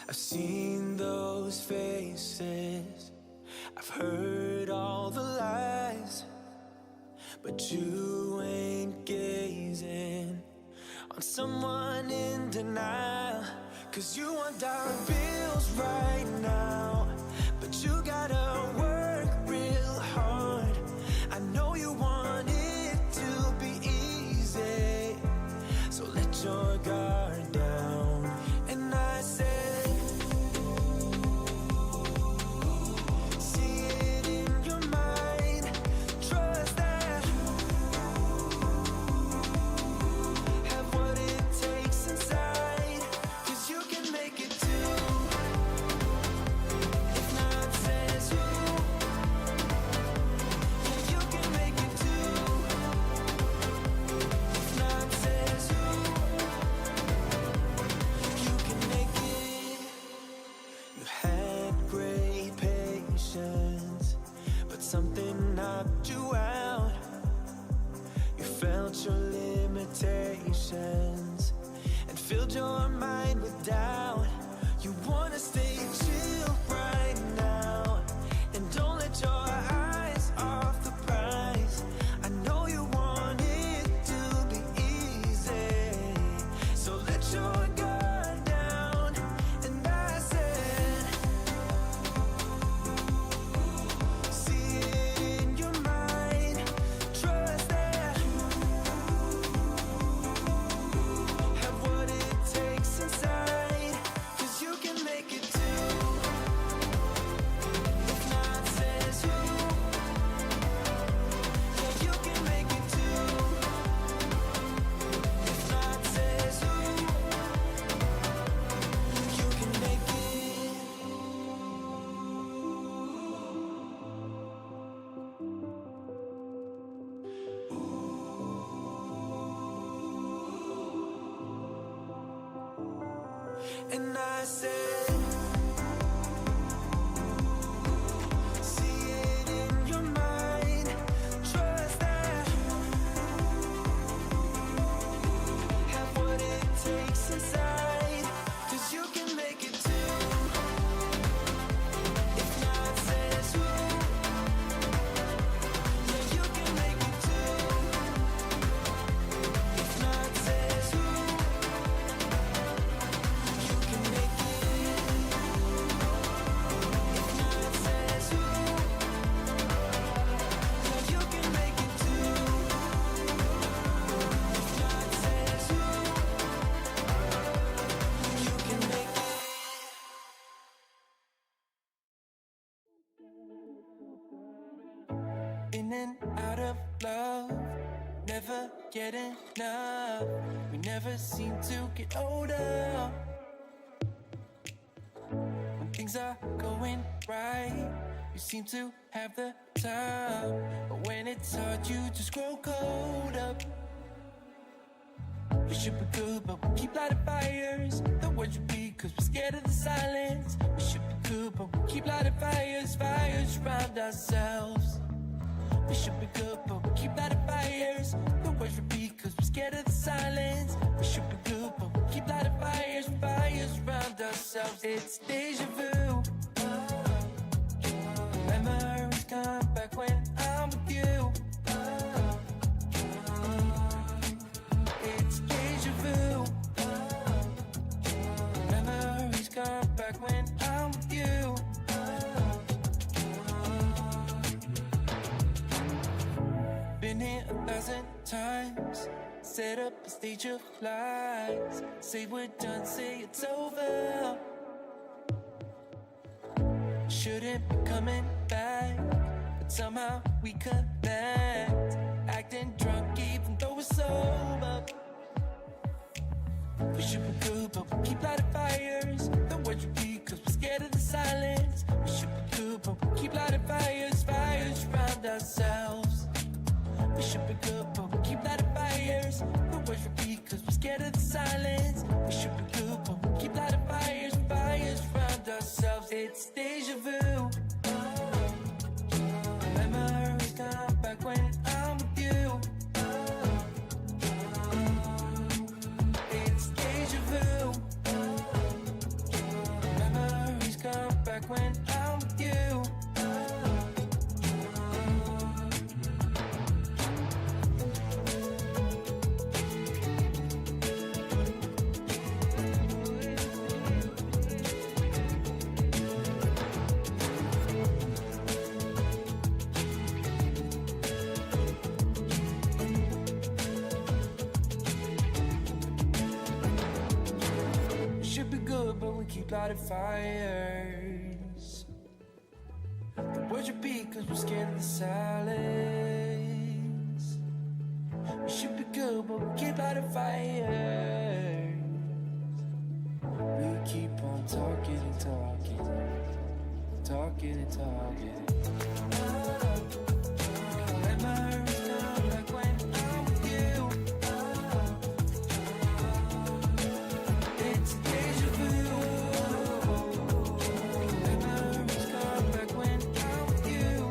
I've seen those faces, I've heard all the lies, but you ain't gazing on someone in denial. 'Cause you want dollar bills right now, but you gotta work real hard. I know you want it to be easy, so let your guard down. And I said, see it in your mind, trust that, have what it takes inside, 'cause you can make it too. If not says who, yeah, you can make it too. If not says who, you can make it. You had great patience, but something knocked you out. You felt your limitations and filled your mind with doubt. You wanna stay chill right now, and don't let your eyes off the prize. I know you want it to be easy, so let your guard down. And I said, see it in your mind, trust that, have what it takes inside, 'cause you can make it too. If not says who, yeah, you can make it too. If not says who, you can make it. And I said, see it in your mind, trust that, have what it takes inside, 'cause you can make it too. If not says who, yeah, you can make it too. If not says who, you can make it. If not says who, yeah, you can make it too. If not says who, you can make it. In and out of love, never get enough. We never seem to get older. When things are going right, you seem to have the time, but when it's hard, you just grow cold up. We should be good, but we keep lighting fires. The words repeat, 'cause we're scared of the silence. We should be good, but we keep lighting fires, fires around ourselves. We should be good, but we keep lighting fires. The words repeat, 'cause we're scared of the silence. We should be good, but we keep lighting fires, fires around ourselves. It's deja vu. Memories come back when I'm with you. It's deja vu. Memories come back when I'm with you. Been here 1,000 times, set up a stage of lies. Say we're done, say it's over. Shouldn't be coming back, but somehow we connect. Acting drunk even though we're sober. We should be good, but we keep lighting fires. The words repeat, 'cause we're scared of the silence. We should be good, but we keep lighting fires, fires around ourselves. We should be good, but we keep lighting fires. The words repeat, 'cause we're scared of the silence. We should be good, but we keep lighting fires, fires around ourselves. It's deja vu. Memories come back when I'm with you. It's deja vu. keep lighting fires. The words repeat cause we're scared of the silence. We should be good, but we keep lighting fires. We keep on talking and talking, talking and talking. Memories come like when I'm with you. It's deja vu. Memories come back when I'm with you.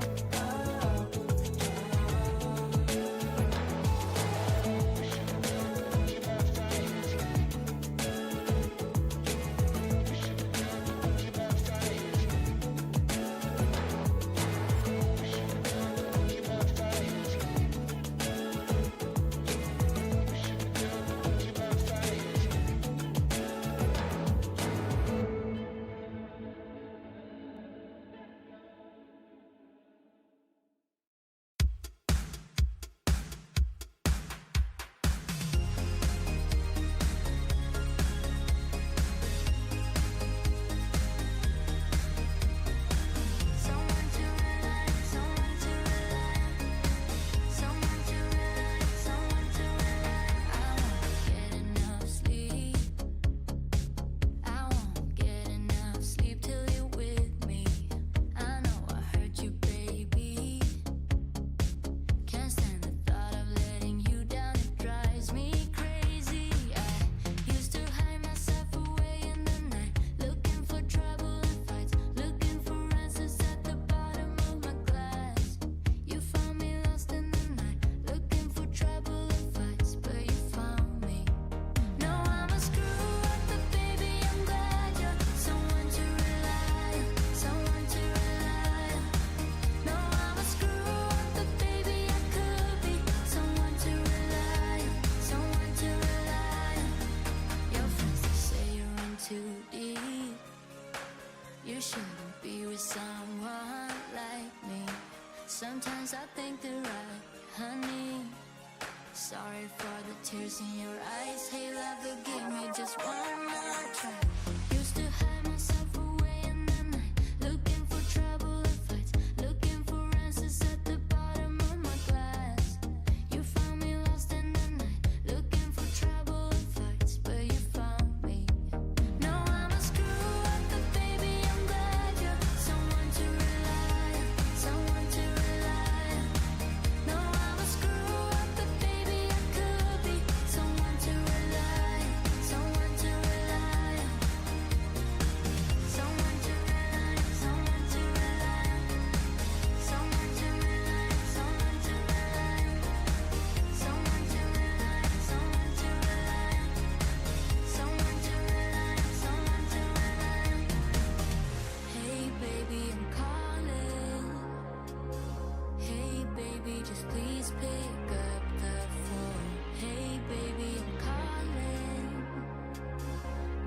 You shouldn't be with someone like me. Sometimes I think they're right, honey. Sorry for the tears in your eyes. Hey, love, forgive me just one more try. Used to hide myself away in the night, looking for trouble and fights, looking for answers at the bottom of my glass. You found me lost in the night, looking for trouble and fights, but you found me. No, I'm a screw up, but baby, I'm glad you're someone to rely on, someone to rely on. No, I'm a screw up, but baby, I could be someone to rely on, someone to rely on, someone to rely on, someone to rely on, someone to rely on, someone to rely on, someone to rely on, someone to rely on, someone to rely on, someone to rely on. Hey baby, I'm calling. Hey baby, just please pick up the phone. Hey baby, I'm calling.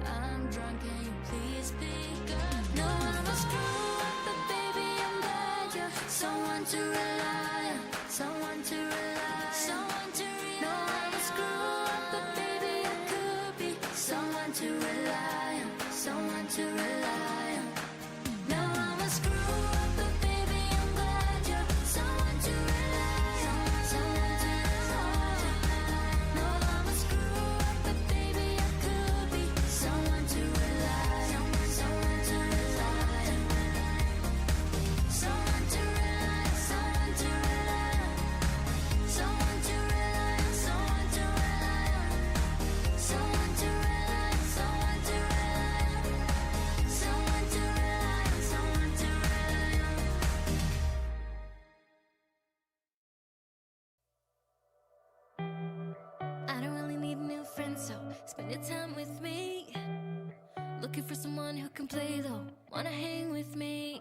I'm drunk, can you please pick up? No, I'm a screw up, but baby, I'm glad you're someone to rely on, someone to rely on, someone to rely on. No, I'm a screw up, but baby, I could be someone to rely on, someone to rely on. No, I'm a screw up, but baby, I'm glad you're someone to rely on, someone to rely on. No, I'm a screw up, but baby, I could be someone to rely on, someone to rely on, someone to rely on, someone to rely on, someone to rely on, someone to rely on, someone to rely on, someone to rely on, someone to rely on, someone to rely on. I don't really need a new friend, so spend your time with me. Looking for someone who can play though, wanna hang with me.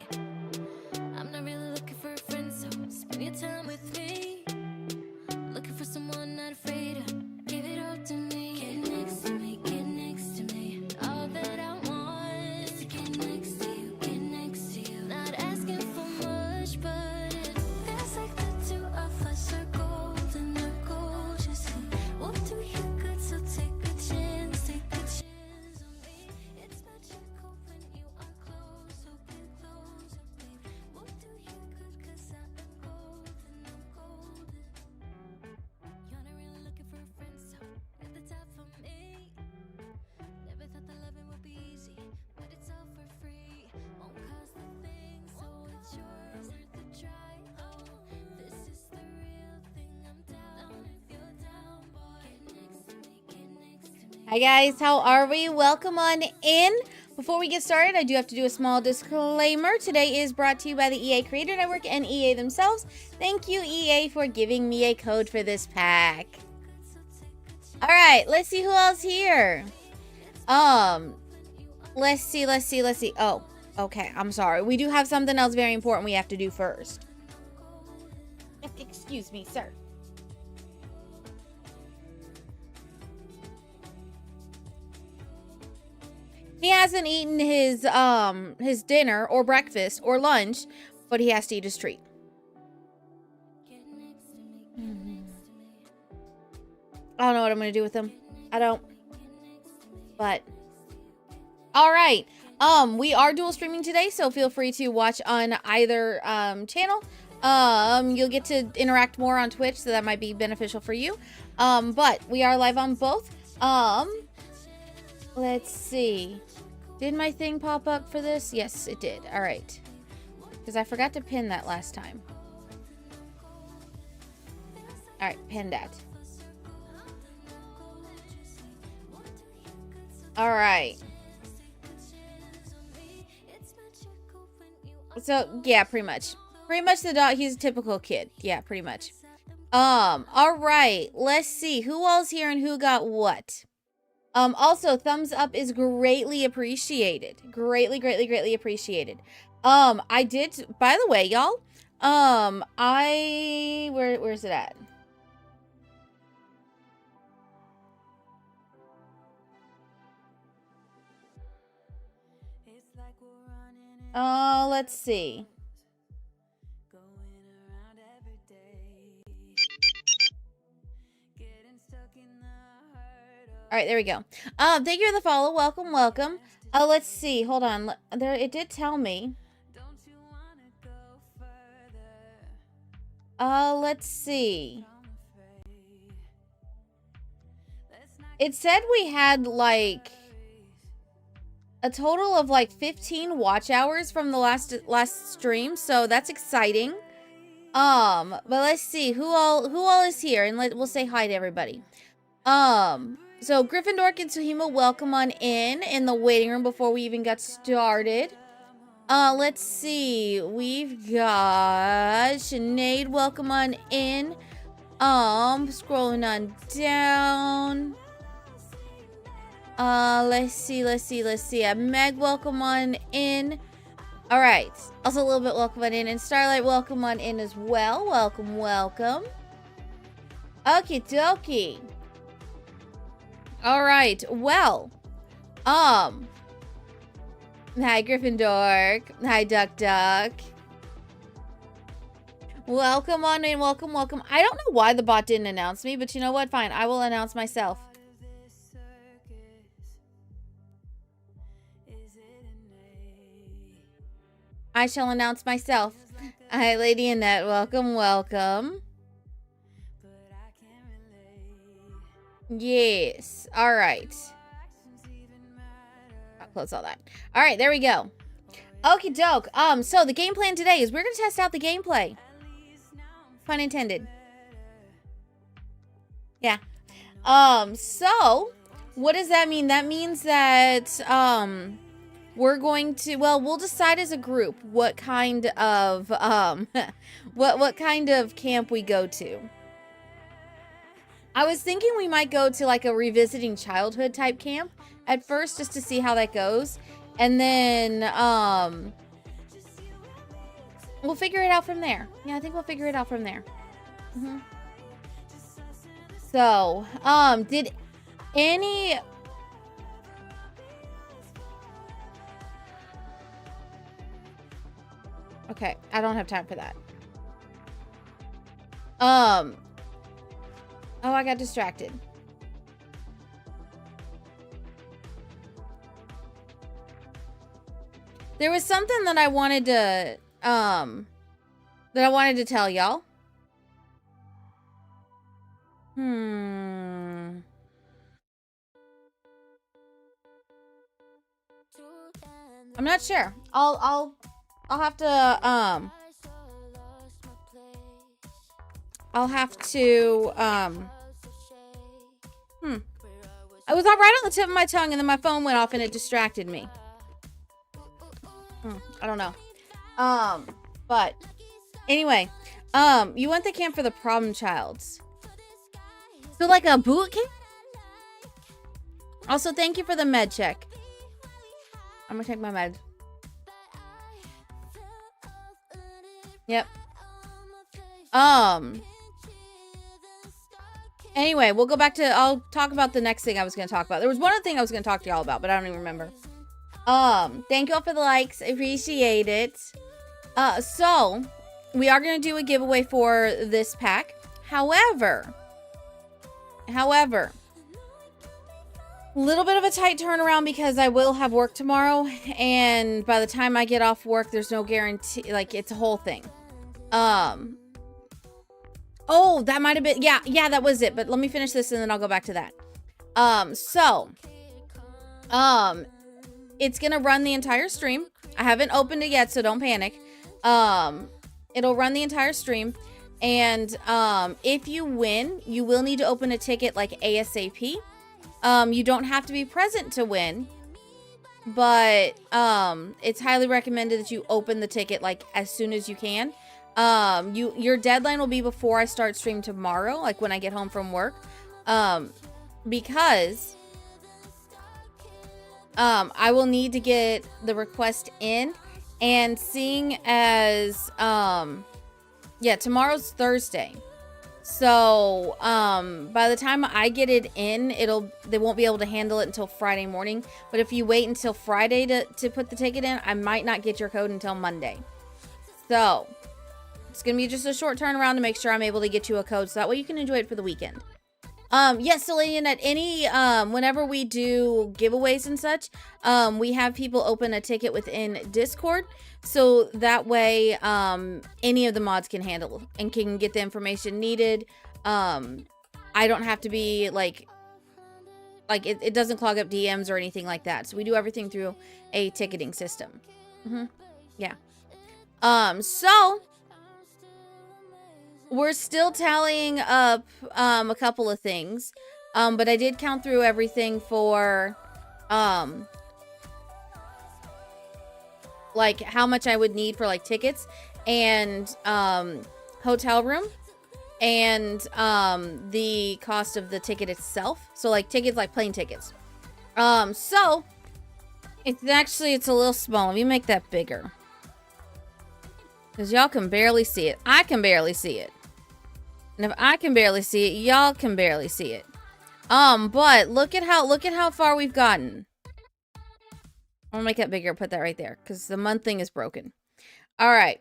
I'm not really looking for a friend, so spend your time with me. Looking for someone not afraid to give it all to me. Get next to me, get next to me. All that I want is to get next to you, get next to you. Not asking for much, but it feels like the two of us are golden, are gold. You see, we'll do you good, so take a chance on me. It's magical. Hi guys, how are we? Welcome on in. Before we get started, I do have to do a small disclaimer. Today is brought to you by the EA Creator Network and EA themselves. Thank you, EA, for giving me a code for this pack. All right, let's see who else here. Let's see. Oh, okay, I'm sorry. We do have something else very important we have to do first. Excuse me, sir. He hasn't eaten his dinner or breakfast or lunch, but he has to eat his treat. I don't know what I'm gonna do with him. I don't. But all right. We are dual streaming today, so feel free to watch on either channel. You'll get to interact more on Twitch, so that might be beneficial for you. But we are live on both. Let's see. Did my thing pop up for this? Yes, it did. All right. Because I forgot to pin that last time. All right, pin that. All right. So, yeah, pretty much. Pretty much the dog, he's a typical kid. Yeah, pretty much. All right. Let's see. Who all's here and who got what? Also, thumbs up is greatly appreciated. Greatly appreciated. I did, by the way, y'all, where's it at? Let's see. All right, there we go. Thank you for the follow. Welcome. Let's see. Hold on. There, it did tell me. Let's see. It said we had like a total of like 15 watch hours from the last stream, so that's exciting. But let's see who all is here, and we'll say hi to everybody. So Gryffindor and Suhima, welcome on in the waiting room before we even got started. Let's see. We've got Sinead, welcome on in. Scrolling on down. Let's see. Meg, welcome on in. All right. Also a little bit welcome on in. And Starlight, welcome on in as well. Welcome. Okie dokie. All right. Well, hi Gryffindor. Hi Duck. Welcome on in. Welcome. I don't know why the bot didn't announce me, but you know what? Fine. I will announce myself. I shall announce myself. Hi, Lady Annette. Welcome. Yes. All right. I'll close all that. All right, there we go. Okie doke. So the game plan today is we're gonna test out the gameplay. Pun intended. Yeah. So what does that mean? That means that we're going to, well, we'll decide as a group what kind of what kind of camp we go to. I was thinking we might go to like a revisiting childhood type camp at first, just to see how that goes, and then we'll figure it out from there. Yeah, I think we'll figure it out from there. So, did any... Okay, I don't have time for that. Oh, I got distracted. There was something that I wanted to, tell y'all. I'm not sure. I'll have to, I was all right on the tip of my tongue, and then my phone went off, and it distracted me. I don't know. But anyway, you went to camp for the problem childs. So like a boot camp? Also, thank you for the med check. I'm gonna take my med. Yep. Anyway, we'll go back to, I'll talk about the next thing I was gonna talk about. There was one other thing I was gonna talk to y'all about, but I don't even remember. Thank you all for the likes. I appreciate it. So we are gonna do a giveaway for this pack. However, a little bit of a tight turnaround because I will have work tomorrow, and by the time I get off work, there's no guarantee, like, it's a whole thing. Oh, that might have been, yeah, that was it, but let me finish this and then I'll go back to that. It's gonna run the entire stream. I haven't opened it yet, so don't panic. It'll run the entire stream, and if you win, you will need to open a ticket like ASAP. You don't have to be present to win, but it's highly recommended that you open the ticket like as soon as you can. Your deadline will be before I start stream tomorrow, like when I get home from work, because I will need to get the request in, and seeing as tomorrow's Thursday. So, by the time I get it in, they won't be able to handle it until Friday morning. But if you wait until Friday to put the ticket in, I might not get your code until Monday. So, it's going to be just a short turnaround to make sure I'm able to get you a code, so that way you can enjoy it for the weekend. Yes, Celine, at whenever we do giveaways and such, we have people open a ticket within Discord, so that way, any of the mods can handle and can get the information needed. I don't have to be it doesn't clog up DMs or anything like that. So we do everything through a ticketing system. Yeah. So we're still tallying up a couple of things, but I did count through everything for like how much I would need for like tickets and hotel room and the cost of the ticket itself. So like tickets, like plane tickets. So it's a little small. Let me make that bigger, because y'all can barely see it. I can barely see it. And if I can barely see it, y'all can barely see it. But look at how far we've gotten. I'll make that bigger, put that right there, because the month thing is broken. All right.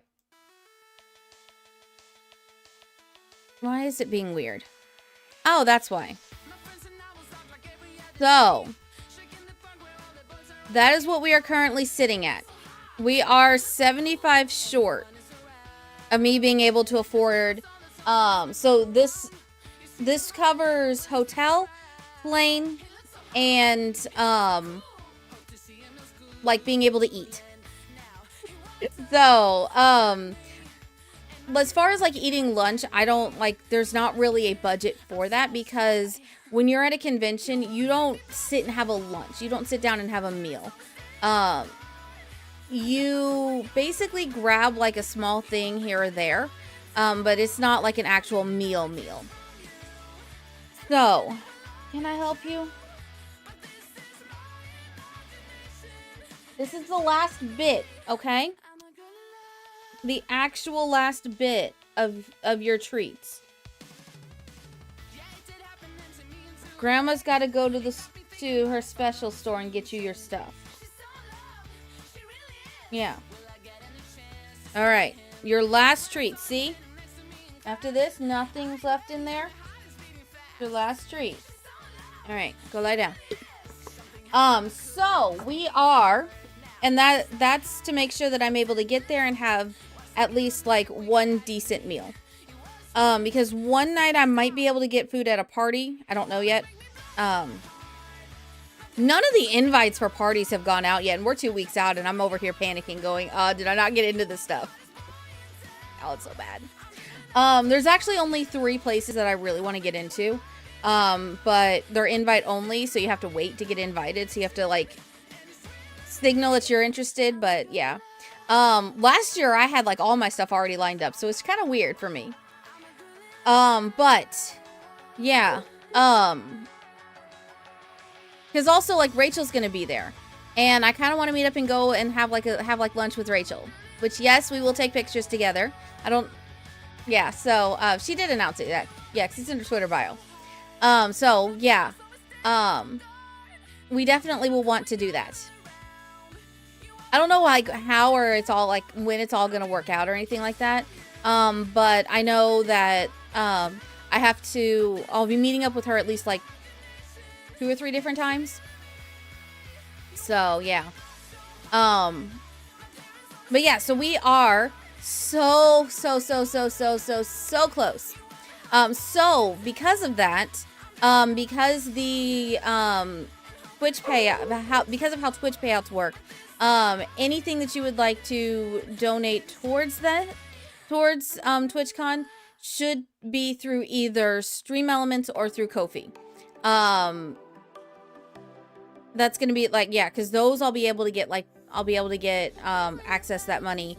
Why is it being weird? Oh, that's why. So, that is what we are currently sitting at. We are 75 short of me being able to afford. So this covers hotel, plane, and like being able to eat. So, as far as like eating lunch, there's not really a budget for that, because when you're at a convention, you don't sit and have a lunch. You don't sit down and have a meal. You basically grab like a small thing here or there, but it's not like an actual meal. So, can I help you? This is the last bit, okay? The actual last bit of your treats. Grandma's got to go to her special store and get you your stuff. Yeah. All right. Your last treat. See? After this, nothing's left in there. Your last treat. All right. Go lie down. So we are, and that's to make sure that I'm able to get there and have at least like one decent meal. Because one night I might be able to get food at a party. I don't know yet. None of the invites for parties have gone out yet, and we're 2 weeks out, and I'm over here panicking going, did I not get into this stuff? Oh, it's so bad. There's actually only 3 places that I really want to get into. But they're invite only, so you have to wait to get invited. So you have to like signal that you're interested. But yeah, last year I had like all my stuff already lined up, so it's kind of weird for me. But yeah, because also like Rachel's gonna be there, and I kind of want to meet up and go and have like lunch with Rachel. Which yes, we will take pictures together. Yeah. So she did announce it. Yeah, 'cause it's in her Twitter bio. So yeah, we definitely will want to do that. I don't know like how or it's all like when it's all gonna work out or anything like that. But I know that I'll be meeting up with her at least like 2 or 3 different times. So yeah. But yeah, so we are so close. So because of that, because the Twitch payout, because of how Twitch payouts work, anything that you would like to donate towards TwitchCon should be through either Stream Elements or through Ko-fi. That's gonna be like, yeah, because those I'll be able to get access to that money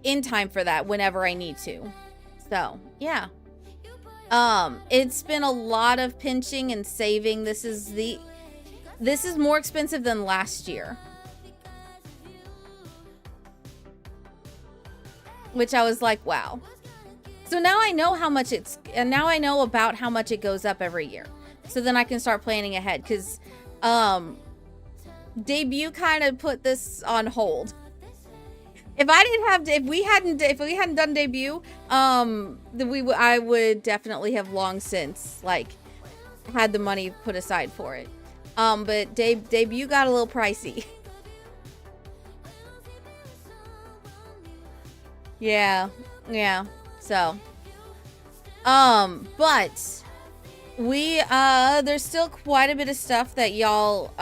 in time for that whenever I need to. So yeah. It's been a lot of pinching and saving. This is more expensive than last year. Which I was like, wow. So now I know how much now I know about how much it goes up every year. So then I can start planning ahead, because debut kind of put this on hold. If we hadn't done debut, I would definitely have long since like had the money put aside for it. But debut got a little pricey. Yeah. So, but we there's still quite a bit of stuff that y'all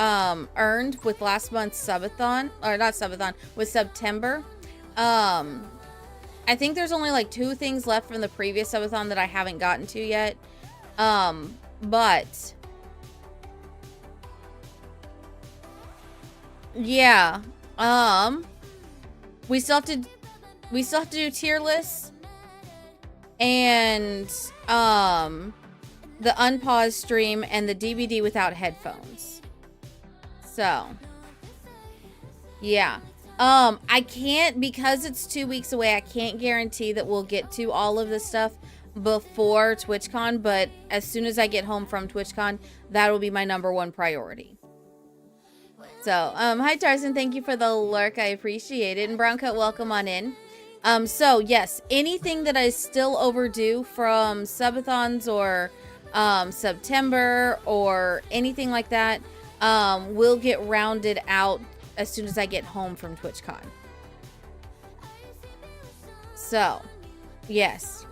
earned with last month's subathon, or not subathon, with September. I think there's only like 2 things left from the previous subathon that I haven't gotten to yet. But yeah, we still have to do tier lists and the unpaused stream and the DVD without headphones. So yeah. I can't, because it's 2 weeks away, I can't guarantee that we'll get to all of this stuff before TwitchCon, but as soon as I get home from TwitchCon, that will be my #1 priority. So, hi Tarzan, thank you for the lurk, I appreciate it. And Browncoat, welcome on in. So yes, anything that is still overdue from subathons or September or anything like that, will get rounded out as soon as I get home from TwitchCon. So, yes.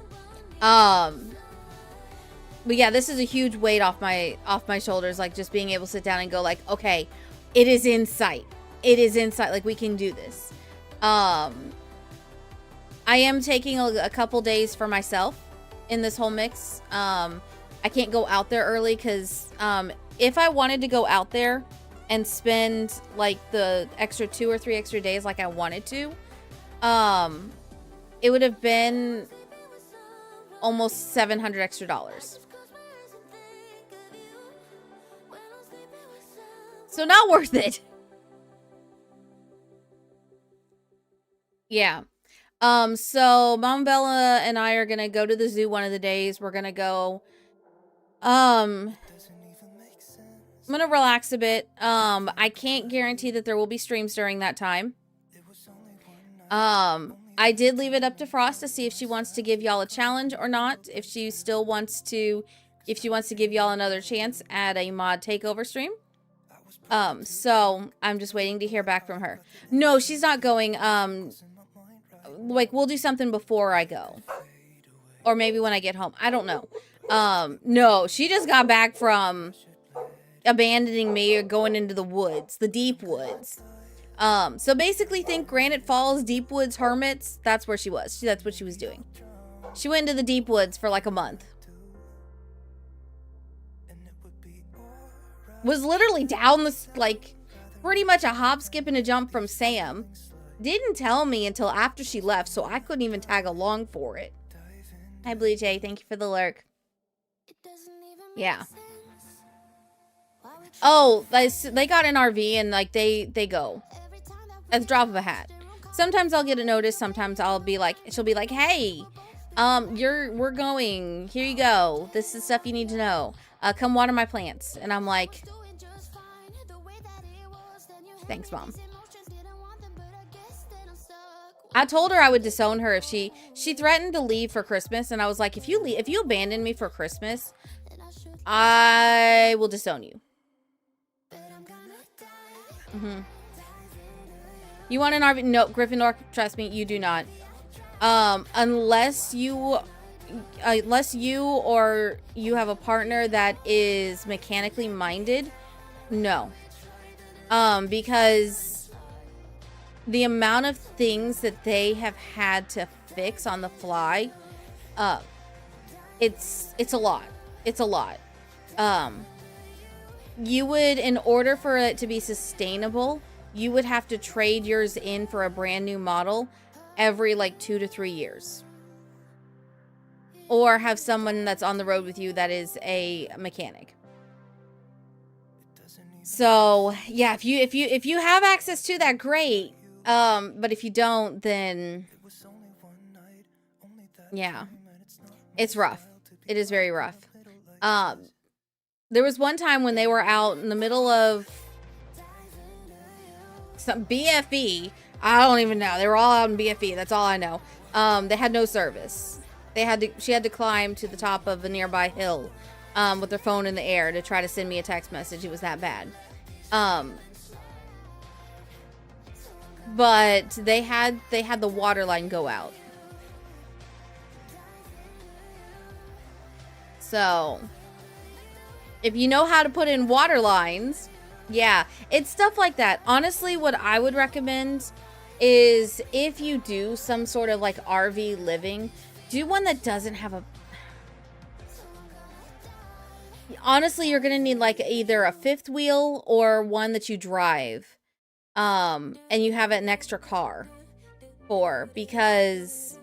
But yeah, this is a huge weight off my shoulders, like just being able to sit down and go like, okay, it is in sight. It is in sight. Like, we can do this. I am taking a couple days for myself in this whole mix. I can't go out there early because if I wanted to go out there and spend like the extra 2 or 3 extra days like I wanted to, it would have been almost $700 extra. So not worth it. Yeah. So Mom Bella and I are gonna go to the zoo one of the days. We're gonna go I'm gonna relax a bit. I can't guarantee that there will be streams during that time. I did leave it up to Frost to see if she wants to give y'all a challenge or not. If she wants to give y'all another chance at a mod takeover stream. So I'm just waiting to hear back from her. No, she's not going. Like, we'll do something before I go. Or maybe when I get home. I don't know. No, she just got back from abandoning me or going into the woods, the deep woods. So basically think Granite Falls, Deep Woods, Hermits. That's where she was. That's what she was doing. She went into the deep woods for like a month. Was literally down the, like, pretty much a hop, skip, and a jump from Sam. Didn't tell me until after she left, so I couldn't even tag along for it. Hi, Blue Jay. Thank you for the lurk. Yeah. Oh, they got an RV and, like, they go. At the drop of a hat. Sometimes I'll get a notice. Sometimes I'll be like, she'll be like, hey, we're going. Here you go. This is stuff you need to know. Come water my plants. And I'm like, thanks, Mom. I told her I would disown her if she threatened to leave for Christmas, and I was like, if you abandon me for Christmas, I will disown you. You want an RV? No, Gryffindor, trust me, you do not. Unless you or you have a partner that is mechanically minded, no. Because the amount of things that they have had to fix on the fly, it's a lot. It's a lot. You would, in order for it to be sustainable, you would have to trade yours in for a brand new model every like 2 to 3 years. Or have someone that's on the road with you that is a mechanic. So, yeah, if you have access to that, great. But if you don't, then yeah. It's rough. It is very rough. There was one time when they were out in the middle of some BFE. I don't even know. They were all out in BFE. That's all I know. They had no service. She had to climb to the top of a nearby hill with her phone in the air to try to send me a text message. It was that bad. But they had the water line go out. So if you know how to put in water lines, yeah, it's stuff like that. Honestly, what I would recommend is if you do some sort of like RV living, do one that doesn't have a... Honestly, you're going to need like either a fifth wheel or one that you drive. And you have an extra car for, because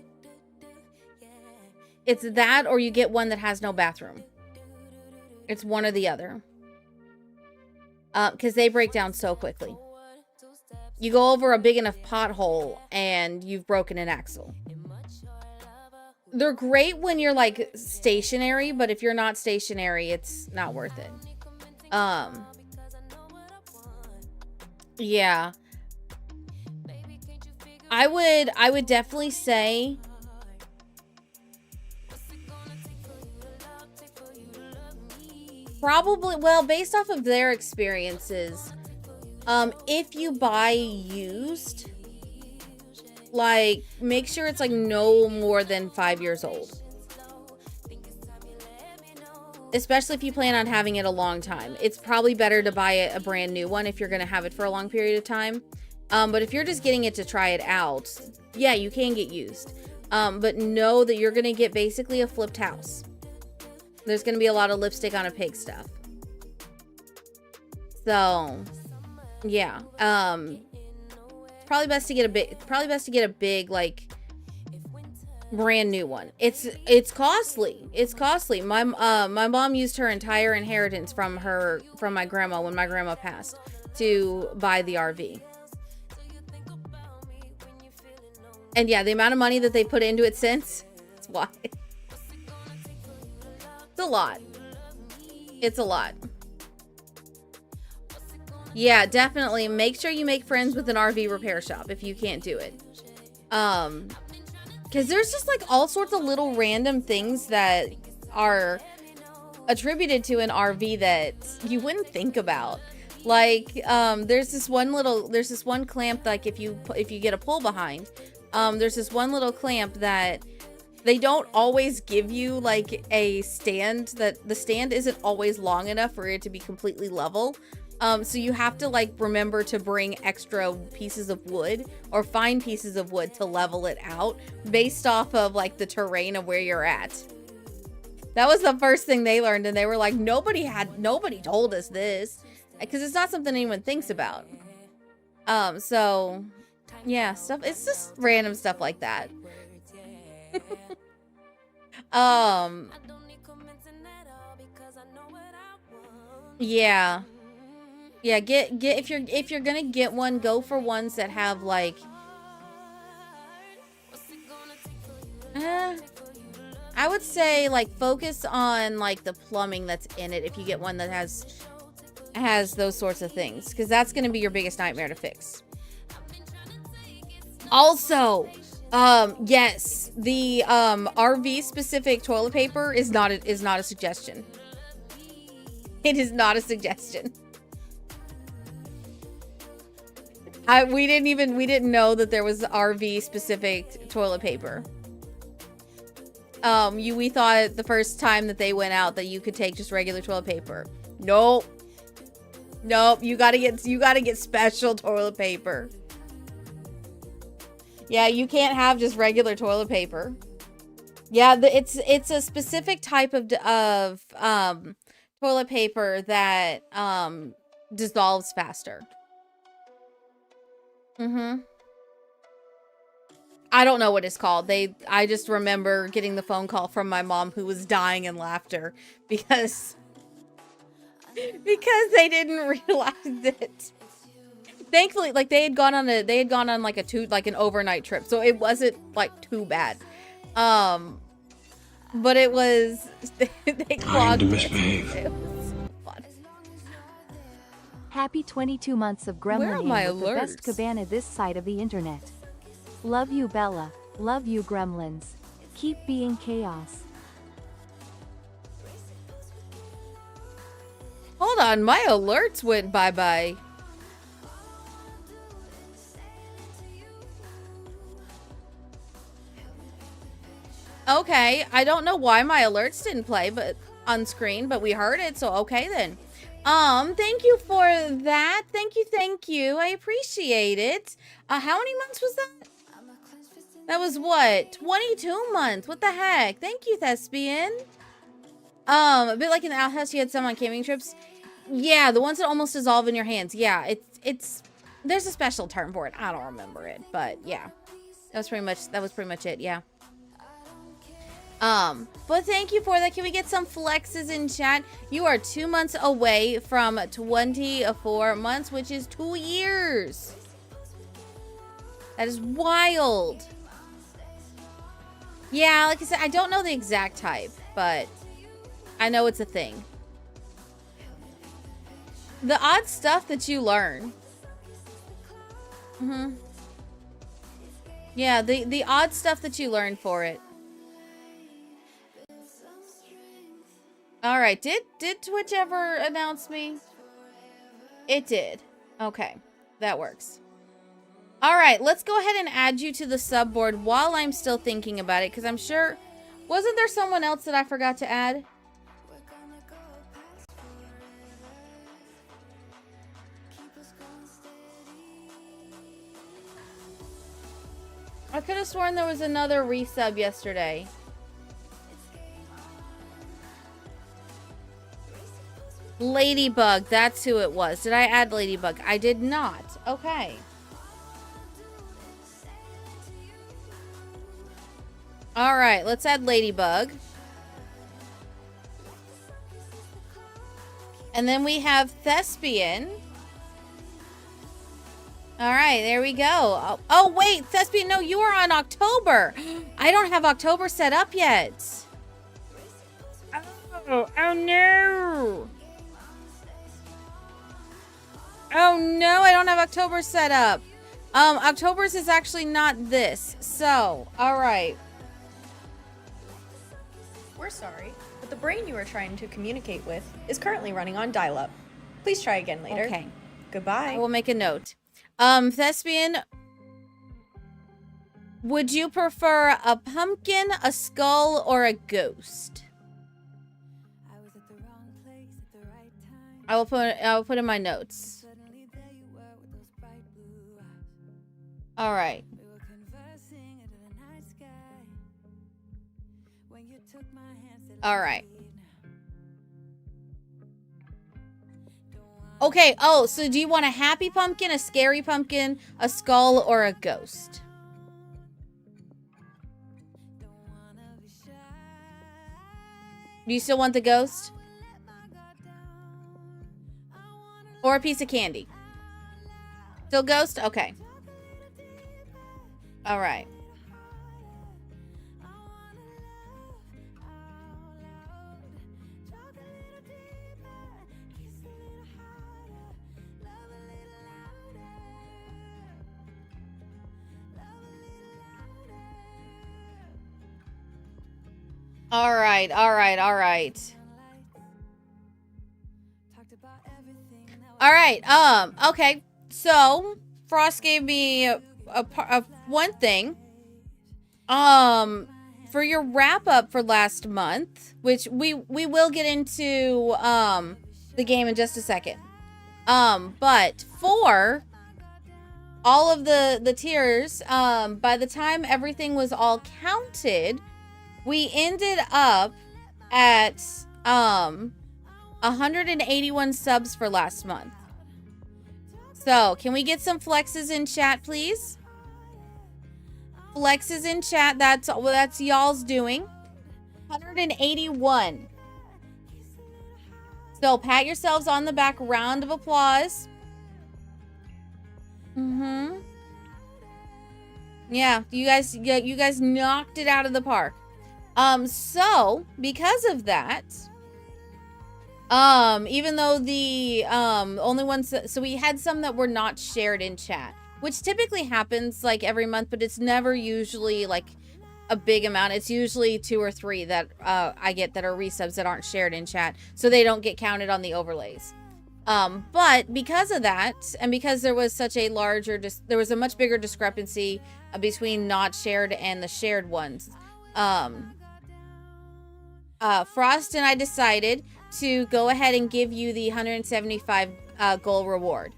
it's that, or you get one that has no bathroom. It's one or the other. Because they break down so quickly. You go over a big enough pothole and you've broken an axle. They're great when you're like stationary, but if you're not stationary, it's not worth it. Yeah. I would definitely say probably, well, based off of their experiences, if you buy used, like, make sure it's like no more than 5 years old. Especially if you plan on having it a long time. It's probably better to buy a brand new one if you're going to have it for a long period of time. But if you're just getting it to try it out, yeah, you can get used. But know that you're going to get basically a flipped house. There's going to be a lot of lipstick on a pig stuff. So, yeah. Probably best to get a big, like, brand new one. It's costly. It's costly. My mom used her entire inheritance from my grandma when my grandma passed to buy the RV. And yeah, the amount of money that they put into it since, that's why. It's a lot. It's a lot. Yeah, definitely make sure you make friends with an RV repair shop if you can't do it. Because there's just like all sorts of little random things that are attributed to an RV that you wouldn't think about. Like, there's this one clamp, like if you get a pull behind, there's this one little clamp that they don't always give you, like a stand, that the stand isn't always long enough for it to be completely level. So you have to like remember to bring extra pieces of wood or find pieces of wood to level it out based off of like the terrain of where you're at. That was the first thing they learned, and they were like, nobody told us this. because it's not something anyone thinks about. So yeah, stuff. It's just random stuff like that. Yeah. Yeah, get if you're gonna get one, go for ones that have like I would say like focus on like the plumbing that's in it if you get one that has those sorts of things, because that's gonna be your biggest nightmare to fix. Also, yes, the RV specific toilet paper is not a suggestion. It is not a suggestion. We didn't know that there was RV specific toilet paper. We thought the first time that they went out that you could take just regular toilet paper. Nope. You gotta get special toilet paper. Yeah, you can't have just regular toilet paper. Yeah, it's a specific type of toilet paper that dissolves faster. I don't know what it's called. I just remember getting the phone call from my mom who was dying in laughter because they didn't realize it. Thankfully, like they had gone on like an overnight trip, so it wasn't like too bad. But it was they clogged it. It was fun. Happy 22 months of Where are gremlining my with the best alerts? cabana this side of the internet. Love you, Bella. Love you, gremlins. Keep being chaos. Hold on, my alerts went bye-bye. Okay, I don't know why my alerts didn't play but on screen, but we heard it, so okay then. Thank you for that. Thank you. I appreciate it. How many months was that? That was what? 22 months. What the heck? Thank you, Thespian. A bit like in the outhouse, you had some on camping trips. Yeah, the ones that almost dissolve in your hands. Yeah, it's there's a special term for it. I don't remember it, but yeah. That was pretty much it, yeah. But thank you for that. Can we get some flexes in chat? You are 2 months away from 24 months, which is 2 years. That is wild. Yeah, like I said, I don't know the exact type, but I know it's a thing. The odd stuff that you learn. Yeah, the odd stuff that you learn for it. All right, did Twitch ever announce me? It did. Okay, that works. All right, let's go ahead and add you to the subboard while I'm still thinking about it, because I'm sure... Wasn't there someone else that I forgot to add? I could have sworn there was another resub yesterday. Ladybug, that's who it was. Did I add Ladybug? I did not. Okay. All right, let's add Ladybug. And then we have Thespian. All right, there we go. Oh, wait, Thespian, no, you are on October. I don't have October set up yet. Oh no. Oh no, I don't have October set up. October's is actually not this. So, all right. We're sorry, but the brain you are trying to communicate with is currently running on dial-up. Please try again later. Okay. Goodbye. I will make a note. Thespian, would you prefer a pumpkin, a skull, or a ghost? I will put in my notes. All right. All right. Okay, oh, so do you want a happy pumpkin, a scary pumpkin, a skull, or a ghost? Do you still want the ghost? Or a piece of candy? Still ghost? Okay. All right. All right, all right, all right. All right, okay. So, Frost gave me a one thing. For your wrap up for last month, which we will get into the game in just a second. But for all of the tiers, by the time everything was all counted, we ended up at 181 subs for last month. So, can we get some flexes in chat, please? Flexes in chat. That's y'all's doing. 181. So, pat yourselves on the back. Round of applause. Yeah, you guys knocked it out of the park. So because of that, even though the only ones so we had some that were not shared in chat, which typically happens like every month, but it's never usually like a big amount. It's usually 2 or 3 that I get that are resubs that aren't shared in chat, so they don't get counted on the overlays. But because of that, and because there was such a there was a much bigger discrepancy between not shared and the shared ones, Frost and I decided to go ahead and give you the 175 goal reward.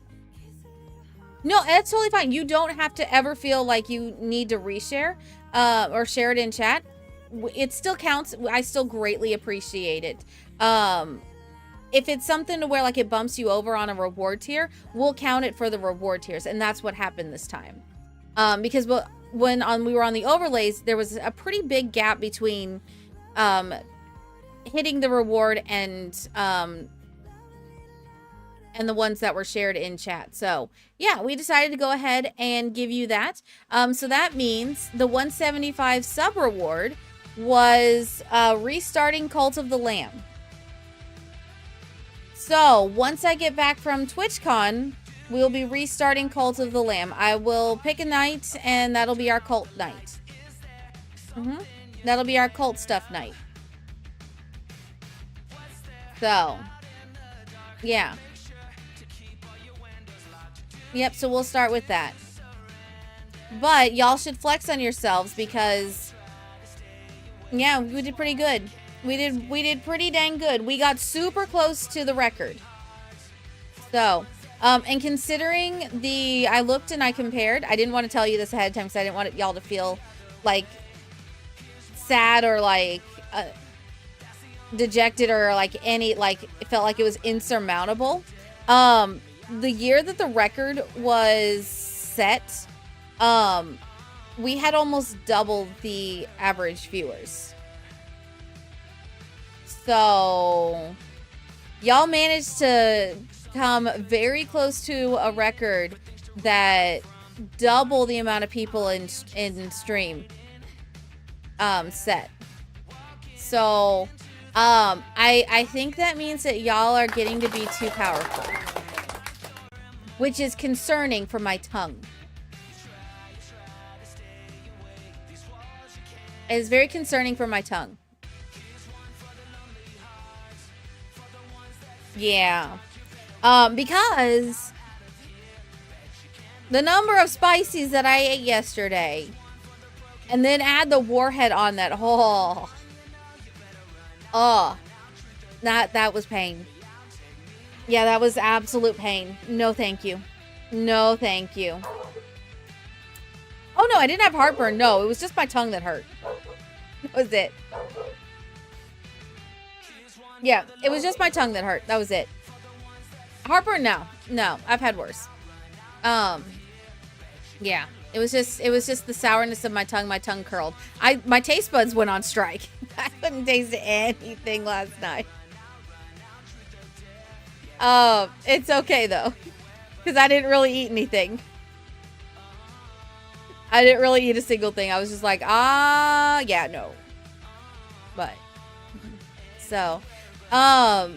No, that's totally fine. You don't have to ever feel like you need to reshare or share it in chat. It still counts. I still greatly appreciate it. If it's something to where like it bumps you over on a reward tier, we'll count it for the reward tiers, and that's what happened this time. Because when we were on the overlays, there was a pretty big gap between hitting the reward and the ones that were shared in chat. So yeah, we decided to go ahead and give you that. So that means the 175 sub reward was restarting Cult of the Lamb. So once I get back from TwitchCon, we'll be restarting Cult of the Lamb. I will pick a night, and that'll be our cult night. That'll be our cult stuff night. So, yeah. Yep, so we'll start with that. But y'all should flex on yourselves because, yeah, we did pretty good. We did pretty dang good. We got super close to the record. So, and considering I looked and I compared. I didn't want to tell you this ahead of time because I didn't want y'all to feel like sad or like dejected or like it felt like it was insurmountable. The year that the record was set, we had almost double the average viewers. So y'all managed to come very close to a record that double the amount of people in stream set. So I think that means that y'all are getting to be too powerful, which is concerning for my tongue. It is very concerning for my tongue. Yeah. Because the number of spices that I ate yesterday, and then add the warhead on that. That was pain. Yeah, that was absolute pain. No, thank you. No, thank you. Oh, no, I didn't have heartburn. No, it was just my tongue that hurt. That was it. Yeah, it was just my tongue that hurt. That was it. Heartburn, no, I've had worse. Yeah, it was just the sourness of my tongue. My tongue curled. My taste buds went on strike. I couldn't taste anything last night. It's okay though, because I didn't really eat anything. I didn't really eat a single thing. I was just like, yeah, no. But so, I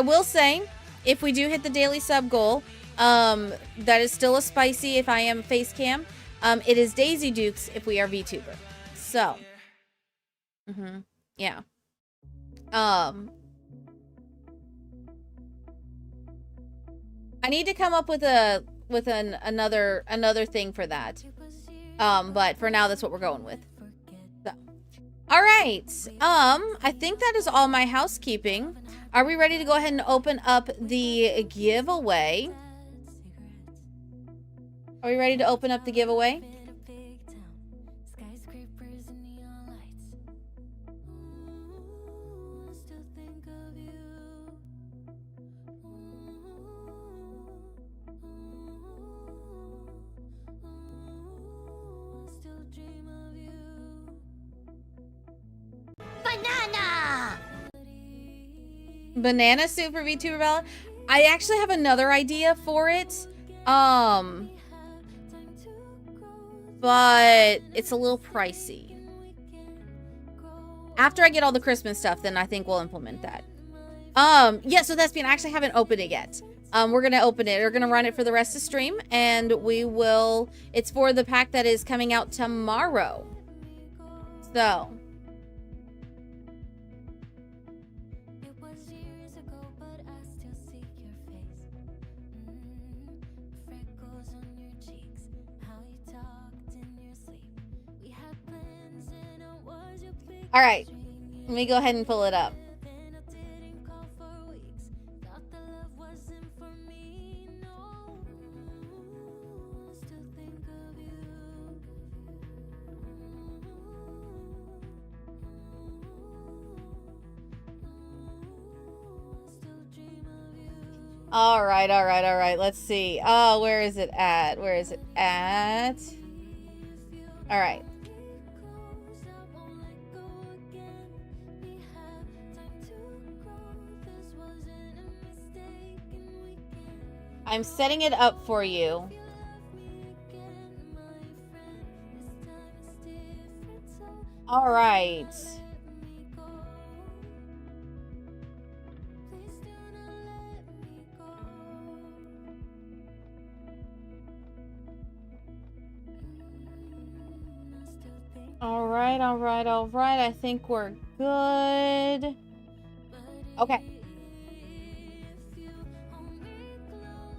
will say, if we do hit the daily sub goal, that is still a spicy if I am face cam. It is Daisy Dukes if we are VTuber. So, yeah. I need to come up with another thing for that. But for now, that's what we're going with. So, all right. I think that is all my housekeeping. Are we ready to go ahead and open up the giveaway? Are we ready to open up the giveaway? Banana soup for VTuber Bella. I actually have another idea for it. But it's a little pricey. After I get all the Christmas stuff, then I think we'll implement that. Yeah, so Thespian, I actually haven't opened it yet. We're gonna open it. We're gonna run it for the rest of the stream, and we will. It's for the pack that is coming out tomorrow. So. All right, let me go ahead and pull it up. All right. Let's see. Oh, where is it at? All right. I'm setting it up for you. All right. All right. I think we're good. Okay.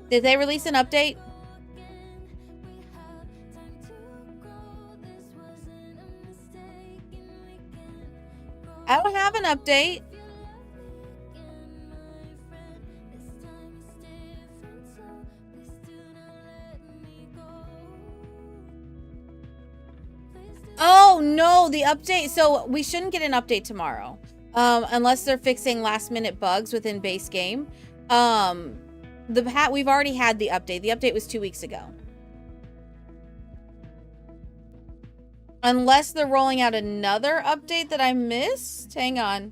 Did they release an update? I don't have an update. Oh no, the update. So we shouldn't get an update tomorrow, unless they're fixing last-minute bugs within base game. We've already had the update. The update was 2 weeks ago. Unless they're rolling out another update that I missed. Hang on.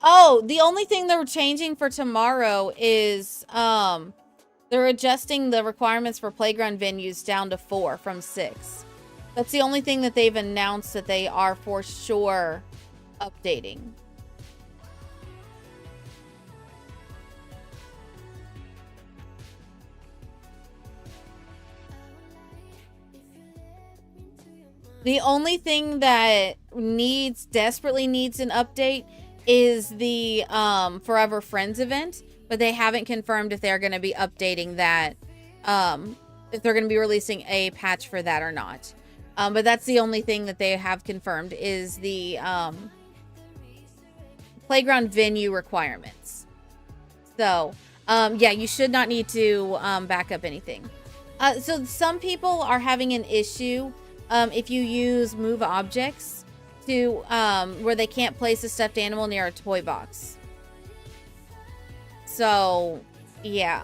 Oh, the only thing they're changing for tomorrow is they're adjusting the requirements for playground venues down to 4 from 6. That's the only thing that they've announced that they are for sure updating. The only thing that desperately needs an update is the Forever Friends event, but they haven't confirmed if they're going to be updating that, if they're going to be releasing a patch for that or not. But that's the only thing that they have confirmed is the playground venue requirements. So, yeah, you should not need to back up anything. So some people are having an issue if you use move objects to where they can't place a stuffed animal near a toy box. So, yeah.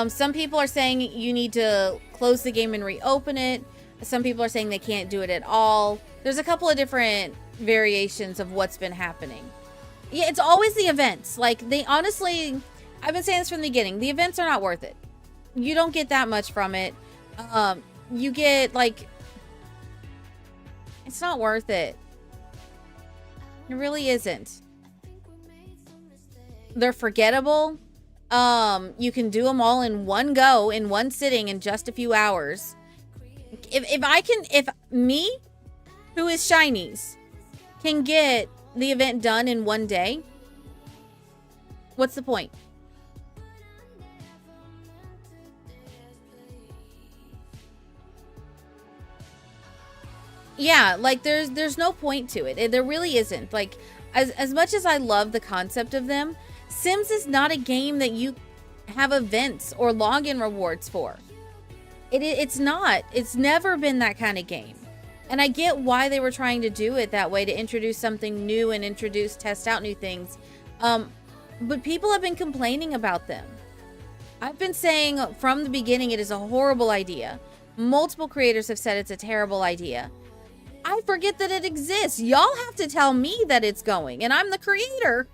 Some people are saying you need to close the game and reopen it. Some people are saying they can't do it at all. There's a couple of different variations of what's been happening. Yeah, it's always the events. Like, they honestly, I've been saying this from the beginning. The events are not worth it. You don't get that much from it. You get, like, it's not worth it. It really isn't. They're forgettable. You can do them all in one go, in one sitting, in just a few hours. If me, who is Shinies, can get the event done in one day, what's the point? Yeah, like there's no point to it. There really isn't. Like, as much as I love the concept of them, Sims is not a game that you have events or login rewards for. It's not. It's never been that kind of game. And I get why they were trying to do it that way, to introduce something new and test out new things. But people have been complaining about them. I've been saying from the beginning it is a horrible idea. Multiple creators have said it's a terrible idea. I forget that it exists. Y'all have to tell me that it's going, and I'm the creator.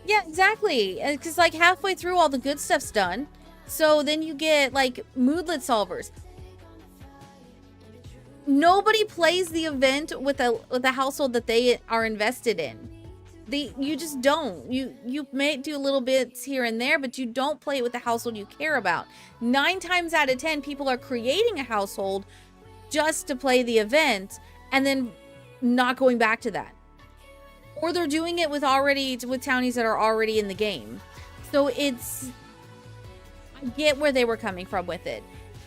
Yeah, exactly. Because like halfway through, all the good stuff's done. So then you get like moodlet solvers. Nobody plays the event with a household that they are invested in. You just don't. You may do little bits here and there, but you don't play it with the household you care about. 9 times out of 10, people are creating a household just to play the event and then not going back to that. Or they're doing it with townies that are already in the game. So I get where they were coming from with it.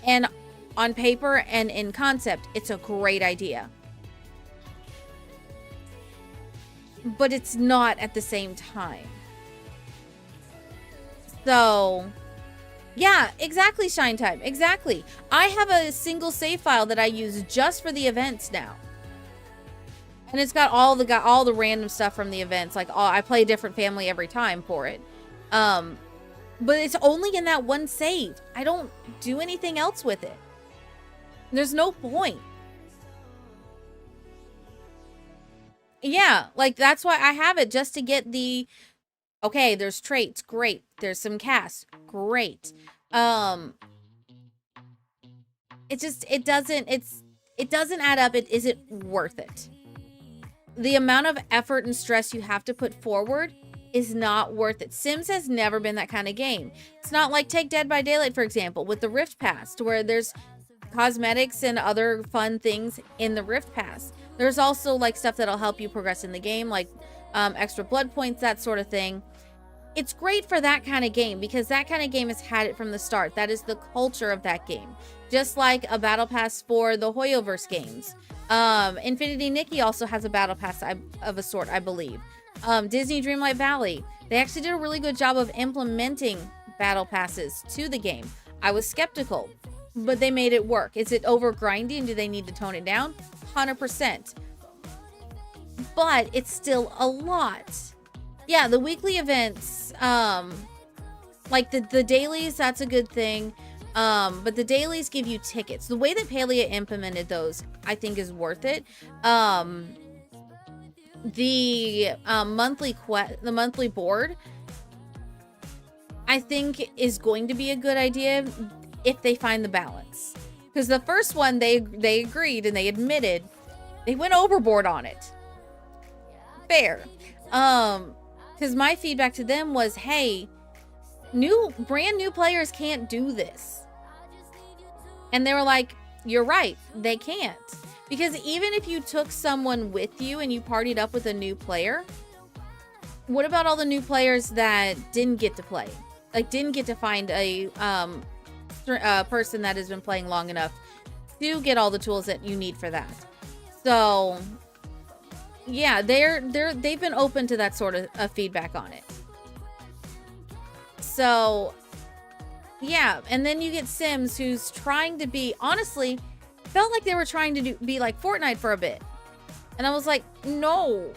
And on paper and in concept, it's a great idea. But it's not at the same time. So, yeah, exactly, Shine Time. Exactly. I have a single save file that I use just for the events now. And it's got all the random stuff from the events. Like, I play a different family every time for it. But it's only in that one save. I don't do anything else with it. There's no point. Yeah, like that's why I have it, just to get the, okay, there's traits, great. There's some casts, great. It doesn't add up. It isn't worth it. The amount of effort and stress you have to put forward is not worth it. Sims has never been that kind of game. It's not like take Dead by Daylight, for example, with the Rift Pass, to where there's cosmetics and other fun things in the Rift Pass. There's also like stuff that'll help you progress in the game, like extra blood points, that sort of thing. It's great for that kind of game because that kind of game has had it from the start. That is the culture of that game. Just like a battle pass for the Hoyoverse games. Infinity Nikki also has a battle pass of a sort, I believe. Disney Dreamlight Valley, they actually did a really good job of implementing battle passes to the game. I was skeptical, but they made it work. Is it over grindy and do they need to tone it down? 100%. But it's still a lot. Yeah, the weekly events, like the dailies, that's a good thing. But the dailies give you tickets. The way that Palia implemented those, I think, is worth it. The monthly board, I think, is going to be a good idea if they find the balance. Because the first one, they agreed and they admitted they went overboard on it. Fair. Because my feedback to them was, hey, brand new players can't do this. And they were like, you're right, they can't. Because even if you took someone with you and you partied up with a new player, what about all the new players that didn't get to play? Like, didn't get to find a person that has been playing long enough to get all the tools that you need for that. So, yeah, they've been open to that sort of feedback on it. So, Yeah, and then you get Sims who's trying to be, honestly, felt like they were trying to be like Fortnite for a bit. And I was like, no.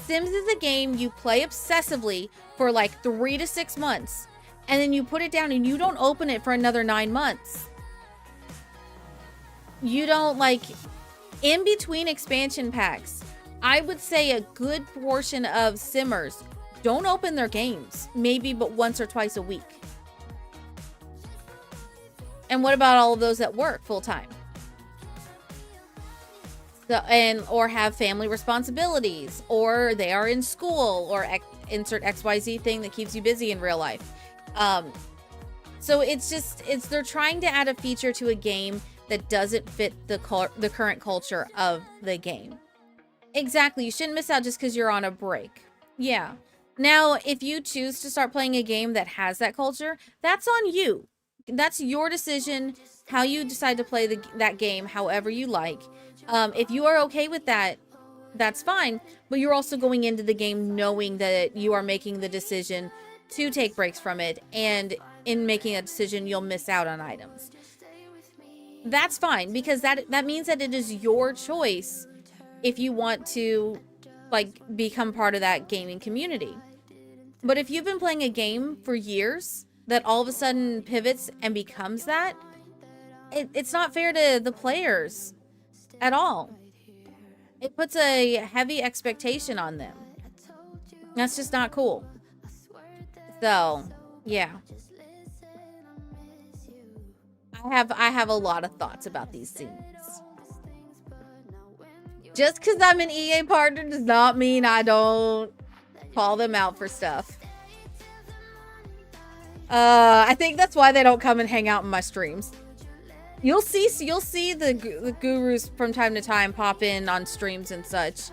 Sims is a game you play obsessively for like 3 to 6 months. And then you put it down and you don't open it for another 9 months. You don't like, in between expansion packs, I would say a good portion of Simmers don't open their games, maybe but once or twice a week. And what about all of those that work full time? So, or have family responsibilities, or they are in school, or insert XYZ thing that keeps you busy in real life. So they're trying to add a feature to a game that doesn't fit the current culture of the game. Exactly. You shouldn't miss out just because you're on a break. Yeah. Now, if you choose to start playing a game that has that culture, that's on you. That's your decision, how you decide to play that game however you like. If you are okay with that, that's fine. But you're also going into the game knowing that you are making the decision to take breaks from it. And in making a decision, you'll miss out on items. That's fine, because that means that it is your choice if you want to like become part of that gaming community. But if you've been playing a game for years that all of a sudden pivots and becomes that, it's not fair to the players at all. It puts a heavy expectation on them. That's just not cool. So, yeah. I have a lot of thoughts about these scenes. Just because I'm an EA partner does not mean I don't call them out for stuff. I think that's why they don't come and hang out in my streams. You'll see the gurus from time to time pop in on streams and such.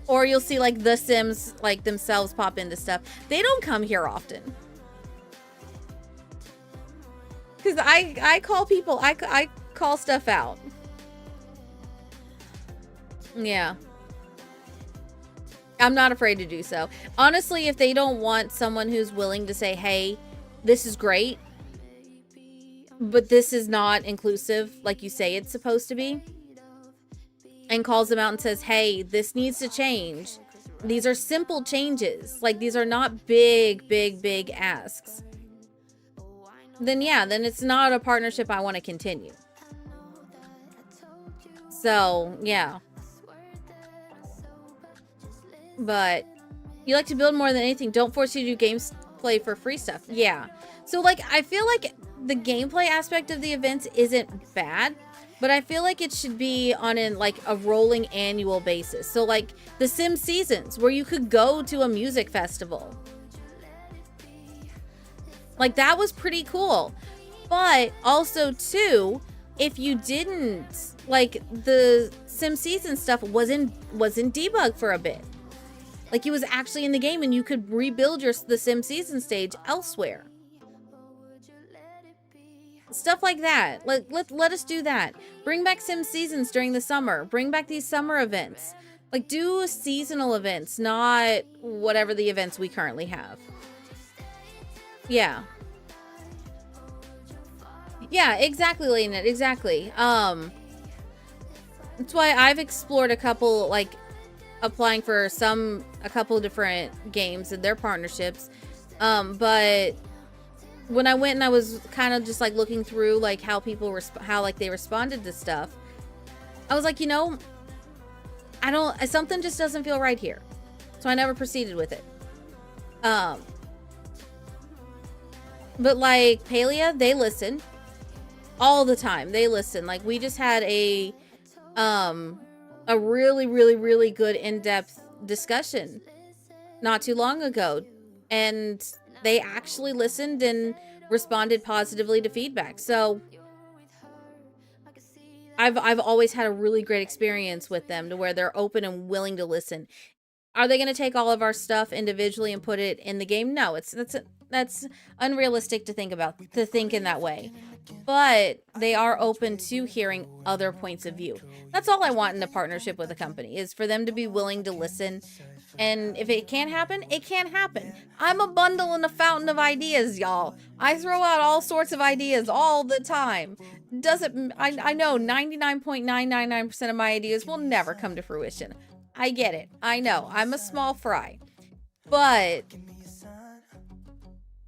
Or you'll see like the Sims like themselves pop into stuff. They don't come here often. Because I call people, I call stuff out. Yeah. I'm not afraid to do so. Honestly, if they don't want someone who's willing to say, hey, this is great, but this is not inclusive like you say it's supposed to be, and calls them out and says, hey, this needs to change. These are simple changes. Like, these are not big asks. Then yeah, then it's not a partnership I want to continue. So, yeah. But you like to build more than anything. Don't force you to do gameplay for free stuff. Yeah. So, like, I feel like the gameplay aspect of the events isn't bad, but I feel like it should be on like a rolling annual basis. So, like, the Sim Seasons, where you could go to a music festival. Like, that was pretty cool. But also, too, if you didn't, like, the Sim Season stuff was in debug for a bit. Like, it was actually in the game and you could rebuild the Sim Season stage elsewhere. Stuff like that. Let us do that. Bring back Sim Seasons during the summer. Bring back these summer events. Like, do seasonal events, not whatever the events we currently have. Yeah. Yeah, exactly, Lena. Exactly. That's why I've explored a couple, like, applying for a couple different games and their partnerships. But when I went and I was kind of just like looking through like how people they responded to stuff, I was like, you know, something just doesn't feel right here. So I never proceeded with it. But like Palia, they listen all the time. They listen. Like, we just had a really good in-depth discussion not too long ago, and they actually listened and responded positively to feedback. So I've always had a really great experience with them, to where they're open and willing to listen. Are they going to take all of our stuff individually and put it in the game? No, that's unrealistic to think in that way. But they are open to hearing other points of view. That's all I want in a partnership with a company, is for them to be willing to listen And if it can't happen, it can't happen. I'm a bundle and a fountain of ideas, y'all. I throw out all sorts of ideas all the time. I know 99.999% of my ideas will never come to fruition. I get it. I know. I'm a small fry. But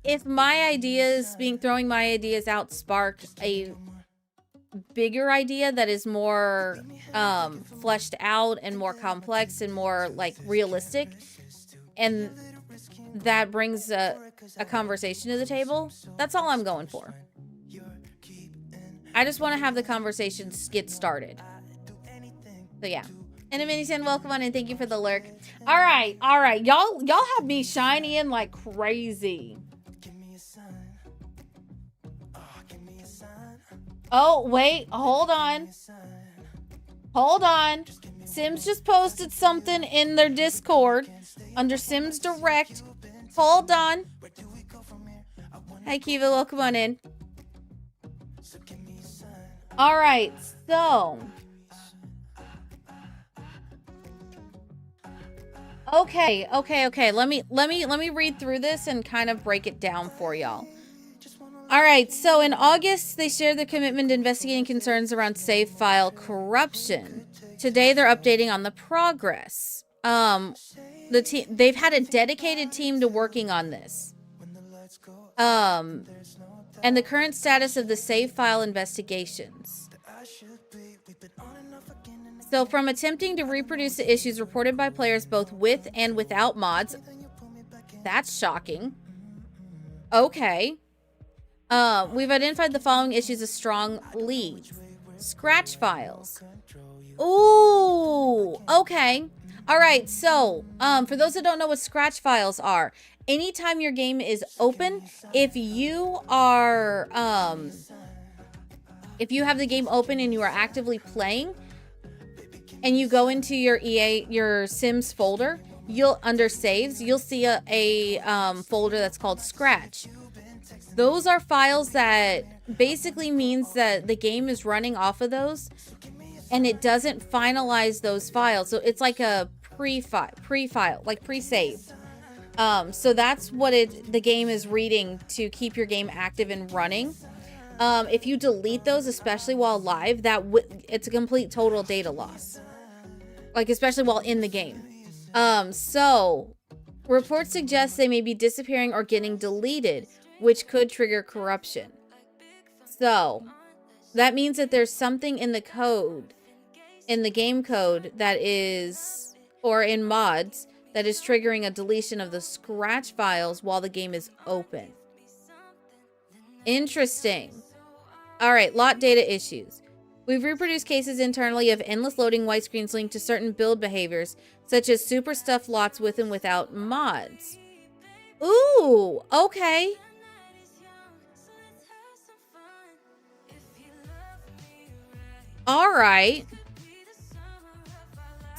if my ideas, throwing my ideas out spark a bigger idea that is more fleshed out and more complex and more like realistic, and that brings a conversation to the table, that's all I'm going for. I just want to have the conversations get started. So yeah. And a mini-sin, welcome on and thank you for the lurk. All right. Y'all have me shining like crazy. Oh, wait. Hold on. Sims just posted something in their Discord under Sims Direct. Hold on. Hi, Kiva. Welcome on in. All right. So. Okay. Let me read through this and kind of break it down for y'all. All right, so in August, they shared their commitment to investigating concerns around save file corruption. Today, they're updating on the progress. They've had a dedicated team to working on this. And the current status of the save file investigations. So from attempting to reproduce the issues reported by players both with and without mods. That's shocking. Okay. We've identified the following issues as strong leads. Scratch files. Ooh, okay. All right, so for those that don't know what scratch files are, anytime your game is open, if you have the game open and you are actively playing, and you go into your Sims folder, under saves, you'll see a folder that's called Scratch. Those are files that basically means that the game is running off of those, and it doesn't finalize those files. So it's like a pre-file, like pre-saved. So that's what the game is reading to keep your game active and running. If you delete those, especially while live, it's a complete total data loss. Like, especially while in the game. So reports suggest they may be disappearing or getting deleted, which could trigger corruption. So that means that there's something in the code, in the game code that is, or in mods, that is triggering a deletion of the scratch files while the game is open. Interesting. All right, lot data issues. We've reproduced cases internally of endless loading white screens linked to certain build behaviors, such as super stuffed lots with and without mods. Ooh, okay. All right.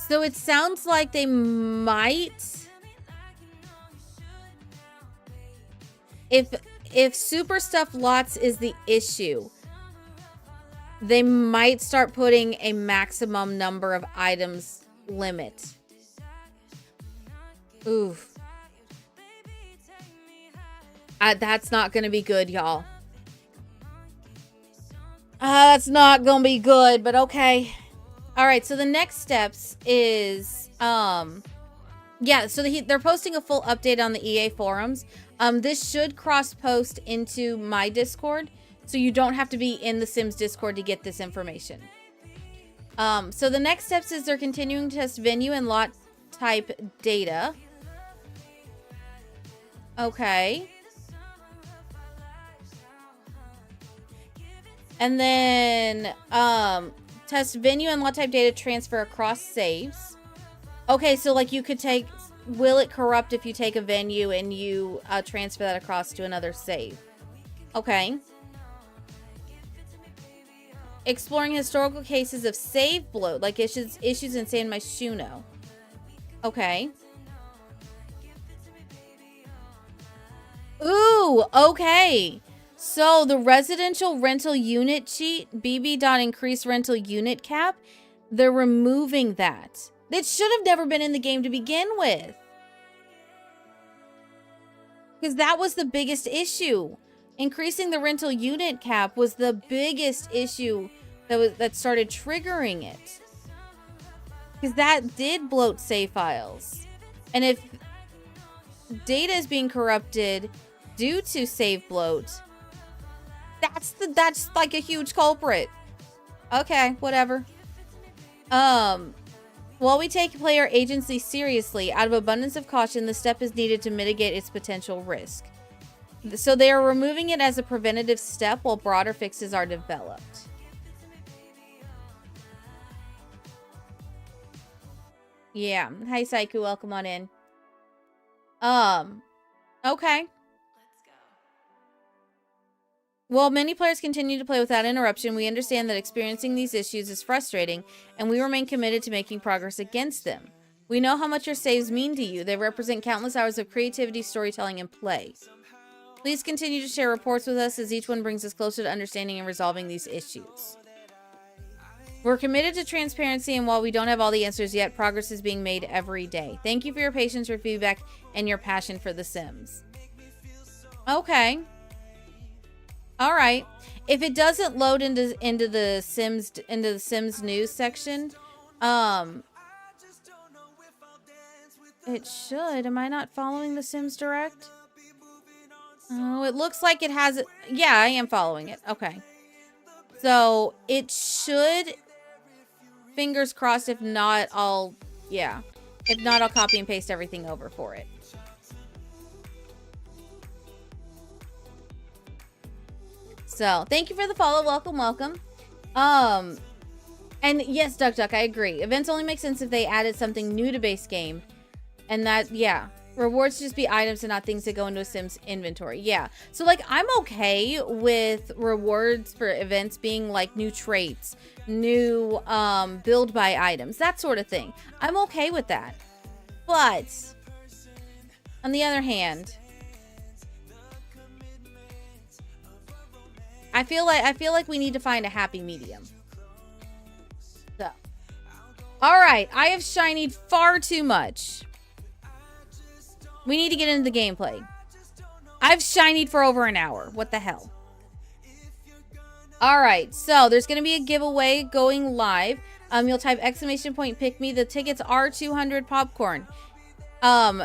So it sounds like they might, if super stuffed lots is the issue, they might start putting a maximum number of items limit. Oof. That's not going to be good, y'all. That's not going to be good, but okay. All right, so the next steps is, yeah, so they're posting a full update on the EA forums. This should cross-post into my Discord, so you don't have to be in the Sims Discord to get this information. So the next steps is they're continuing to test venue and lot type data. Okay. And then test venue and lot type data transfer across saves. Okay, so like you could take, will it corrupt if you take a venue and you transfer that across to another save? Okay. Exploring historical cases of save bloat, like issues in San Myshuno. Okay. Ooh, okay. So the residential rental unit cheat, BB.increase rental unit cap, they're removing that. That should have never been in the game to begin with. Because that was the biggest issue. Increasing the rental unit cap was the biggest issue that started triggering it. Because that did bloat save files. And if data is being corrupted due to save bloat, that's like a huge culprit. Okay, whatever. While we take player agency seriously, out of abundance of caution, the step is needed to mitigate its potential risk. So they are removing it as a preventative step while broader fixes are developed. Yeah. Hi, Saiku. Welcome on in. Okay. While many players continue to play without interruption, we understand that experiencing these issues is frustrating, and we remain committed to making progress against them. We know how much your saves mean to you. They represent countless hours of creativity, storytelling, and play. Please continue to share reports with us as each one brings us closer to understanding and resolving these issues. We're committed to transparency, and while we don't have all the answers yet, progress is being made every day. Thank you for your patience, your feedback, and your passion for The Sims. Okay. All right. If it doesn't load into the Sims news section, it should. Am I not following the Sims Direct? Oh, it looks like it has it. Yeah, I am following it. Okay. So it should. Fingers crossed. If not, If not, I'll copy and paste everything over for it. So, thank you for the follow. Welcome, welcome. And yes, Duck, I agree. Events only make sense if they added something new to base game. And that, yeah. Rewards should just be items and not things that go into a Sims inventory. Yeah. So, like, I'm okay with rewards for events being, like, new traits, new build by items, that sort of thing. I'm okay with that. But, on the other hand, I feel like we need to find a happy medium. So, all right, I have shinied far too much. We need to get into the gameplay. I've shinied for over an hour. What the hell? All right, so there's going to be a giveaway going live. You'll type !pick me. The tickets are 200 popcorn.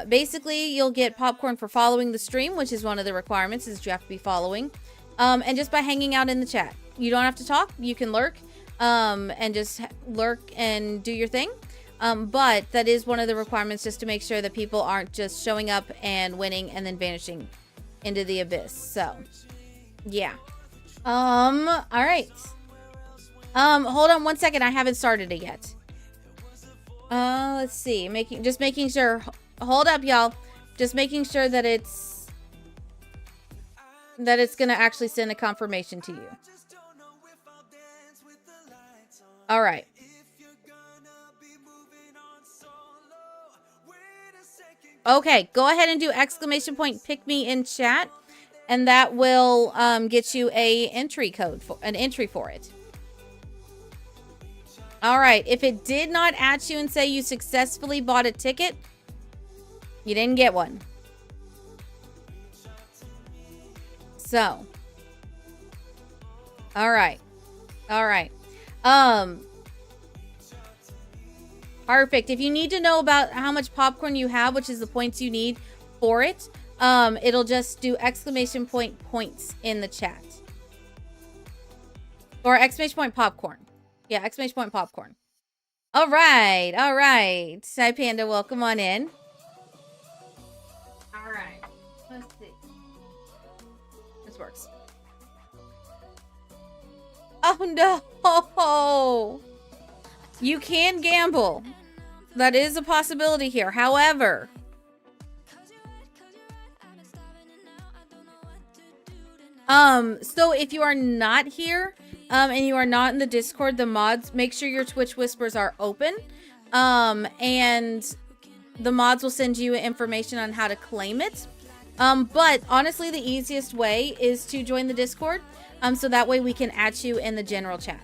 Basically, you'll get popcorn for following the stream, which is one of the requirements, is you have to be following. And just by hanging out in the chat. You don't have to talk. You can lurk, and just lurk and do your thing. But that is one of the requirements, just to make sure that people aren't just showing up and winning and then vanishing into the abyss. So, yeah. All right. Hold on one second. I haven't started it yet. Let's see. Just making sure. Hold up, y'all. Just making sure that it's gonna actually send a confirmation to you. All right. Okay, go ahead and do !pick me in chat, and that will get you an entry for it. All right, if it did not at you and say you successfully bought a ticket, you didn't get one. So, all right. Perfect. If you need to know about how much popcorn you have, which is the points you need for it, it'll just do !points in the chat. Or !popcorn. Yeah, !popcorn. All right. Sai Panda, welcome on in. All right. Let's see. This works. Oh, no. You can gamble. That is a possibility here. However, so if you are not here, and you are not in the Discord, the mods, make sure your Twitch whispers are open. And the mods will send you information on how to claim it. But honestly, the easiest way is to join the Discord. So that way we can add you in the general chat.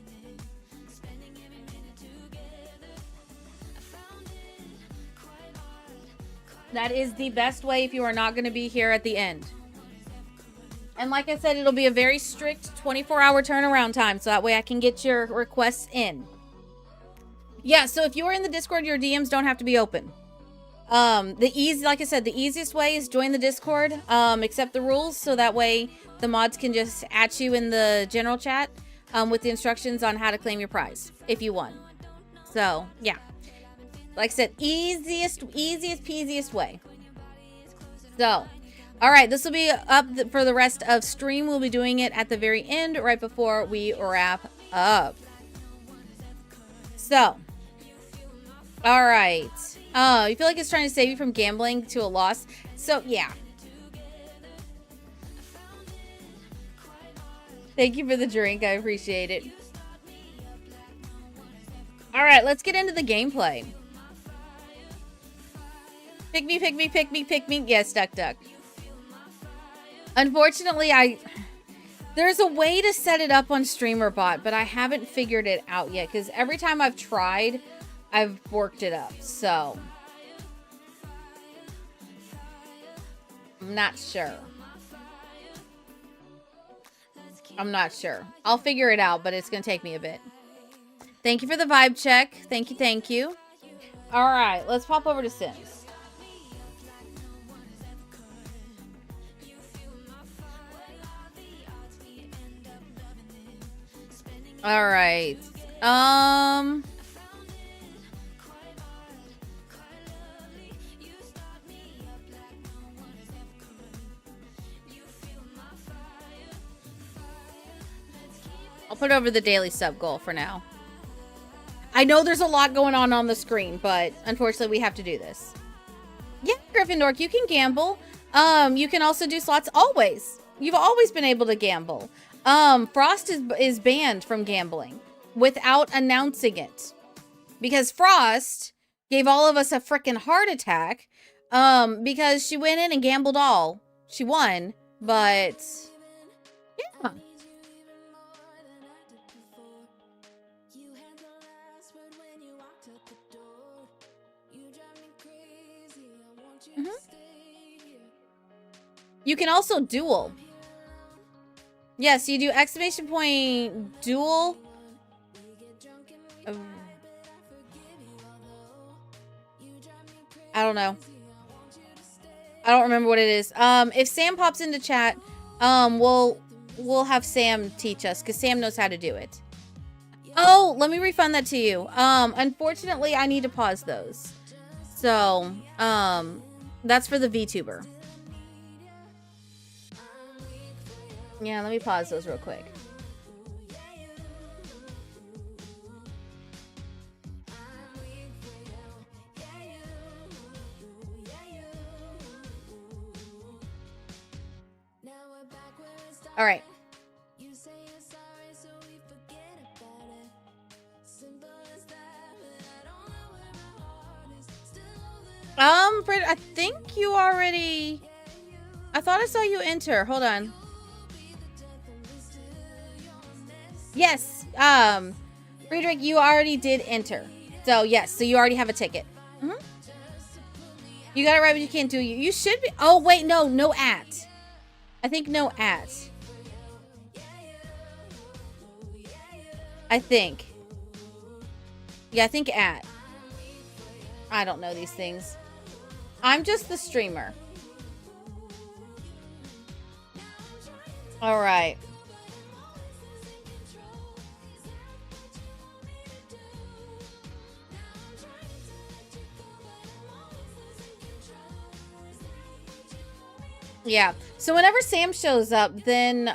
That is the best way if you are not going to be here at the end. And like I said, it'll be a very strict 24-hour turnaround time, so that way I can get your requests in. Yeah, so if you are in the Discord, your DMs don't have to be open. Like I said, the easiest way is join the Discord, accept the rules, so that way the mods can just at you in the general chat with the instructions on how to claim your prize if you won. So, yeah. Like I said, easiest peasiest way. So, all right, this will be up for the rest of stream. We'll be doing it at the very end, right before we wrap up. So, all right. You feel like it's trying to save you from gambling to a loss? So, yeah. Thank you for the drink. I appreciate it. All right, let's get into the gameplay. Pick me, pick me, pick me, pick me. Yes, duck, duck. Unfortunately, there's a way to set it up on StreamerBot, but I haven't figured it out yet because every time I've tried, I've worked it up. So, I'm not sure. I'm not sure. I'll figure it out, but it's going to take me a bit. Thank you for the vibe check. Thank you, thank you. All right, let's pop over to Sims. All right. I'll put over the daily sub goal for now. I know there's a lot going on the screen, but unfortunately we have to do this. Yeah, Gryffindor, you can gamble. You can also do slots always. You've always been able to gamble. Frost is banned from gambling without announcing it because Frost gave all of us a freaking heart attack because she went in and gambled all. She won, but yeah. You can also duel. Yes, you do exclamation point duel. I don't know. I don't remember what it is. If Sam pops into chat, we'll have Sam teach us because Sam knows how to do it. Oh, let me refund that to you. Unfortunately, I need to pause those. So, that's for the VTuber. Yeah, let me pause those real quick. All right. Fred, I think you already... I thought I saw you enter. Hold on. Yes, Friedrich, you already did enter. So, yes, so you already have a ticket. Mm-hmm. You got it right, but you can't do you. You should be. Oh, wait, no at. I think no at. I think. Yeah, I think at. I don't know these things. I'm just the streamer. All right. Yeah. So whenever Sam shows up, then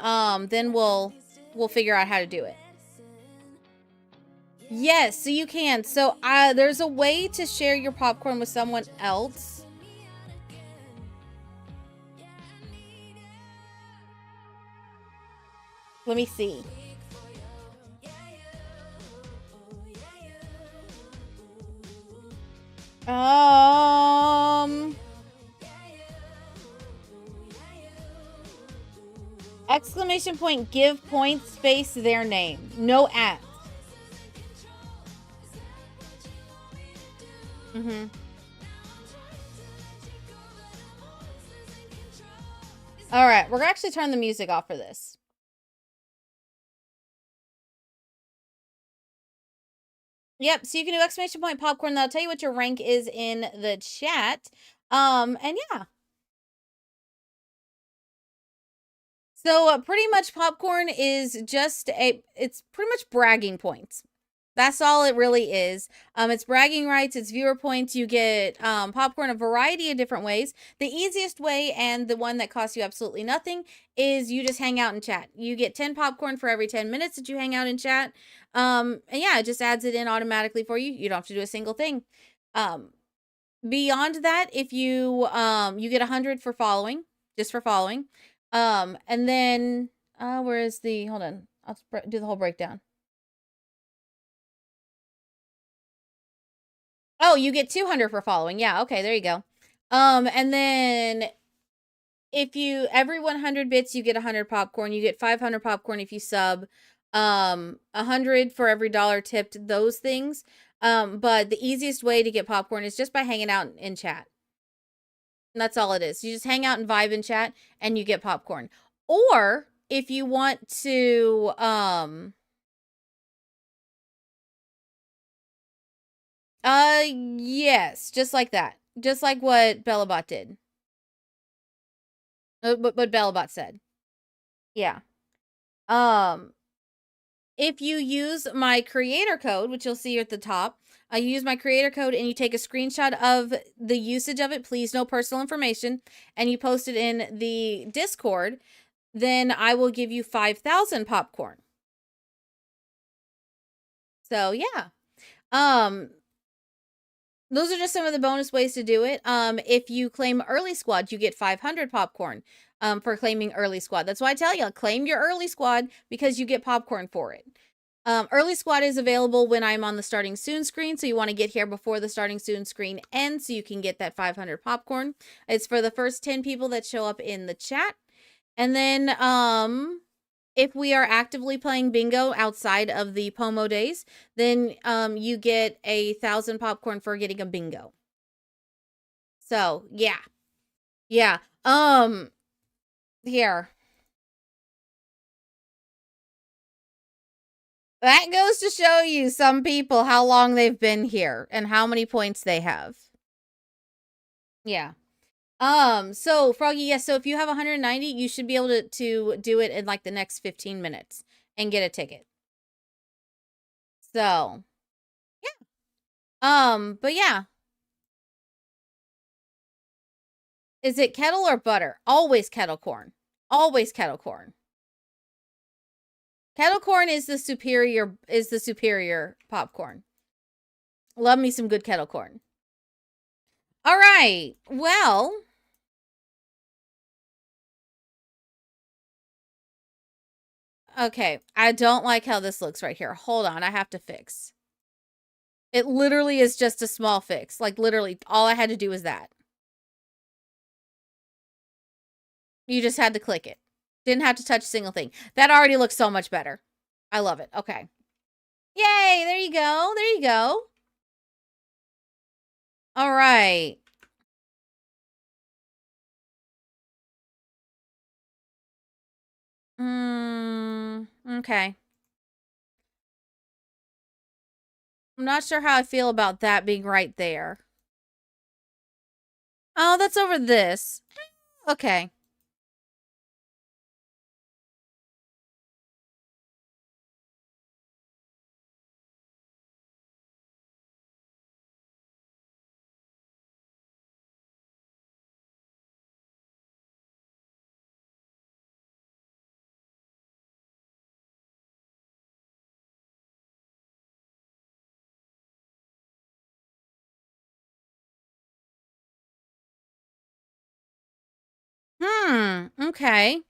we'll figure out how to do it. Yes, so you can. So there's a way to share your popcorn with someone else. Let me see. Exclamation point, give point, space, their name. No at. All right, we're gonna actually turn the music off for this. Yep, so you can do exclamation point popcorn. That'll tell you what your rank is in the chat. And yeah. So pretty much popcorn is just it's pretty much bragging points. That's all it really is. It's bragging rights, it's viewer points. You get popcorn a variety of different ways. The easiest way, and the one that costs you absolutely nothing, is you just hang out and chat. You get 10 popcorn for every 10 minutes that you hang out and chat. And yeah, it just adds it in automatically for you. You don't have to do a single thing. Beyond that, if you you get 100 for following, just for following. And then where is the, hold on, I'll do the whole breakdown. Oh, you get 200 for following. Yeah, okay, there you go. And then if you, every 100 bits, you get 100 popcorn. You get 500 popcorn if you sub. 100 for every dollar tipped, those things. But the easiest way to get popcorn is just by hanging out in chat. And that's all it is. You just hang out and vibe in chat and you get popcorn. Or if you want to, yes, just like that. Just like what BellaBot did. What BellaBot said. Yeah. If you use my creator code, which you'll see at the top, you use my creator code and you take a screenshot of the usage of it, please, no personal information, and you post it in the Discord, then I will give you 5,000 popcorn. So yeah. Those are just some of the bonus ways to do it. If you claim early squad, you get 500 popcorn for claiming early squad. That's why I tell you, claim your early squad because you get popcorn for it. Early squad is available when I'm on the starting soon screen, so you want to get here before the starting soon screen ends so you can get that 500 popcorn. It's for the first 10 people that show up in the chat. And then if we are actively playing bingo outside of the Pomo days, then you get 1,000 popcorn for getting a bingo. So, yeah. Yeah. Here. That goes to show you some people how long they've been here and how many points they have. Yeah. So Froggy, yes, so if you have 190, you should be able to do it in like the next 15 minutes and get a ticket. So, yeah. But yeah. Is it kettle or butter? Always kettle corn. Always kettle corn. Kettle corn is the superior popcorn. Love me some good kettle corn. All right. Well, okay. I don't like how this looks right here. Hold on. I have to fix. It literally is just a small fix. Like, literally, all I had to do was that. You just had to click it. Didn't have to touch a single thing. That already looks so much better. I love it. Okay. Yay! There you go. There you go. All right. Okay. I'm not sure how I feel about that being right there. Oh, that's over this. Okay. Okay.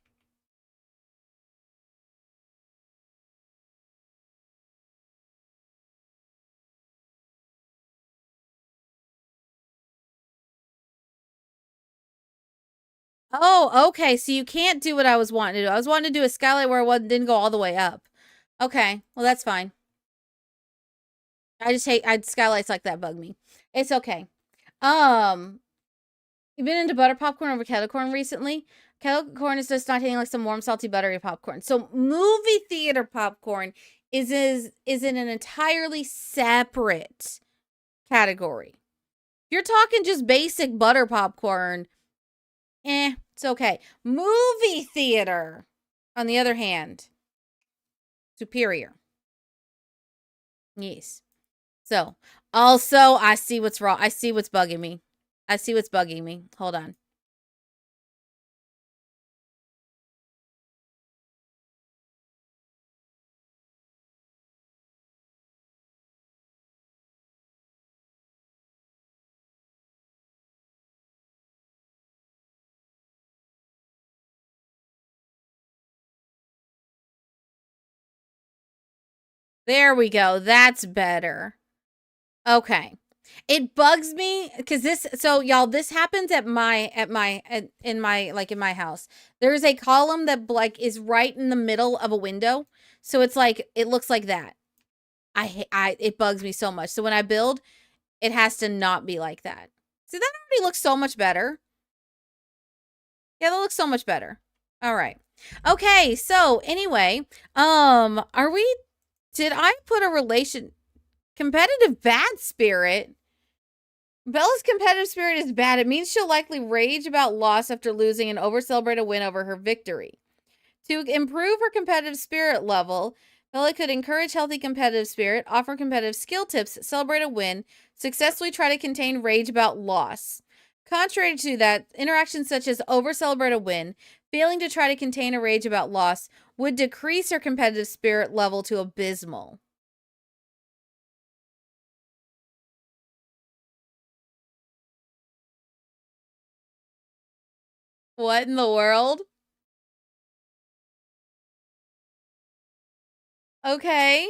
Oh, okay. So you can't do what I was wanting to do. I was wanting to do a skylight where it didn't go all the way up. Okay. Well, that's fine. I just hate skylights like that bug me. It's okay. You've been into butter popcorn over kettle corn recently? Kettle corn is just not hitting like some warm, salty, buttery popcorn. So movie theater popcorn is in an entirely separate category. If you're talking just basic butter popcorn, it's okay. Movie theater, on the other hand, superior. Yes. So, also, I see what's wrong. I see what's bugging me. Hold on. There we go. That's better. Okay. It bugs me because y'all, this happens in my house. There's a column that like is right in the middle of a window. So it's like, it looks like that. It bugs me so much. So when I build, it has to not be like that. See, that already looks so much better. Yeah, that looks so much better. All right. Okay. So anyway, did I put a competitive bad spirit? Bella's competitive spirit is bad. It means she'll likely rage about loss after losing and over-celebrate a win over her victory. To improve her competitive spirit level, Bella could encourage healthy competitive spirit, offer competitive skill tips, celebrate a win, successfully try to contain rage about loss. Contrary to that, interactions such as over-celebrate a win, failing to try to contain a rage about loss, would decrease her competitive spirit level to abysmal. What in the world? Okay.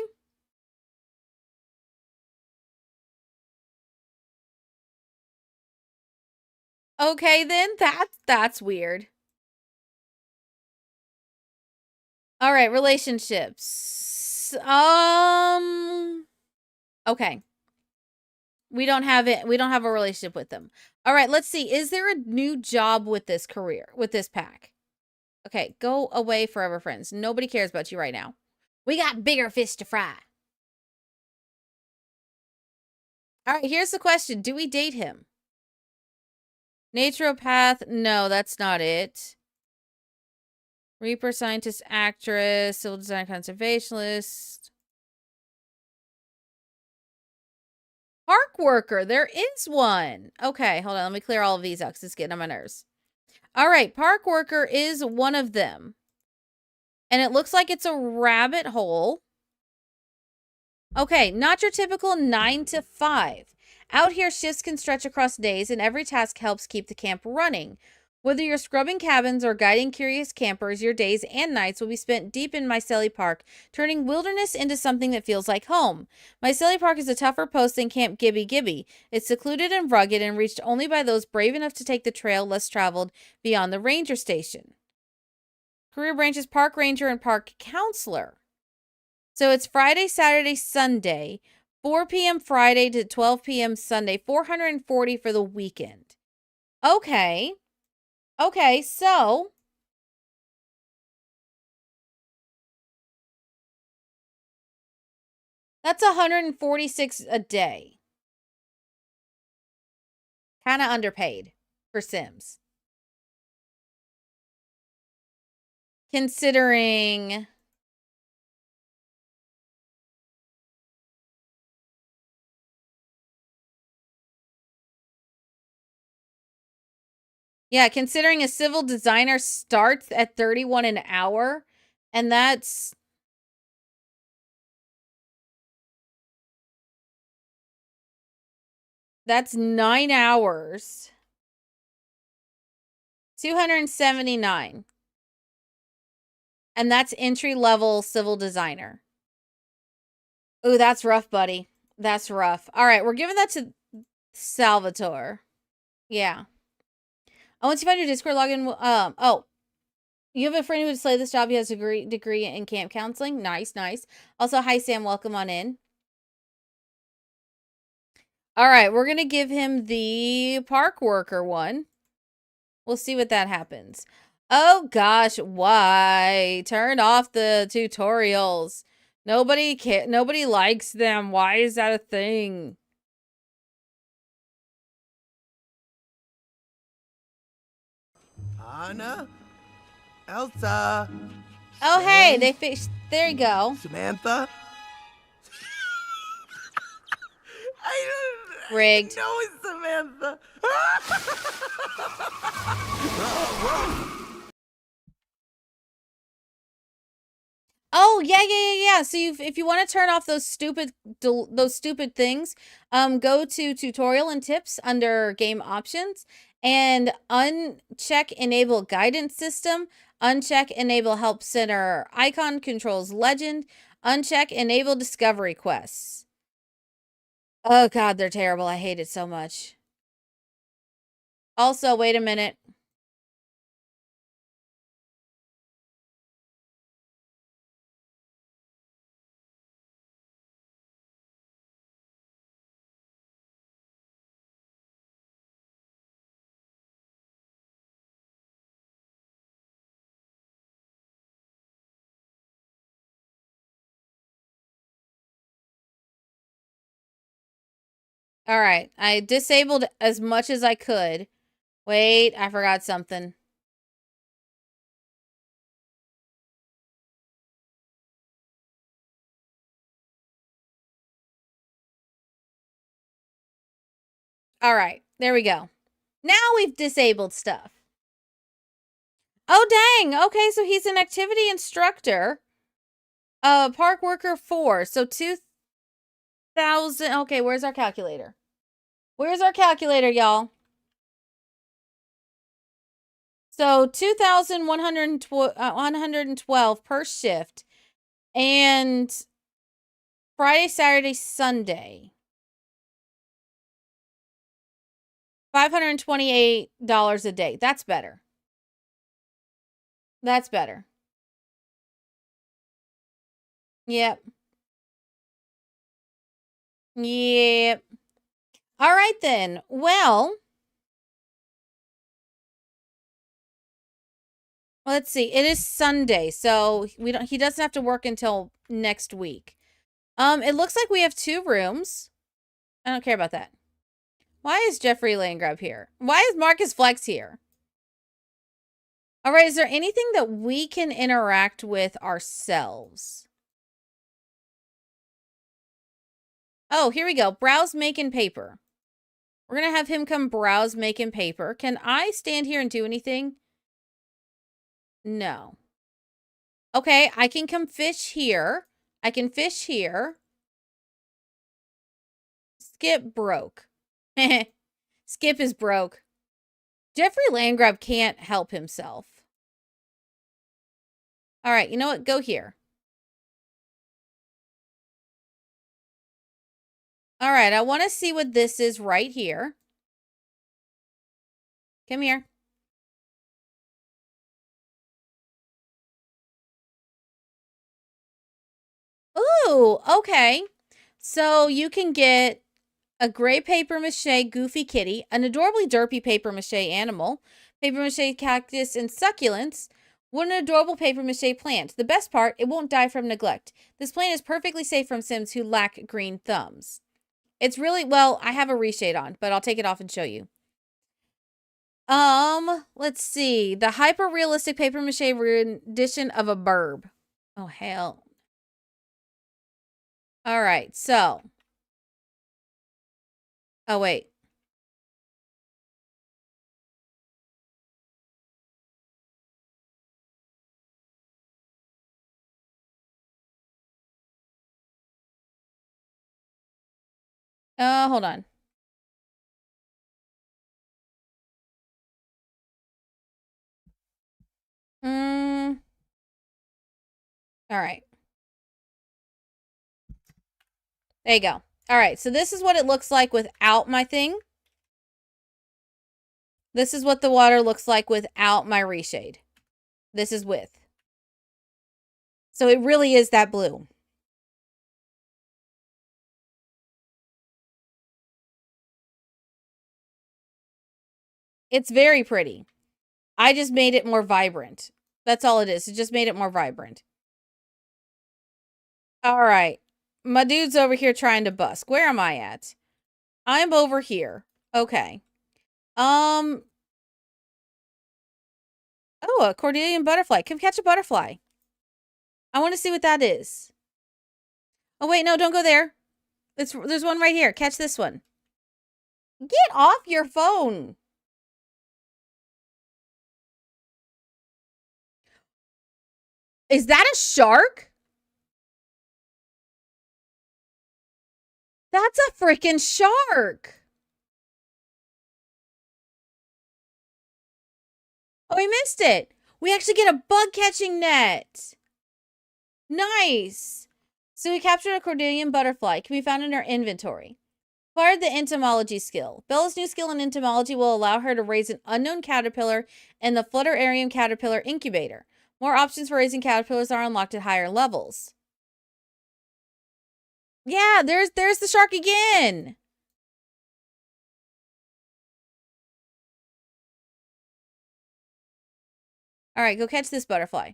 Okay, then that's weird. All right, relationships. Okay. We don't have it. We don't have a relationship with them. All right, let's see. Is there a new job with this pack? Okay, go away forever, friends. Nobody cares about you right now. We got bigger fish to fry. All right, here's the question. Do we date him? Naturopath? No, that's not it. Reaper, scientist, actress, civil design, conservationist. Park worker. There is one. Okay, hold on. Let me clear all of these out because it's getting on my nerves. All right, park worker is one of them. And it looks like it's a rabbit hole. Okay, not your typical 9 to 5. Out here, shifts can stretch across days, and every task helps keep the camp running. Whether you're scrubbing cabins or guiding curious campers, your days and nights will be spent deep in Myceli Park, turning wilderness into something that feels like home. Myceli Park is a tougher post than Camp Gibby Gibby. It's secluded and rugged and reached only by those brave enough to take the trail less traveled beyond the ranger station. Career branches Park Ranger and Park Counselor. So it's Friday, Saturday, Sunday, 4 p.m. Friday to 12 p.m. Sunday, 440 for the weekend. Okay. Okay, so that's 146 a day. Kind of underpaid for Sims. Considering considering a civil designer starts at 31 an hour, and that's 9 hours. 279. And that's entry-level civil designer. Ooh, that's rough, buddy. That's rough. All right, we're giving that to Salvatore. Yeah. Oh, once you find your Discord login, you have a friend who would slay this job. He has a degree in camp counseling. Nice, nice. Also, hi, Sam. Welcome on in. All right, we're going to give him the park worker one. We'll see what that happens. Oh gosh, why? Turn off the tutorials. Nobody likes them. Why is that a thing? Anna? Elsa? Oh hey, Shay? they fixed. There you go. Samantha? I Rigged. know it's Samantha. Oh yeah. So if you want to turn off those stupid things, go to tutorial and tips under game options and uncheck enable guidance system, uncheck enable help center icon controls legend, uncheck enable discovery quests. Oh god, they're terrible. I hate it so much. Also, wait a minute. All right, I disabled as much as I could. Wait, I forgot something. All right, there we go. Now we've disabled stuff. Oh, dang. Okay, so he's an activity instructor. Park worker 4. So 2,000. Okay, where's our calculator? Where's our calculator, y'all? So 2,112 per shift. And Friday, Saturday, Sunday. $528 a day. That's better. That's better. Yep. Yep. All right then. Well, let's see. It is Sunday, so he doesn't have to work until next week. It looks like we have 2 rooms. I don't care about that. Why is Jeffrey Landgrab here? Why is Marcus Flex here? All right, is there anything that we can interact with ourselves? Oh, here we go. Browse making paper. We're going to have him come browse making paper. Can I stand here and do anything? No. Okay, I can come fish here. I can fish here. Skip broke. Skip is broke. Jeffrey Landgrab can't help himself. All right, you know what? Go here. All right, I want to see what this is right here. Come here. Ooh, okay. So you can get a gray paper mache goofy kitty, an adorably derpy paper mache animal, paper mache cactus and succulents, what an adorable paper mache plant. The best part, it won't die from neglect. This plant is perfectly safe from Sims who lack green thumbs. It's really, well, I have a reshade on, but I'll take it off and show you. Let's see. The hyper-realistic paper mache rendition of a burb. Oh, hell. All right, so. Oh, wait. Hold on. All right. There you go. All right, so this is what it looks like without my thing. This is what the water looks like without my reshade. This is with. So it really is that blue. It's very pretty. I just made it more vibrant. That's all it is. It just made it more vibrant. All right. My dude's over here trying to busk. Where am I at? I'm over here. Okay. Oh, a Cordelian butterfly. Come catch a butterfly. I want to see what that is. Oh, wait, no, don't go there. There's one right here. Catch this one. Get off your phone. Is that a shark? That's a freaking shark. Oh, we missed it. We actually get a bug catching net. Nice. So we captured a Cordelian butterfly. Can be found in our inventory. Acquired the entomology skill. Bella's new skill in entomology will allow her to raise an unknown caterpillar in the Flutterarium caterpillar incubator. More options for raising caterpillars are unlocked at higher levels. Yeah, there's the shark again. All right, go catch this butterfly.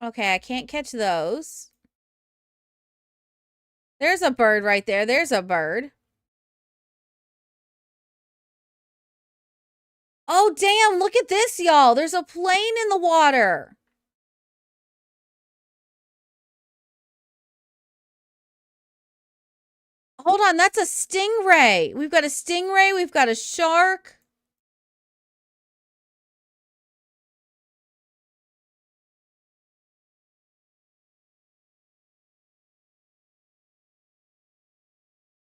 Okay, I can't catch those. There's a bird right there. There's a bird. Oh, damn. Look at this, y'all. There's a plane in the water. Hold on. That's a stingray. We've got a stingray. We've got a shark.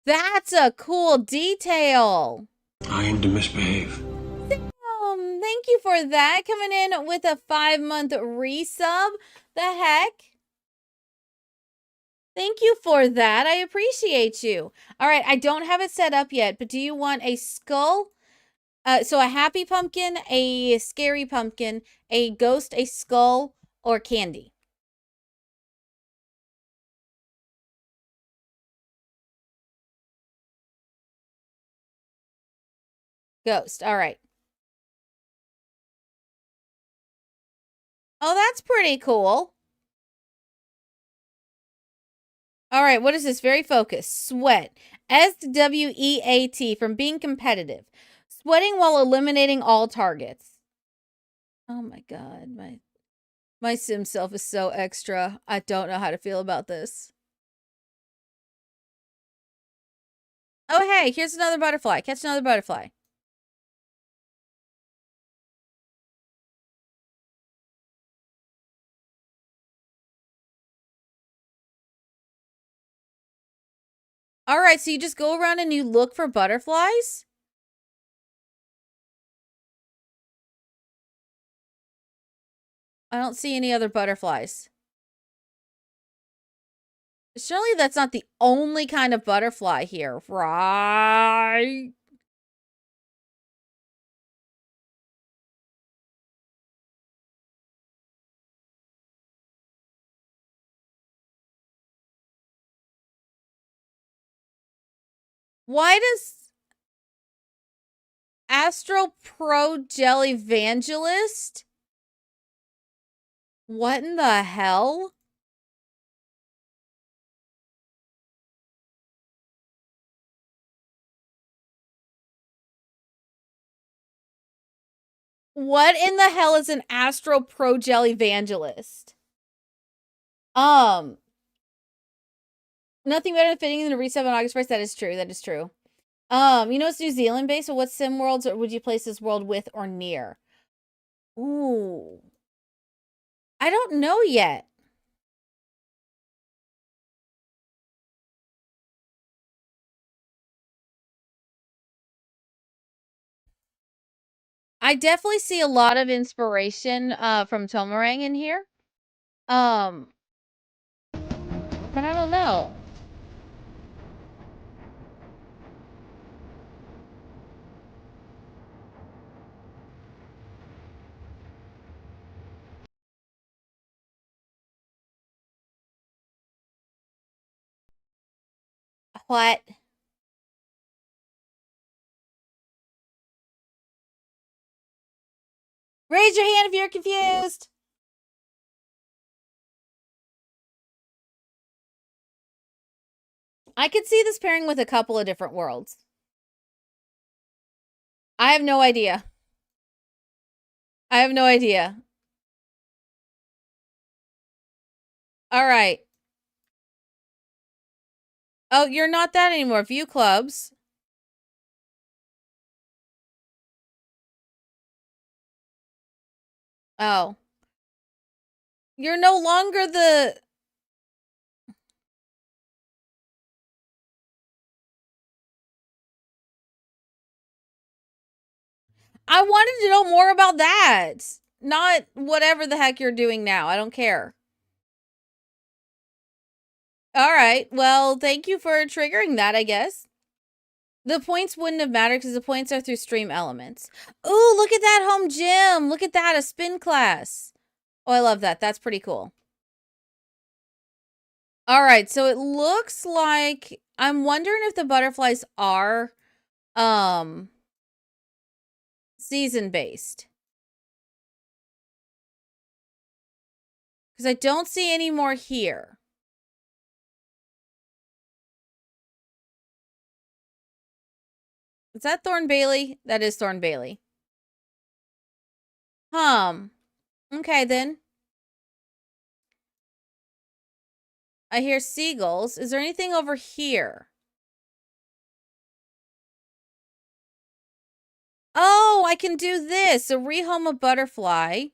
That's a cool detail. I aim to misbehave. Thank you for that. Coming in with a 5-month resub. The heck? Thank you for that. I appreciate you. All right, I don't have it set up yet, but do you want a skull? So a happy pumpkin, a scary pumpkin, a ghost, a skull, or candy? Ghost. All right. Oh, that's pretty cool. All right, what is this? Very focused. Sweat. SWEAT from being competitive. Sweating while eliminating all targets. Oh my god, my sim self is so extra. I don't know how to feel about this. Oh hey, here's another butterfly. Catch another butterfly. All right, so you just go around and you look for butterflies? I don't see any other butterflies. Surely that's not the only kind of butterfly here, right? Why does Astral Pro Jelly Evangelist? What in the hell? What in the hell is an Astral Pro Jelly Evangelist? Nothing better than fitting in the resub on August 1st. That is true. That is true. You know it's New Zealand based, so what sim worlds would you place this world with or near? Ooh. I don't know yet. I definitely see a lot of inspiration from Tomarang in here. But I don't know. What? Raise your hand if you're confused. I could see this pairing with a couple of different worlds. I have no idea. I have no idea. All right. Oh, you're not that anymore. View clubs. Oh. You're no longer the... I wanted to know more about that. Not whatever the heck you're doing now. I don't care. All right. Well, thank you for triggering that, I guess. The points wouldn't have mattered because the points are through stream elements. Ooh, look at that home gym. Look at that, a spin class. Oh, I love that. That's pretty cool. All right, so it looks like I'm wondering if the butterflies are season based. Because I don't see any more here. Is that Thorn Bailey? That is Thorn Bailey. Okay, then. I hear seagulls. Is there anything over here? Oh, I can do this. A rehome a butterfly.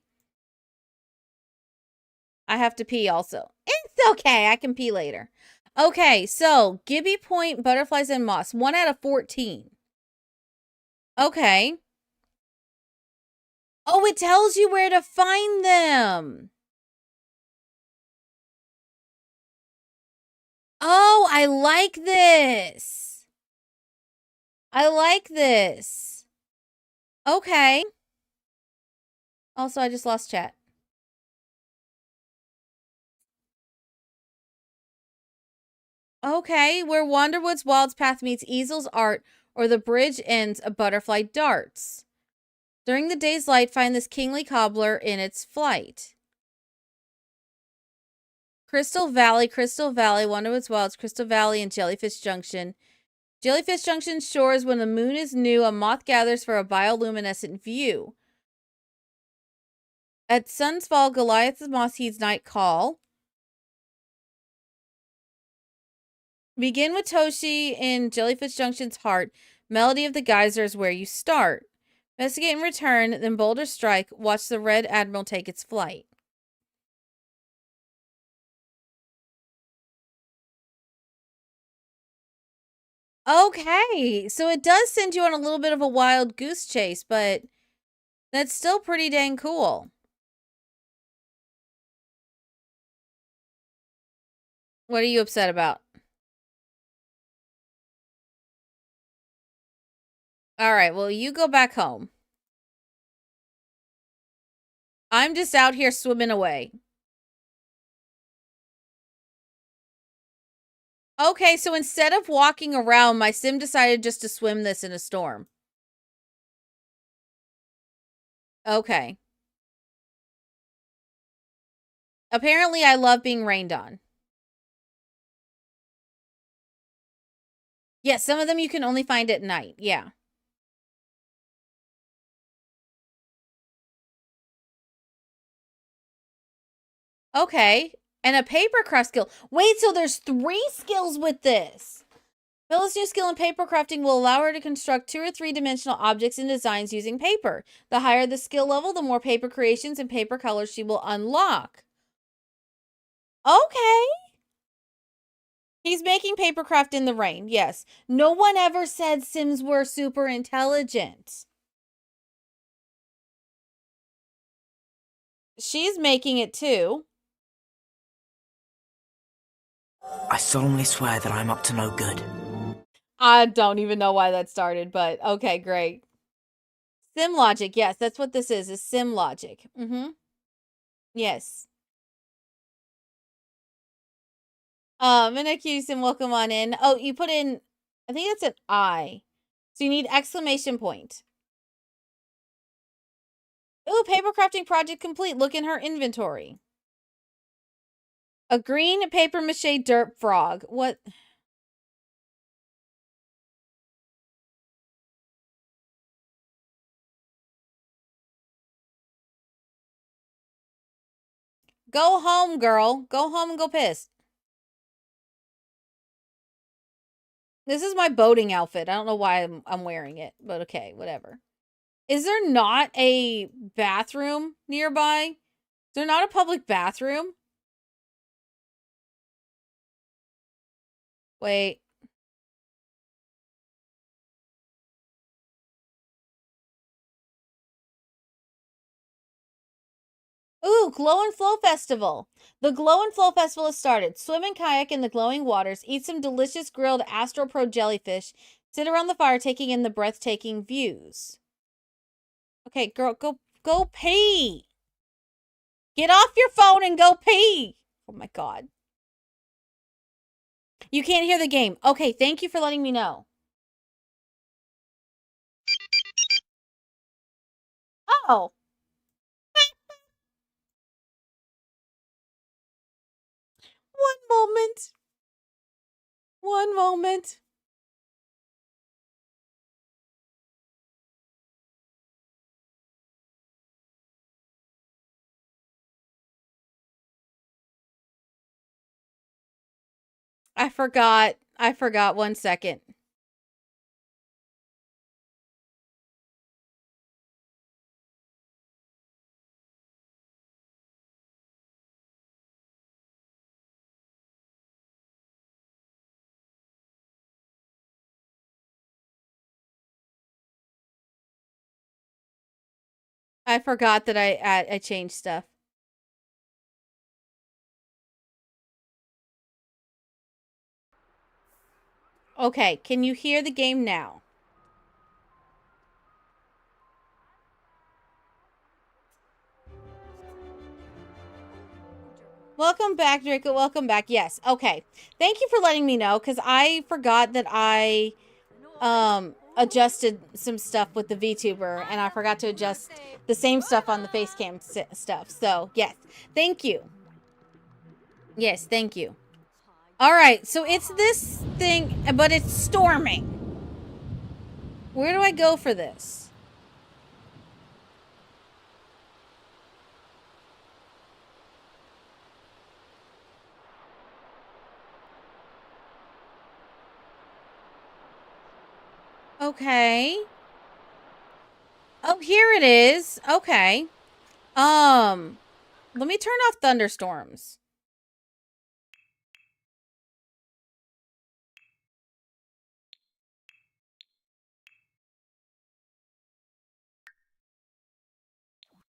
I have to pee also. It's okay. I can pee later. Okay, so Gibby Point, butterflies, and moss. 1 out of 14. Okay. Oh, it tells you where to find them. Oh, I like this. I like this. Okay. Also, I just lost chat. Okay, where Wanderwood's Wild's Path meets Easel's Art, or the bridge ends a butterfly darts. During the day's light, find this kingly cobbler in its flight. Crystal Valley, Wanderwood's Wilds, Crystal Valley, and Jellyfish Junction. Jellyfish Junction shores when the moon is new, a moth gathers for a bioluminescent view. At sun's fall, Goliath's moth heeds night call. Begin with Toshi in Jellyfish Junction's heart. Melody of the Geyser is where you start. Investigate and return, then Boulder Strike. Watch the Red Admiral take its flight. Okay, so it does send you on a little bit of a wild goose chase, but that's still pretty dang cool. What are you upset about? All right, well, you go back home. I'm just out here swimming away. Okay, so instead of walking around, my sim decided just to swim this in a storm. Okay. Apparently, I love being rained on. Yes, some of them you can only find at night. Yeah. Okay. And a papercraft skill. Wait, so there's 3 skills with this. Bella's new skill in paper crafting will allow her to construct 2 or 3-dimensional objects and designs using paper. The higher the skill level, the more paper creations and paper colors she will unlock. Okay. He's making papercraft in the rain, yes. No one ever said Sims were super intelligent. She's making it too. I solemnly swear that I'm up to no good. I don't even know why that started, but okay, great. Sim logic, yes, that's what this is sim logic. Yes. Minna Houston, welcome on in. Oh, you put in, I think it's an I. So you need exclamation point. Ooh, paper crafting project complete. Look in her inventory. A green paper mache dirt frog. What? Go home, girl. Go home and go piss. This is my boating outfit. I don't know why I'm wearing it, but okay, whatever. Is there not a bathroom nearby? Is there not a public bathroom? Wait. Ooh, Glow and Flow Festival. The Glow and Flow Festival has started. Swim and kayak in the glowing waters, eat some delicious grilled Astro Pro jellyfish, sit around the fire taking in the breathtaking views. Okay, girl, go pee. Get off your phone and go pee. Oh my god. You can't hear the game. Okay, thank you for letting me know. Oh. One moment. One moment. I forgot. 1 second. I forgot that I changed stuff. Okay, can you hear the game now? Welcome back, Draco. Welcome back. Yes. Okay. Thank you for letting me know, because I forgot that I adjusted some stuff with the VTuber, and I forgot to adjust the same stuff on the Facecam stuff. So, yes. Thank you. Yes, thank you. All right. So, it's this thing, but it's storming. Where do I go for this? Okay. Oh, here it is. Okay. Let me turn off thunderstorms.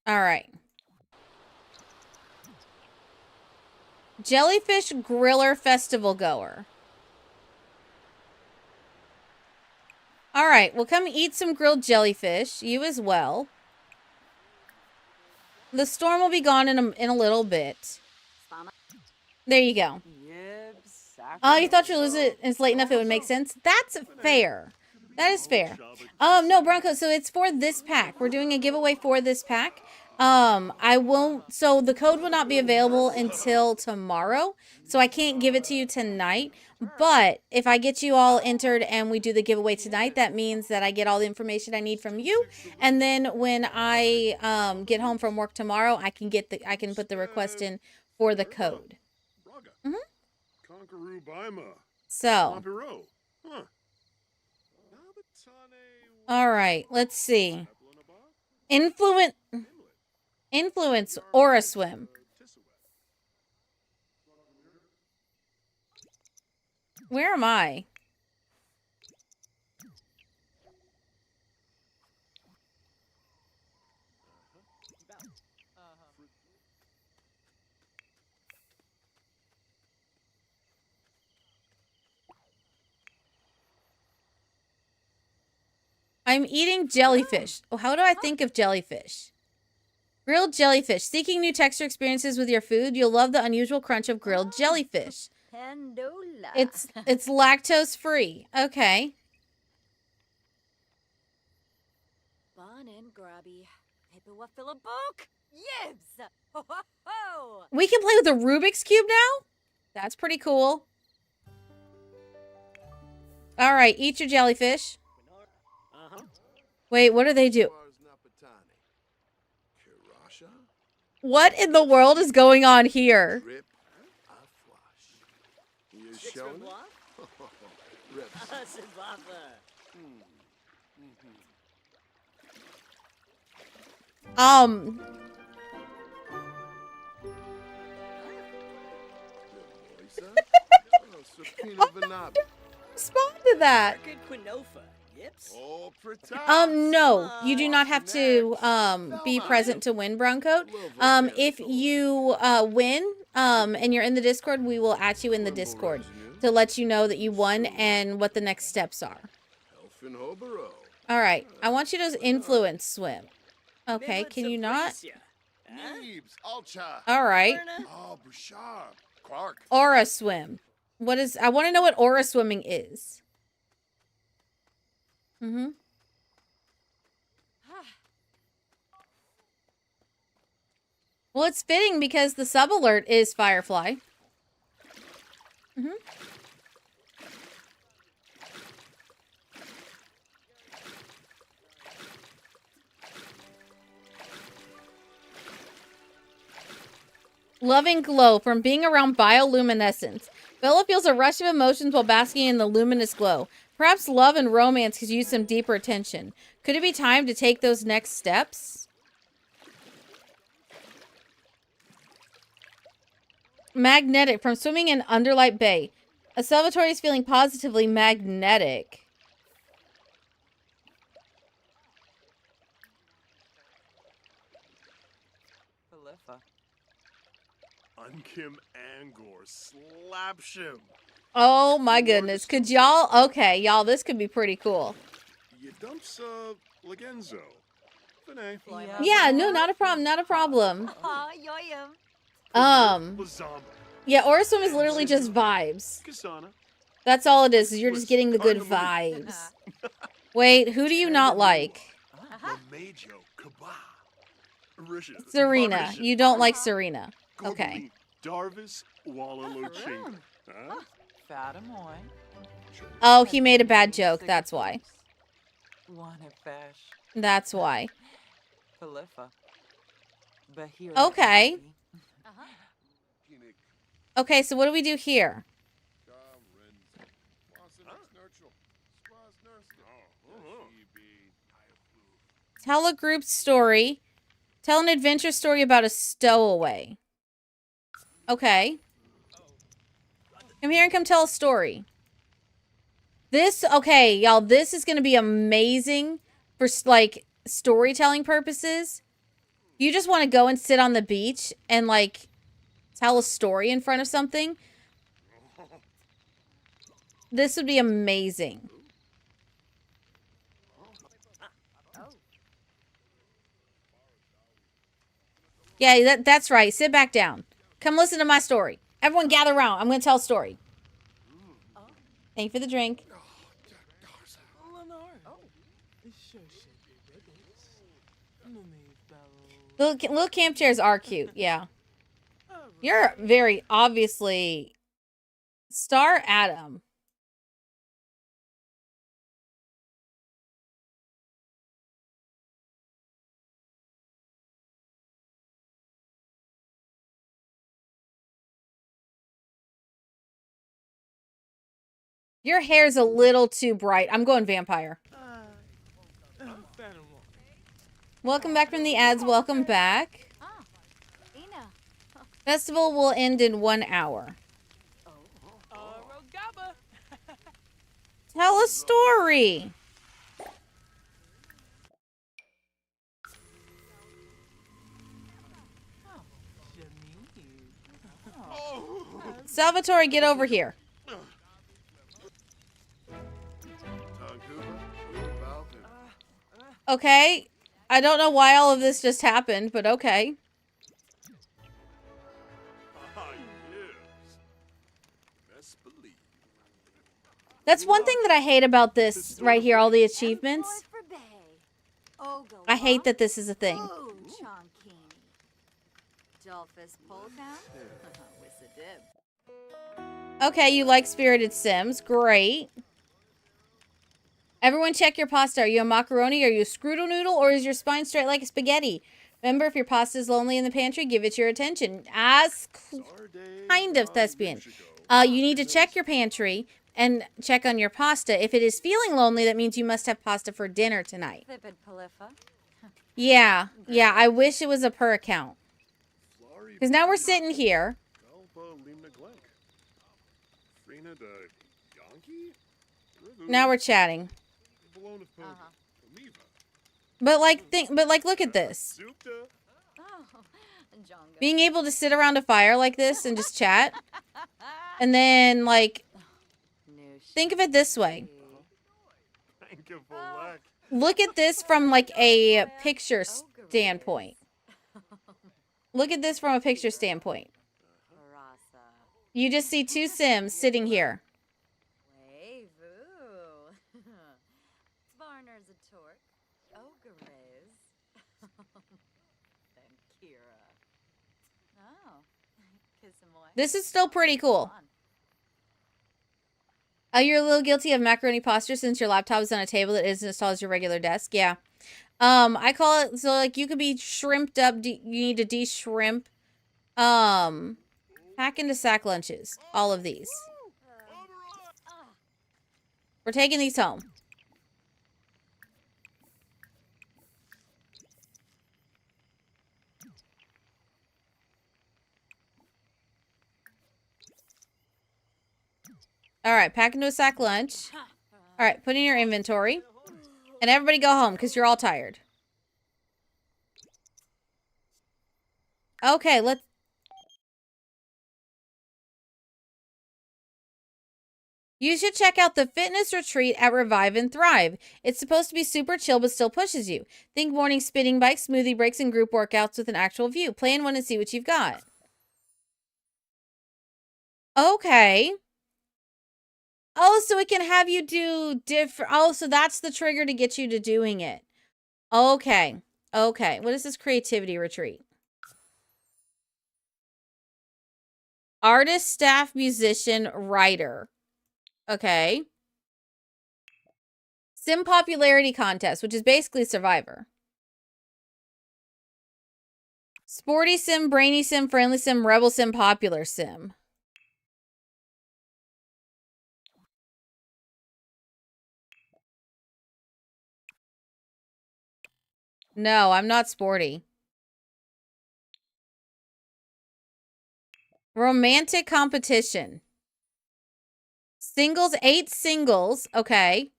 All right. Jellyfish Griller Festival Goer. All right, well, come eat some grilled jellyfish. You as well. The storm will be gone in a little bit. There you go. Oh, you thought you'd lose it? It's late enough it would make sense? That's fair. That is fair. No, Bronco, so it's for this pack. We're doing a giveaway for this pack. I won't, so the code will not be available until tomorrow, so I can't give it to you tonight, but if I get you all entered and we do the giveaway tonight, that means that I get all the information I need from you, and then when I get home from work tomorrow, I can put the request in for the code. So, all right, let's see. Influence Aura Swim. Where am I? I'm eating jellyfish. Oh, how do I think of jellyfish? Grilled jellyfish. Seeking new texture experiences with your food, you'll love the unusual crunch of grilled jellyfish. Pandola. It's lactose free. Okay. Bon and grubby. Paper what fill a book. Yibs. Ho ho ho. We can play with a Rubik's Cube now? That's pretty cool. All right, eat your jellyfish. Wait, what do they do? What in the world is going on here? Respond to that. No, you do not have to be present to win, Browncoat. If you win and you're in the Discord, we will add you in the Discord to let you know that you won and what the next steps are. All right, I want you to influence swim. Okay, can you not? All right. Aura swim. What is? I want to know what aura swimming is. Mm-hmm. Well, it's fitting because the sub alert is Firefly. Mm-hmm. Loving glow from being around bioluminescence. Bella feels a rush of emotions while basking in the luminous glow. Perhaps love and romance could use some deeper attention. Could it be time to take those next steps? Magnetic from swimming in Underlight Bay. A Salvatore is feeling positively magnetic. Unkim Angor slaps him. Oh my goodness. Could y'all? Okay, y'all, this could be pretty cool. You dumps Legenzo. Yeah, no, not a problem, not a problem. Aw, yoyum. Yeah, Aura Swim is literally just vibes. That's all it is you're just getting the good vibes. Wait, who do you not like? Serena. You don't like Serena. Okay. Oh, he made a bad joke. That's why. That's why. Okay. Okay, so what do we do here? Tell a group story. Tell an adventure story about a stowaway. Okay. Come here and come tell a story. This, okay, y'all, this is going to be amazing for, like, storytelling purposes. You just want to go and sit on the beach and, like, tell a story in front of something. This would be amazing. Yeah, that's right. Sit back down. Come listen to my story. Everyone gather around. I'm going to tell a story. Thank you for the drink. Little camp chairs are cute. Yeah. You're very obviously Star Adam. Your hair's a little too bright. I'm going vampire. Welcome back from the ads. Welcome back. Festival will end in 1 hour. Tell a story. Salvatore, get over here. Okay. I don't know why all of this just happened, but okay. That's one thing that I hate about this right here, all the achievements. I hate that this is a thing. Okay, you like Spirited Sims. Great. Everyone check your pasta. Are you a macaroni? Are you a scroodle noodle? Or is your spine straight like a spaghetti? Remember, if your pasta is lonely in the pantry, give it your attention. As kind of thespian. You need to check your pantry and check on your pasta. If it is feeling lonely, that means you must have pasta for dinner tonight. Yeah, I wish it was a per account. Because now we're sitting here. Now we're chatting. But like, look at this. Being able to sit around a fire like this and just chat. And then, like, think of it this way. Look at this from, like, a picture standpoint. Look at this from a picture standpoint. You just see two Sims sitting here. This is still pretty cool. Oh, you're a little guilty of macaroni posture since your laptop is on a table that isn't as tall as your regular desk. Yeah. I call it, so like you could be shrimped up. You need to de-shrimp. Pack into sack lunches. All of these. We're taking these home. All right, pack into a sack lunch. All right, put in your inventory. And everybody go home because you're all tired. Okay, let's... You should check out the fitness retreat at Revive and Thrive. It's supposed to be super chill, but still pushes you. Think morning spinning bikes, smoothie breaks, and group workouts with an actual view. Plan one and see what you've got. Okay. Oh, so it can have you do different... Oh, so that's the trigger to get you to doing it. Okay. Okay. What is this creativity retreat? Artist, staff, musician, writer. Okay. Sim popularity contest, which is basically Survivor. Sporty sim, brainy sim, friendly sim, rebel sim, popular sim. No, I'm not sporty. Romantic competition. Singles, 8 singles. Okay.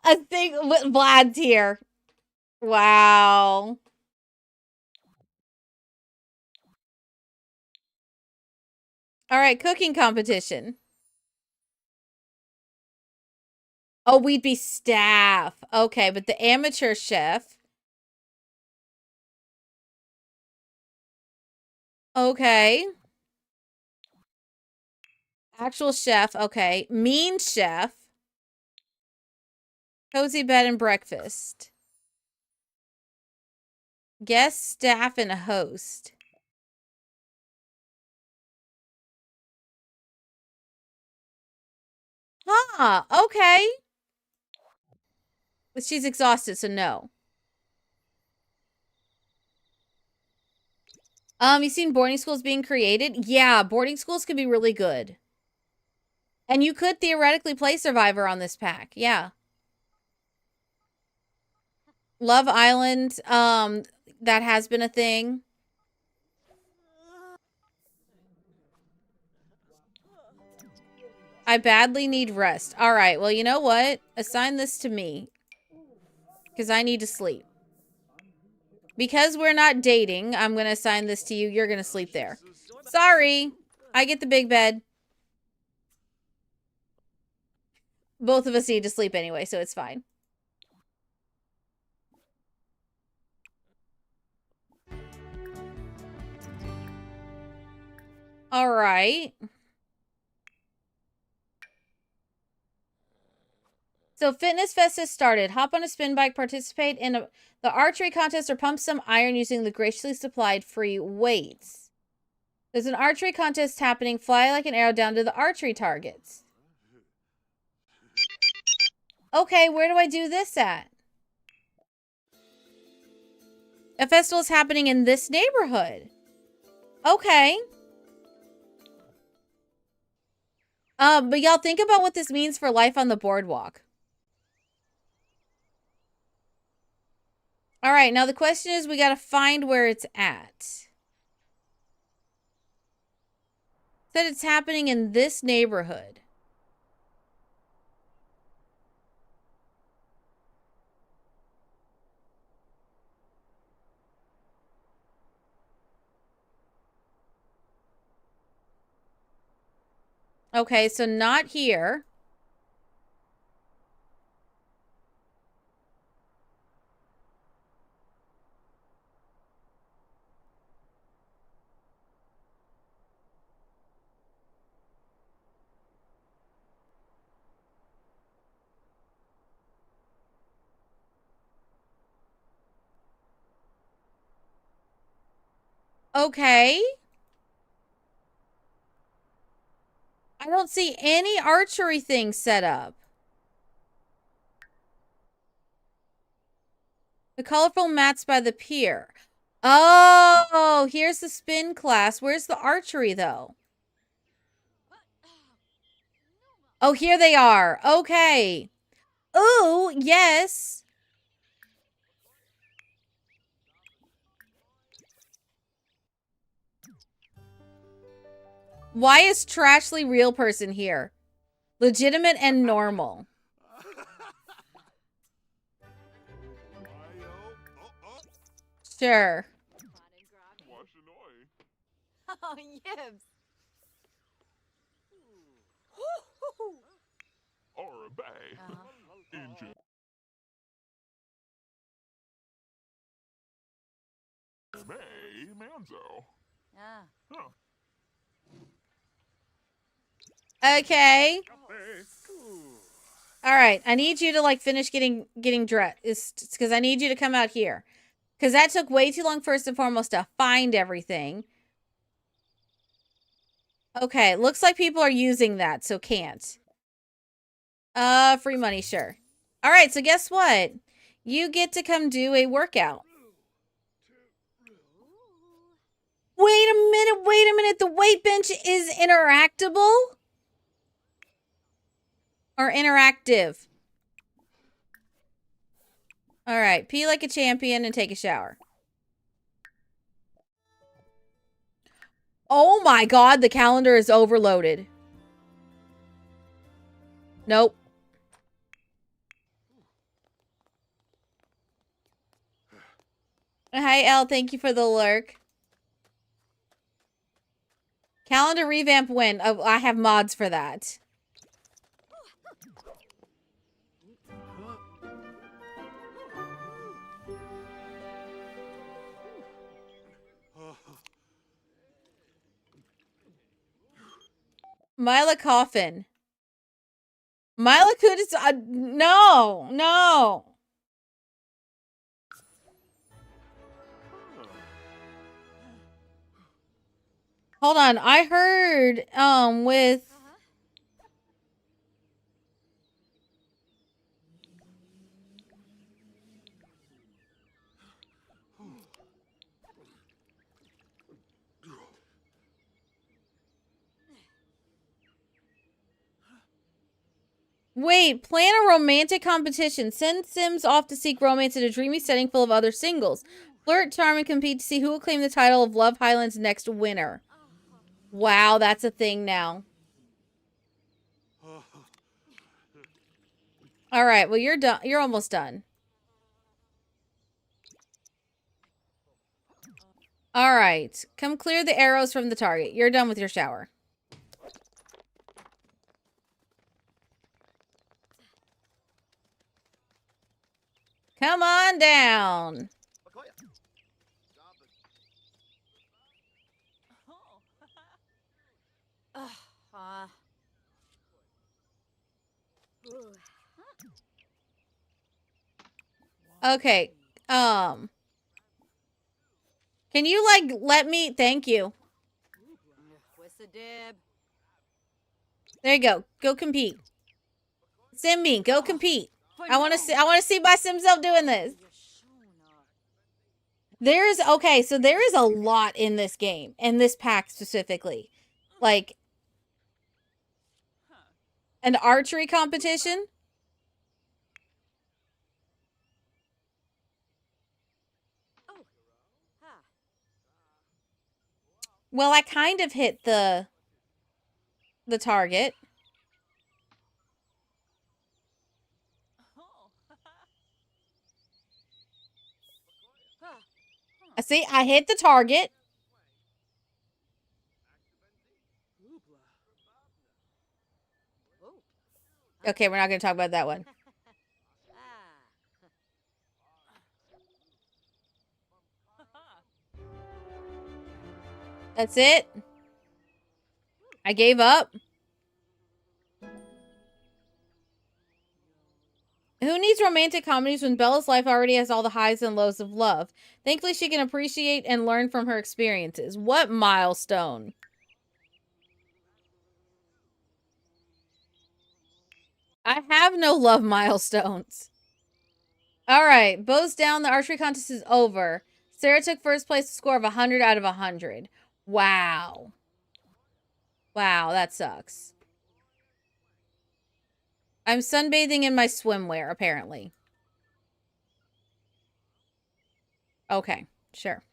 I think Vlad's here. Wow. All right, cooking competition. Oh, we'd be staff. Okay, but the amateur chef. Okay. Actual chef. Okay. Mean chef. Cozy bed and breakfast. Guest, staff, and host. Huh. Okay. But she's exhausted, so no. You seen boarding schools being created? Yeah, boarding schools could be really good. And you could theoretically play Survivor on this pack. Yeah. Love Island, that has been a thing. I badly need rest. All right, well, you know what? Assign this to me. Because I need to sleep. Because we're not dating, I'm going to assign this to you. You're going to sleep there. Sorry. I get the big bed. Both of us need to sleep anyway, so it's fine. All right. So Fitness Fest has started. Hop on a spin bike, participate in the archery contest, or pump some iron using the graciously supplied free weights. There's an archery contest happening. Fly like an arrow down to the archery targets. Okay, where do I do this at? A festival is happening in this neighborhood. Okay. But y'all think about what this means for life on the boardwalk. All right, now the question is we got to find where it's at. Said it's happening in this neighborhood. Okay, so not here. Okay. I don't see any archery things set up. The colorful mats by the pier. Oh, here's the spin class. Where's the archery, though? Oh, here they are. Okay. Ooh, yes. Why is Trashly Real Person here? Legitimate and normal. Sure. Oh, yibs. Okay. All right. I need you to like finish getting dressed. It's because I need you to come out here. Because that took way too long first and foremost to find everything. Okay. Looks like people are using that, so can't. Free money, sure. All right. So guess what? You get to come do a workout. Wait a minute. The weight bench is interactable? Or interactive? All right. Pee like a champion and take a shower. Oh my god, the calendar is overloaded. Nope. Hi, Elle. Thank you for the lurk. Calendar revamp when? Oh, I have mods for that. Mila Coffin. Mila Kunis. No. Hold on. I heard, with... Wait, plan a romantic competition. Send Sims off to seek romance in a dreamy setting full of other singles. Flirt, charm, and compete to see who will claim the title of Love Highland's next winner. Wow, that's a thing now. All right, well, you're done. You're almost done. All right, come clear the arrows from the target. You're done with your shower. Come on down. Okay. Can you, like, let me... Thank you. There you go. Go compete. Sim me. Go compete. I want to see my sim self doing this. There's... Okay, so there is a lot in this game. In this pack specifically. Like... An archery competition? Well, I kind of hit the target. I see. I hit the target. Okay, we're not going to talk about that one. That's it. I gave up. Who needs romantic comedies when Bella's life already has all the highs and lows of love? Thankfully, she can appreciate and learn from her experiences. What milestone? I have no love milestones. All right, bows down. The archery contest is over. Sarah took first place with a score of 100 out of 100. Wow. Wow, that sucks. I'm sunbathing in my swimwear, apparently. Okay, sure.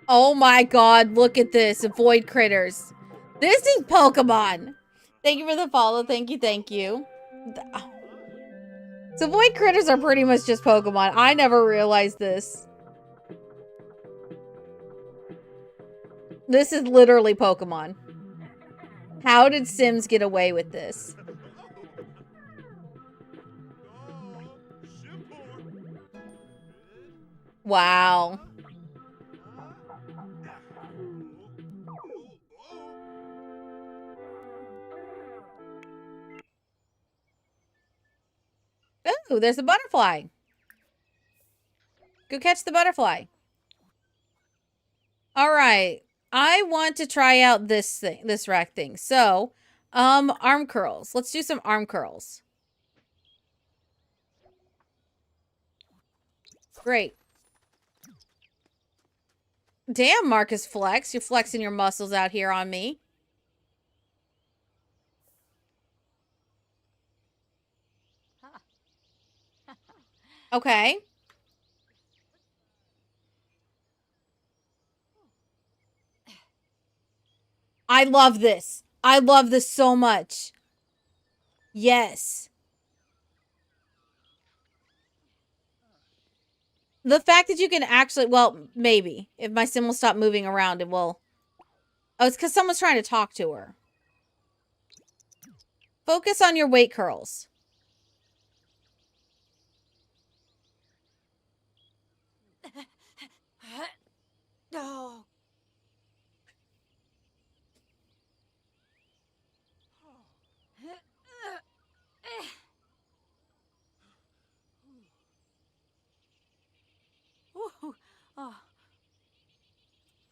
Oh my god, look at this. Avoid critters. This is Pokemon. Thank you for the follow. Thank you, thank you. So avoid critters are pretty much just Pokemon. I never realized this. This is literally Pokemon. How did Sims get away with this? Wow. Oh, there's a butterfly. Go catch the butterfly. All right. I want to try out this thing, this rack thing. So, arm curls. Let's do some arm curls. Great. Damn, Marcus Flex. You're flexing your muscles out here on me. Okay. I love this. I love this so much. Yes. The fact that you can actually, well, maybe. If my sim will stop moving around, it will. Oh, it's because someone's trying to talk to her. Focus on your weight curls. No.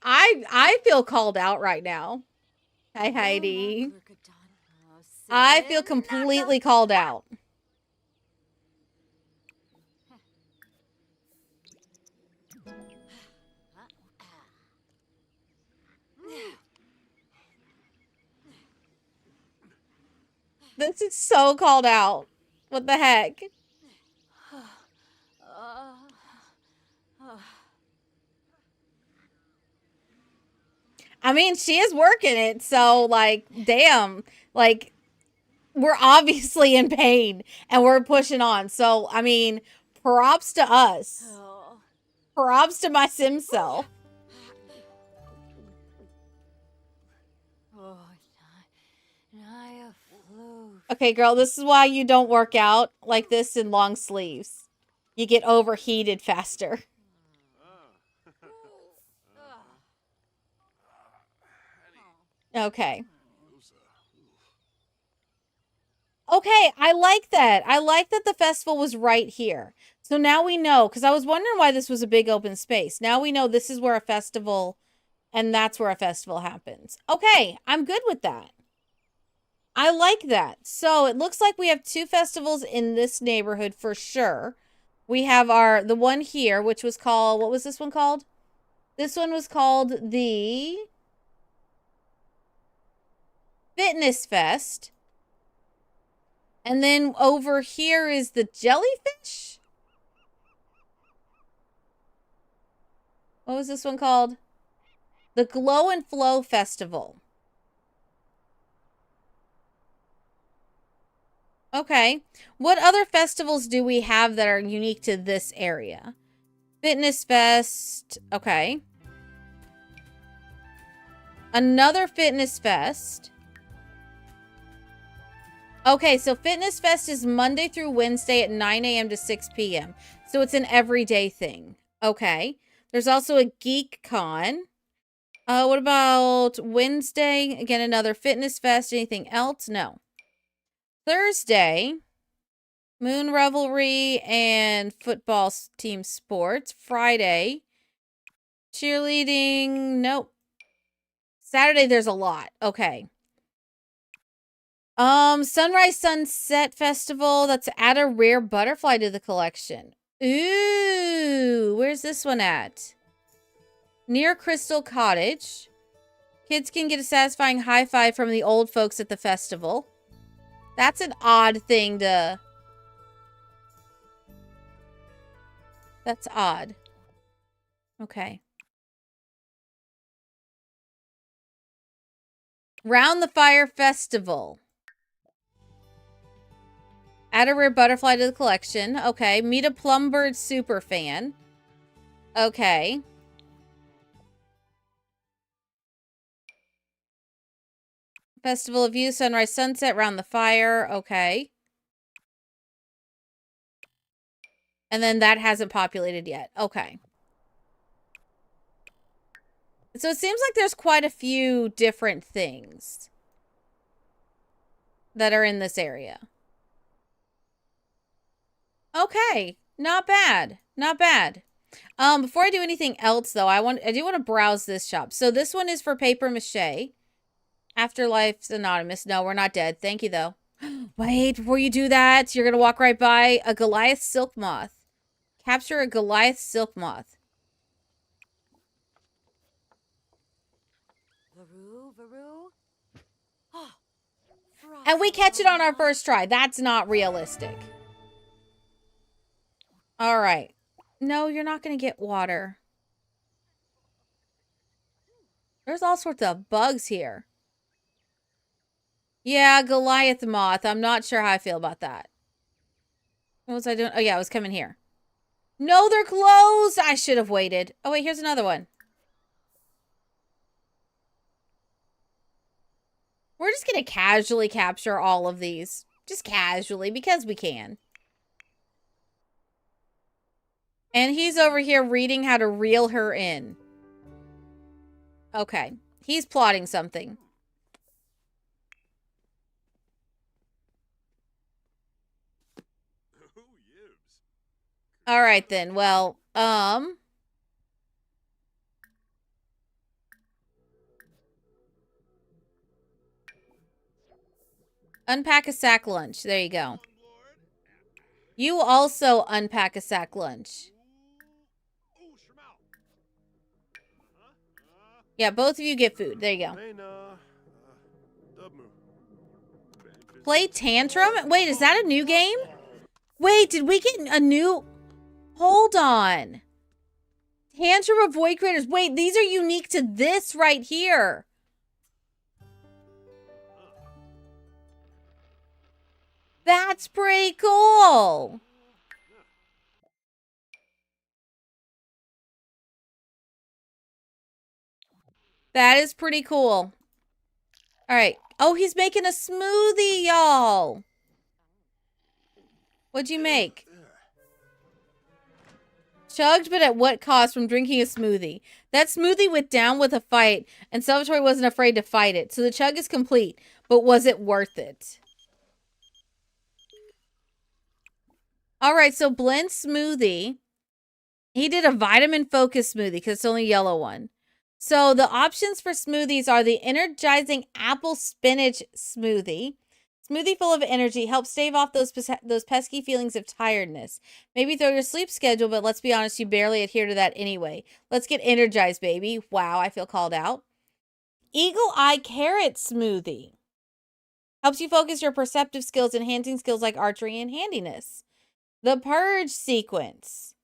I feel called out right now. Hi, Heidi. I feel completely called out. This is so called out. What the heck? I mean, she is working it, so, like, damn. Like, we're obviously in pain, and we're pushing on. So, I mean, props to us. Props to my sim self. Okay, girl, this is why you don't work out like this in long sleeves. You get overheated faster. Okay. Okay, I like that. I like that the festival was right here. So now we know, because I was wondering why this was a big open space. Now we know this is where a festival, and that's where a festival happens. Okay, I'm good with that. I like that. So it looks like we have 2 festivals in this neighborhood for sure. We have the one here, which was called, what was this one called? This one was called the Fitness Fest. And then over here is the jellyfish? What was this one called? The Glow and Flow Festival. Okay. What other festivals do we have that are unique to this area? Fitness Fest. Okay. Another Fitness Fest. Okay, so Fitness Fest is Monday through Wednesday at 9 a.m. to 6 p.m. So it's an everyday thing. Okay. There's also a Geek Con. What about Wednesday? Again, another Fitness Fest. Anything else? No. Thursday, Moon Revelry and football team sports. Friday, cheerleading. Nope. Saturday, there's a lot. Okay. Sunrise Sunset Festival. That's add a rare butterfly to the collection. Ooh, where's this one at? Near Crystal Cottage. Kids can get a satisfying high five from the old folks at the festival. That's an odd thing to... That's odd. Okay. Round the Fire Festival. Add a rare butterfly to the collection. Okay. Meet a Plumbird super fan. Okay. Festival of View, Sunrise, Sunset, Round the Fire. Okay. And then that hasn't populated yet. Okay. So it seems like there's quite a few different things that are in this area. Okay. Not bad. Not bad. Before I do anything else, though, I do want to browse this shop. So this one is for paper mache. Afterlife's Anonymous. No, we're not dead. Thank you, though. Wait, before you do that, you're going to walk right by a Goliath silk moth. Capture a Goliath silk moth. And we catch it on our first try. That's not realistic. All right. No, you're not going to get water. There's all sorts of bugs here. Yeah, Goliath moth. I'm not sure how I feel about that. What was I doing? Oh, yeah, I was coming here. No, they're closed. I should have waited. Oh, wait, here's another one. We're just going to casually capture all of these. Just casually, because we can. And he's over here reading how to reel her in. Okay. He's plotting something. All right, then. Well, unpack a sack lunch. There you go. You also unpack a sack lunch. Yeah, both of you get food. There you go. Play Tantrum? Wait, is that a new game? Wait, did we get a new... Hold on. Tantrum of Void Creators. Wait, these are unique to this right here. That's pretty cool. That is pretty cool. All right. Oh, he's making a smoothie, y'all. What'd you make? Chugged, but at what cost from drinking a smoothie? That smoothie went down with a fight, and Salvatore wasn't afraid to fight it. So the chug is complete, but was it worth it? All right, so blend smoothie. He did a vitamin focus smoothie because it's the only yellow one. So the options for smoothies are the energizing apple spinach smoothie. Smoothie full of energy helps stave off those pesky feelings of tiredness. Maybe throw your sleep schedule, but let's be honest, you barely adhere to that anyway. Let's get energized, baby. Wow, I feel called out. Eagle Eye Carrot Smoothie. Helps you focus your perceptive skills, enhancing skills like archery and handiness. The Purge Sequence.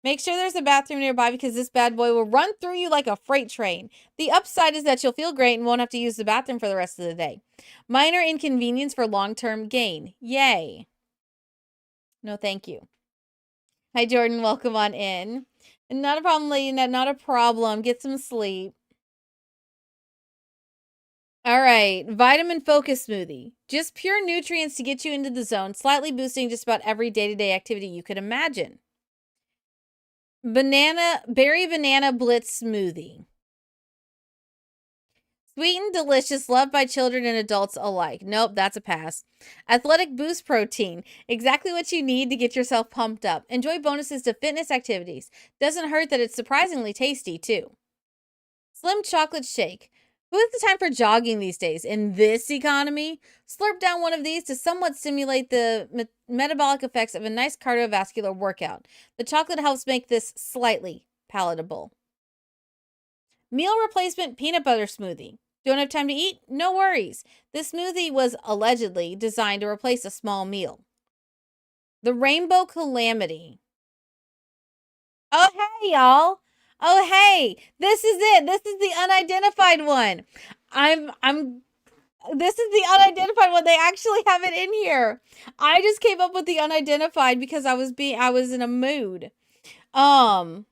Make sure there's a bathroom nearby because this bad boy will run through you like a freight train. The upside is that you'll feel great and won't have to use the bathroom for the rest of the day. Minor inconvenience for long-term gain. Yay. No, thank you. Hi, Jordan. Welcome on in. Not a problem, Lady Ned. Not a problem. Get some sleep. All right. Vitamin Focus Smoothie. Just pure nutrients to get you into the zone, slightly boosting just about every day-to-day activity you could imagine. Berry Banana Blitz Smoothie. Sweet and delicious, loved by children and adults alike. Nope, that's a pass. Athletic Boost Protein. Exactly what you need to get yourself pumped up. Enjoy bonuses to fitness activities. Doesn't hurt that it's surprisingly tasty, too. Slim Chocolate Shake. Who has the time for jogging these days? In this economy? Slurp down one of these to somewhat simulate the metabolic effects of a nice cardiovascular workout. The chocolate helps make this slightly palatable. Meal Replacement Peanut Butter Smoothie. Don't have time to eat? No worries. This smoothie was allegedly designed to replace a small meal. The Rainbow Calamity. Oh, hey, y'all. Oh, hey. This is it. This is the unidentified one. This is the unidentified one. They actually have it in here. I just came up with the unidentified because I was in a mood. That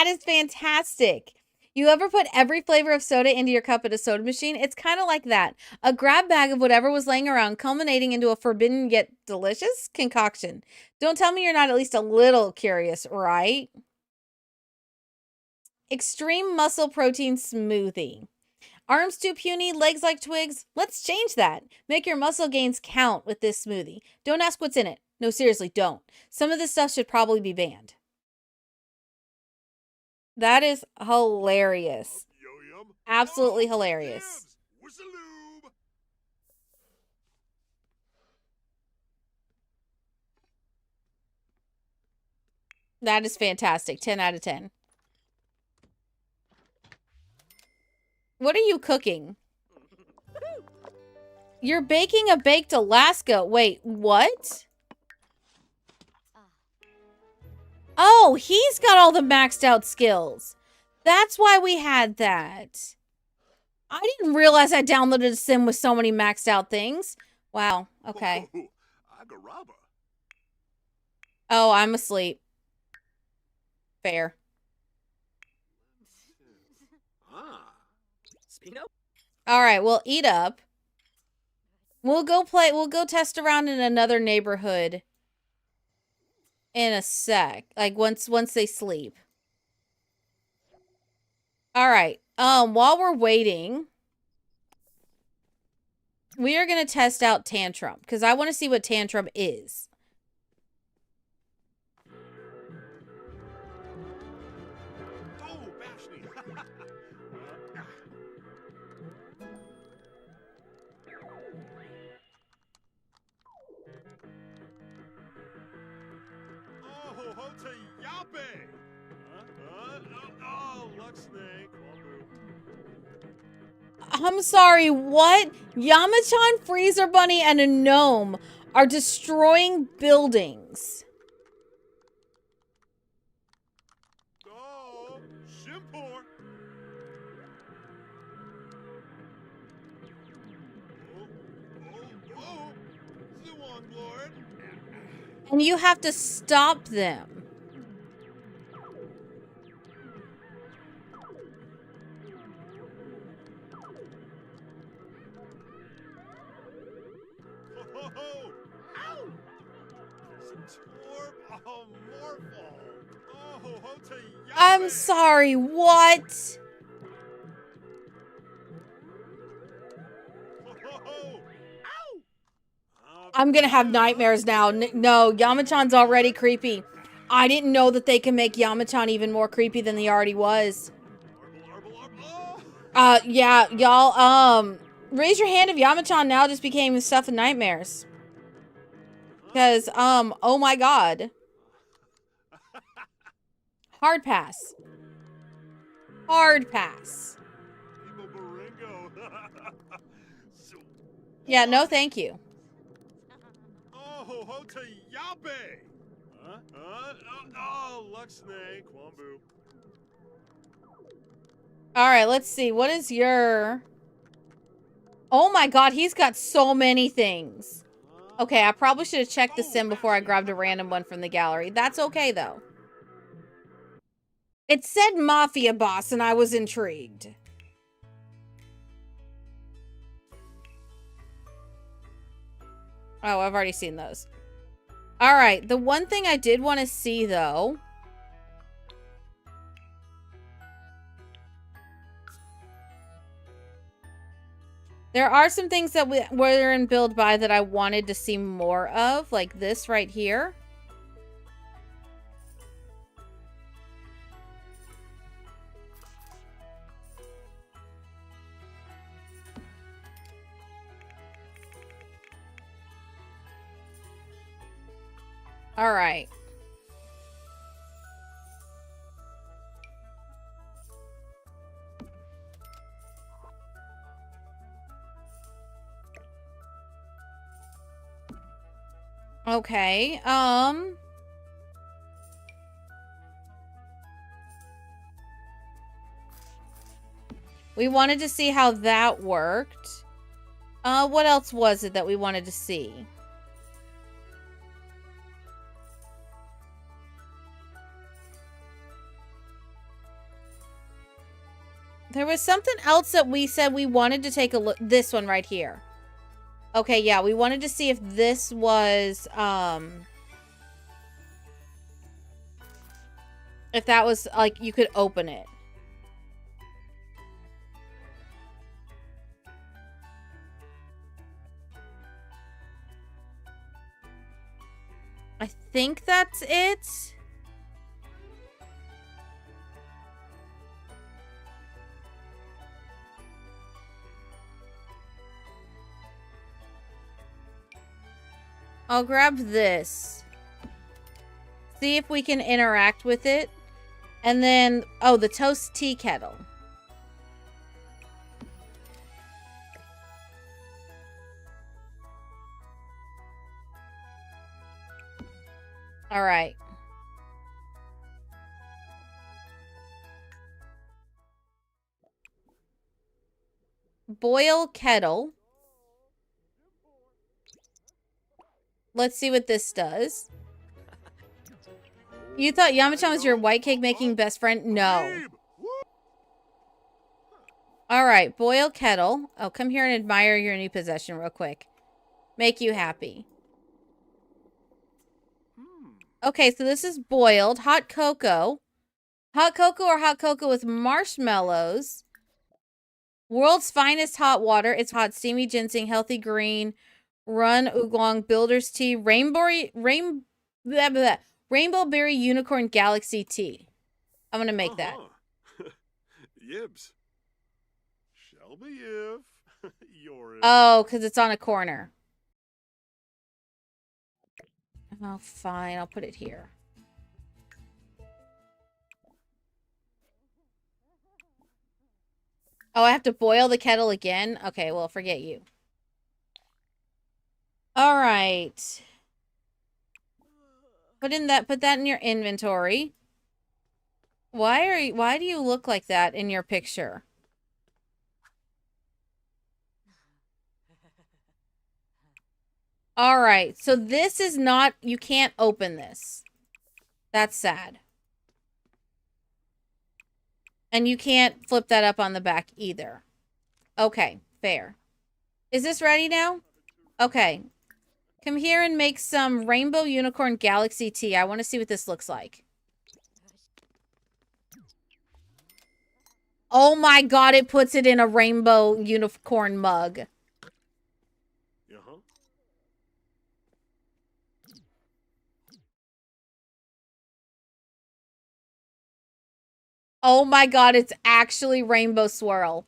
is fantastic. You ever put every flavor of soda into your cup at a soda machine? It's kind of like that. A grab bag of whatever was laying around, culminating into a forbidden yet delicious concoction. Don't tell me you're not at least a little curious, right? Extreme Muscle Protein Smoothie. Arms too puny, legs like twigs? Let's change that. Make your muscle gains count with this smoothie. Don't ask what's in it. No, seriously, don't. Some of this stuff should probably be banned. That is hilarious. Absolutely hilarious. That is fantastic. 10 out of 10. What are you cooking? You're baking a baked Alaska. Wait, what? Oh, he's got all the maxed out skills. That's why we had that. I didn't realize I downloaded a sim with so many maxed out things. Wow. Okay. Oh, I'm asleep. Fair. All right, well, eat up. We'll go test around in another neighborhood in a sec. Like once they sleep. All right. While we're waiting, we are going to test out Tantrum because I want to see what Tantrum is. I'm sorry, what? Yamachan, Freezer Bunny, and a gnome are destroying buildings. And you have to stop them. Oh, Morphle. Oh, Hota I'm Yabe. sorry, what? Oh, ow. I'm gonna have nightmares now. No, Yamachan's already creepy. I didn't know that they can make Yamachan even more creepy than he already was. Yeah, y'all, raise your hand if Yamachan now just became stuff in nightmares. Because, oh my god. Hard pass. Hard pass. Yeah, no thank you. Oh, Hota Yabe. Oh, Luxnay, Kwambu. Alright, let's see. What is your... Oh my god, he's got so many things. Okay, I probably should have checked the sim before I grabbed a random one from the gallery. That's okay, though. It said Mafia Boss, and I was intrigued. Oh, I've already seen those. Alright, the one thing I did want to see, though... There are some things that were in Build By that I wanted to see more of, like this right here. All right. Okay, we wanted to see how that worked. What else was it that we wanted to see? There was something else that we said we wanted to take a look. This one right here. Okay, yeah, we wanted to see if this was, if that was, like, you could open it. I think that's it. I'll grab this. See if we can interact with it. And then, oh, the toast tea kettle. All right. Boil kettle. Let's see what this does. You thought Yamachan was your white cake making best friend? No. All right, boil kettle. Oh, come here and admire your new possession real quick. Make you happy. Okay, so this is boiled. Hot cocoa. Hot cocoa or hot cocoa with marshmallows. World's finest hot water. It's hot, steamy ginseng, healthy green, run oolong, builder's tea, rainbow berry unicorn galaxy tea. I'm gonna make that. Yibs. Shelby if. You're Oh, because it's on a corner. Oh, fine. I'll put it here. Oh, I have to boil the kettle again? Okay, well, forget you. All right. Put that in your inventory. Why do you look like that in your picture? All right. So this is not, you can't open this. That's sad. And you can't flip that up on the back either. Okay, fair. Is this ready now? Okay. Come here and make some Rainbow Unicorn Galaxy tea. I want to see what this looks like. Oh my god, it puts it in a Rainbow Unicorn mug. Uh-huh. Oh my god, it's actually Rainbow Swirl.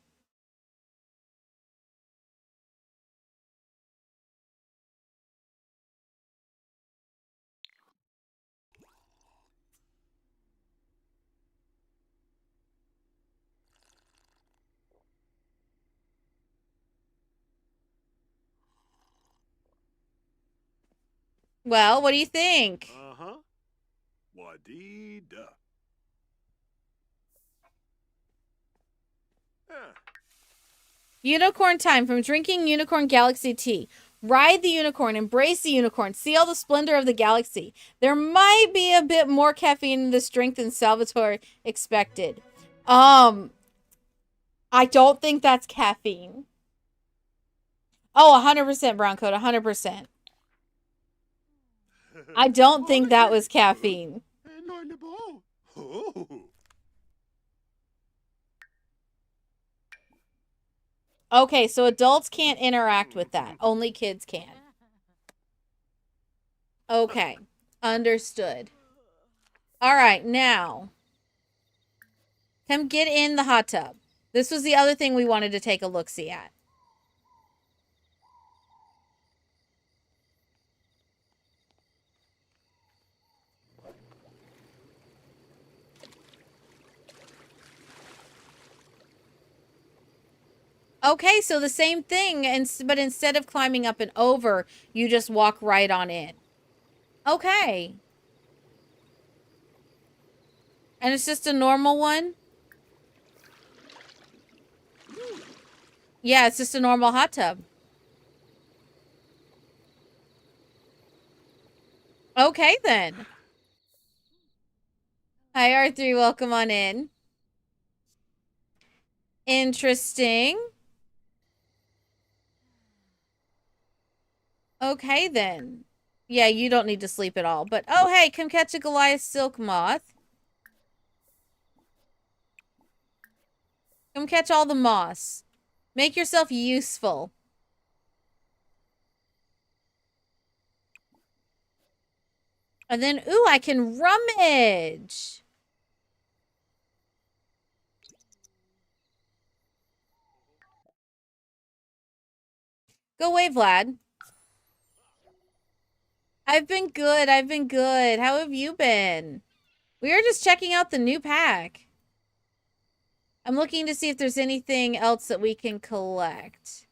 Well, what do you think? Uh-huh. Wadee-da. Ah. Unicorn time. From drinking Unicorn Galaxy tea. Ride the unicorn, embrace the unicorn, see all the splendor of the galaxy. There might be a bit more caffeine in this drink than Salvatore expected. I don't think that's caffeine. Oh, 100% brown coat, 100%. I don't think that was caffeine. Oh. Okay, so adults can't interact with that. Only kids can. Okay, understood. All right, now, come get in the hot tub. This was the other thing we wanted to take a look-see at. Okay, so the same thing, but instead of climbing up and over, you just walk right on in. Okay. And it's just a normal one? Yeah, it's just a normal hot tub. Okay, then. Hi, R3. Welcome on in. Interesting. Okay, then. Yeah, you don't need to sleep at all. But, oh, hey, come catch a Goliath silk moth. Come catch all the moss. Make yourself useful. And then, ooh, I can rummage. Go away, Vlad. I've been good. I've been good. How have you been? We are just checking out the new pack. I'm looking to see if there's anything else that we can collect.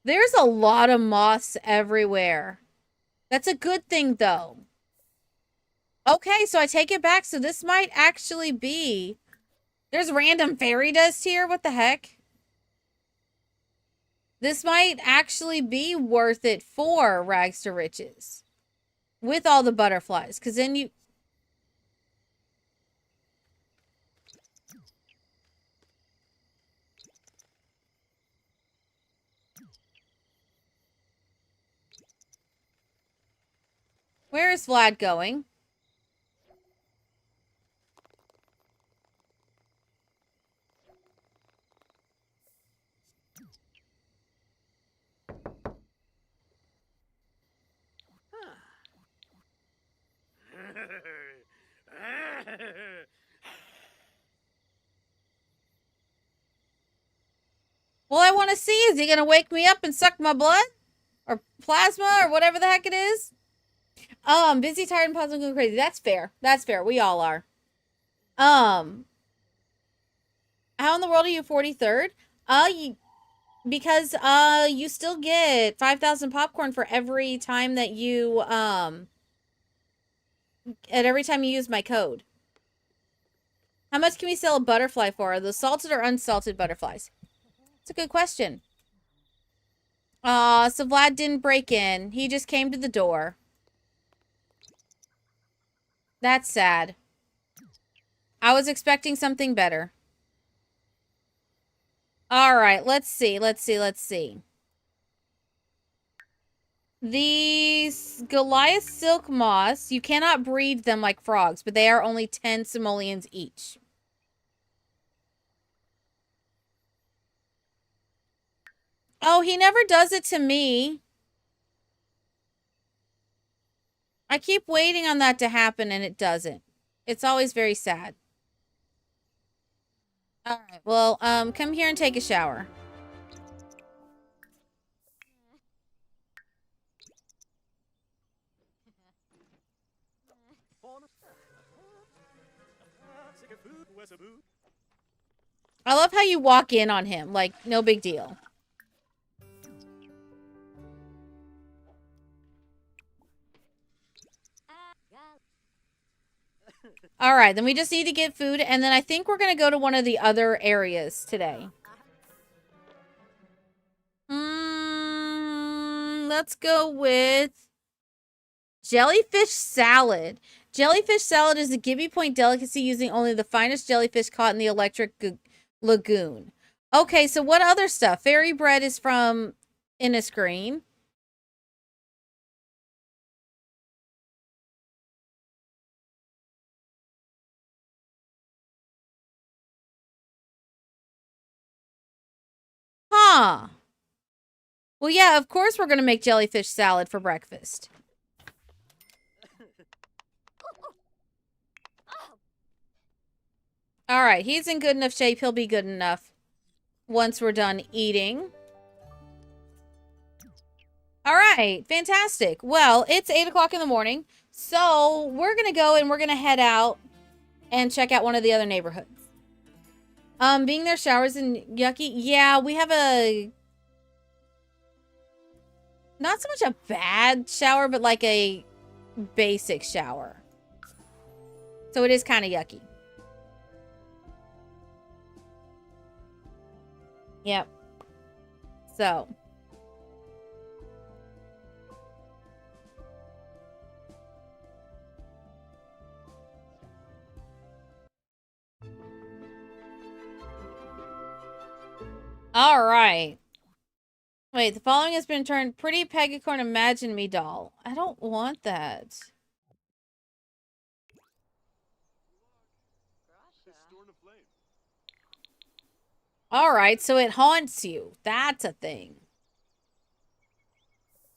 There's a lot of moss everywhere. That's a good thing, though. Okay, so I take it back. So this might actually be... There's random fairy dust here. What the heck? This might actually be worth it for Rags to Riches. With all the butterflies. Because then you... Where is Vlad going? Well, I want to see. Is he going to wake me up and suck my blood? Or plasma or whatever the heck it is? I'm busy, tired, and puzzled, going crazy. That's fair. That's fair. We all are. How in the world are you 43rd? Because you still get 5,000 popcorn for every time that you every time you use my code. How much can we sell a butterfly for? Are those salted or unsalted butterflies? It's a good question. So Vlad didn't break in. He just came to the door. That's sad. I was expecting something better. All right, let's see. These Goliath silk moths, you cannot breed them like frogs, but they are only 10 simoleons each. Oh, he never does it to me. I keep waiting on that to happen and it doesn't. It's always very sad. All right, well, come here and take a shower. I love how you walk in on him, like, no big deal. All right, then we just need to get food, and then I think we're going to go to one of the other areas today. Let's go with jellyfish salad. Jellyfish salad is a Gibby Point delicacy using only the finest jellyfish caught in the electric lagoon. Okay, so what other stuff? Fairy bread is from Innisgreen. Huh. Well, yeah, of course we're going to make jellyfish salad for breakfast. All right, he's in good enough shape. He'll be good enough once we're done eating. All right, fantastic. Well, it's 8 o'clock in the morning, so we're going to go and we're going to head out and check out one of the other neighborhoods. Being there showers and yucky. Yeah, we have a... Not so much a bad shower, but like a basic shower. So it is kind of yucky. Yep. So. All right. Wait, the following has been turned pretty Pegacorn Imagine Me doll. I don't want that. All right, so it haunts you. That's a thing.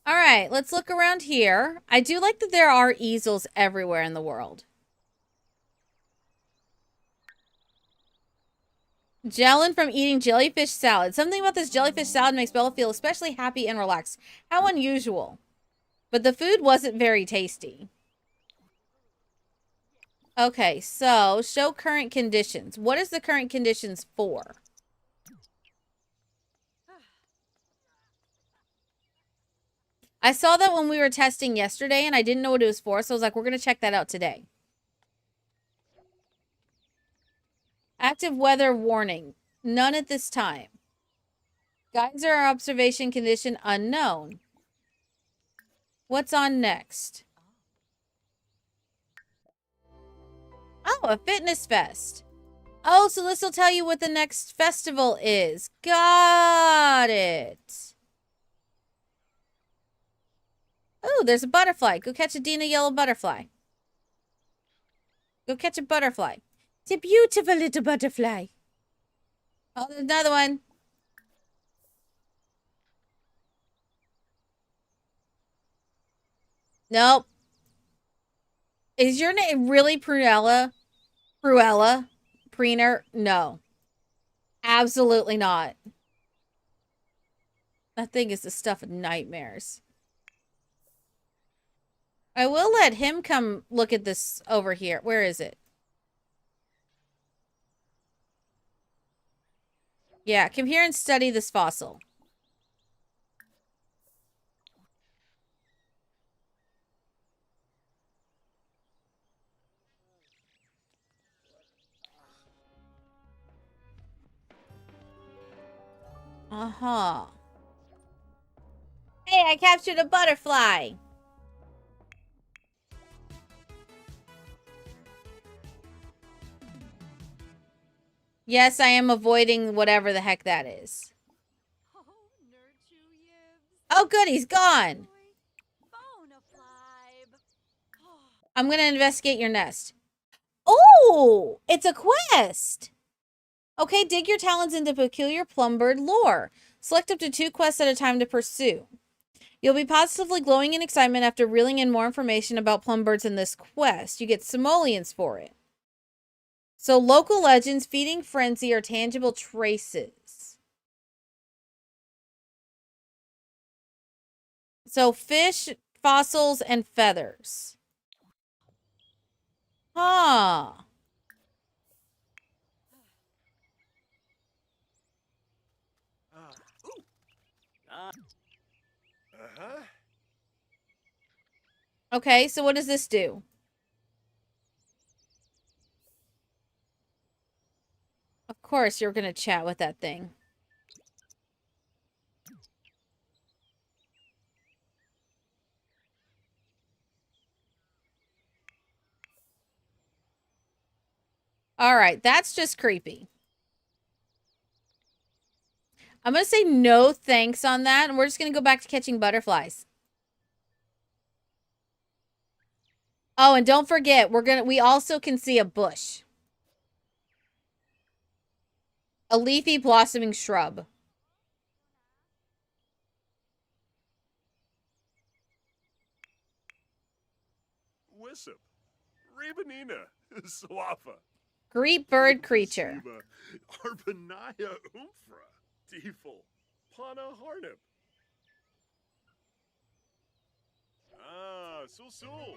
All right, let's look around here. I do like that there are easels everywhere in the world. Jalen from eating jellyfish salad. Something about this jellyfish salad makes Bella feel especially happy and relaxed. How unusual. But the food wasn't very tasty. Okay, so show current conditions. What is the current conditions for? I saw that when we were testing yesterday and I didn't know what it was for, so I was like, we're going to check that out today. Active weather warning. None at this time. Geyser observation condition unknown. What's on next? Oh, a fitness fest. Oh, so this will tell you what the next festival is. Got it. Oh, there's a butterfly. Go catch a Dina yellow butterfly. Go catch a butterfly. It's a beautiful little butterfly. Oh, there's another one. Nope. Is your name really Prunella? Pruella? Preener? No. Absolutely not. That thing is the stuff of nightmares. I will let him come look at this over here. Where is it? Yeah, come here and study this fossil. Uh-huh. Hey, I captured a butterfly. Yes, I am avoiding whatever the heck that is. Oh, good, he's gone. I'm gonna investigate your nest. Oh, it's a quest. Okay, dig your talons into peculiar plumbird lore. Select up to 2 quests at a time to pursue. You'll be positively glowing in excitement after reeling in more information about plumbirds in this quest. You get simoleons for it. So local legends, feeding frenzy, or tangible traces. So fish, fossils, and feathers. Huh. Uh-huh. Okay, so what does this do? Of course, you're going to chat with that thing. All right, that's just creepy. I'm going to say no thanks on that, and we're just going to go back to catching butterflies. Oh, and don't forget, we also can see a bush. A leafy blossoming shrub. Wissip. Rebanina. Swafa. Greet bird creature. Arbanaya umfra. Tifel. Pana harnip. Ah, sul.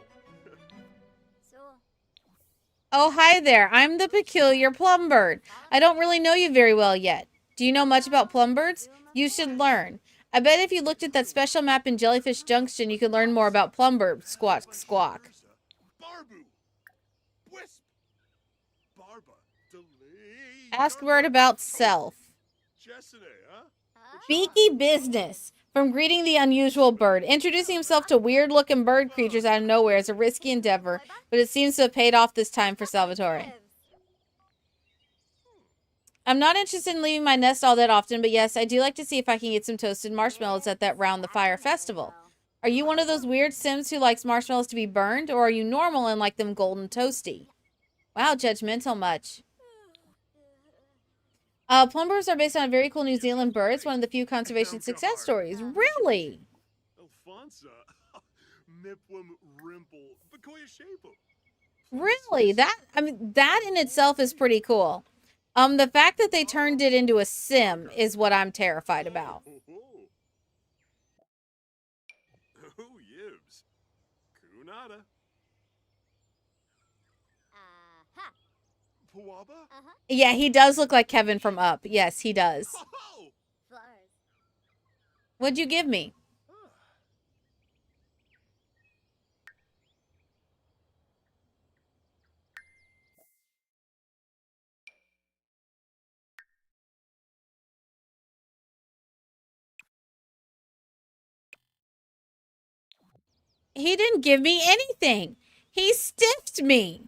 Oh, hi there. I'm the peculiar plumbird. I don't really know you very well yet. Do you know much about plumbirds? You should learn. I bet if you looked at that special map in Jellyfish Junction, you could learn more about plumbirds. Squawk, squawk. Barbu. Wisp. Barba. Delay. Ask bird about self. Jessene, huh? Beaky business. From greeting the unusual bird. Introducing himself to weird-looking bird creatures out of nowhere is a risky endeavor, but it seems to have paid off this time for Salvatore. I'm not interested in leaving my nest all that often, but yes, I do like to see if I can get some toasted marshmallows at that Round the Fire festival. Are you one of those weird Sims who likes marshmallows to be burned, or are you normal and like them golden toasty? Wow, judgmental much. Plumbers are based on a very cool New Zealand bird. It's one of the few conservation success stories. Really? Alfonsa. Mipwim rimple. Bakoya shape. Really? That in itself is pretty cool. The fact that they turned it into a sim is what I'm terrified about. Oh, yibs. Kunada. Pawaba? Yeah, he does look like Kevin from Up. Yes, he does. What'd you give me? He didn't give me anything. He stiffed me.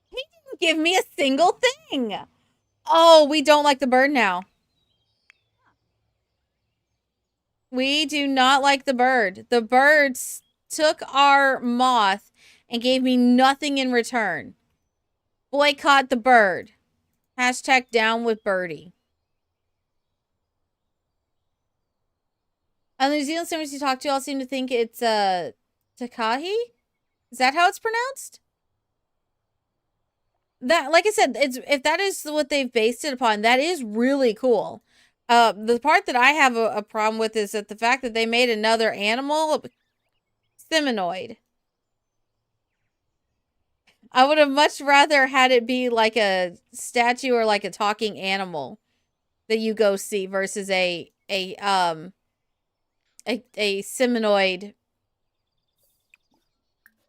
He didn't give me a single thing. Oh, we don't like the bird now. We do not like the bird. The birds took our moth and gave me nothing in return. Boycott the bird. Hashtag down with birdie. The New Zealand swimmers you talk to all seem to think it's Takahi? Is that how it's pronounced? That, like I said, if that is what they've based it upon, that is really cool. The part that I have a problem with is that the fact that they made another animal, Seminoid. I would have much rather had it be like a statue or like a talking animal that you go see versus a Seminoid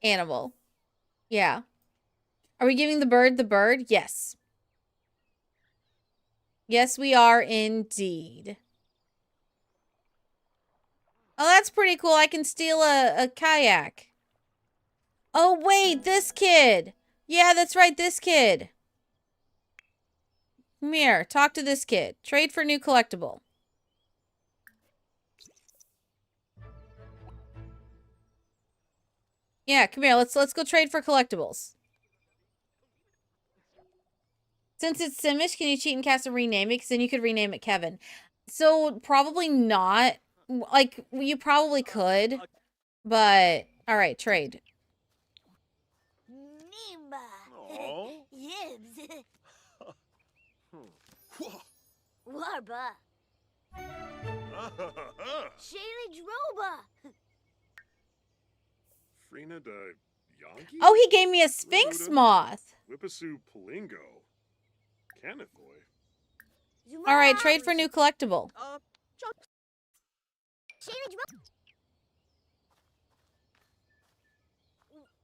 animal. Yeah. Are we giving the bird the bird? Yes. Yes, we are indeed. Oh, that's pretty cool. I can steal a kayak. Oh, wait, this kid. Yeah, that's right, this kid. Come here, talk to this kid. Trade for new collectible. Yeah, come here. Let's go trade for collectibles. Since it's Simish, can you cheat and cast and rename it? Because then you could rename it Kevin. So probably not. Like, you probably could, but all right, trade. Nimba. Aw. Yibs. Whoa. Warba. Shaylee Droba. Frina de Yankee? Oh, he gave me a Sphinx moth. Whippasu Palingo. Canathoy. All right, trade for new collectible. Shaylee Droba.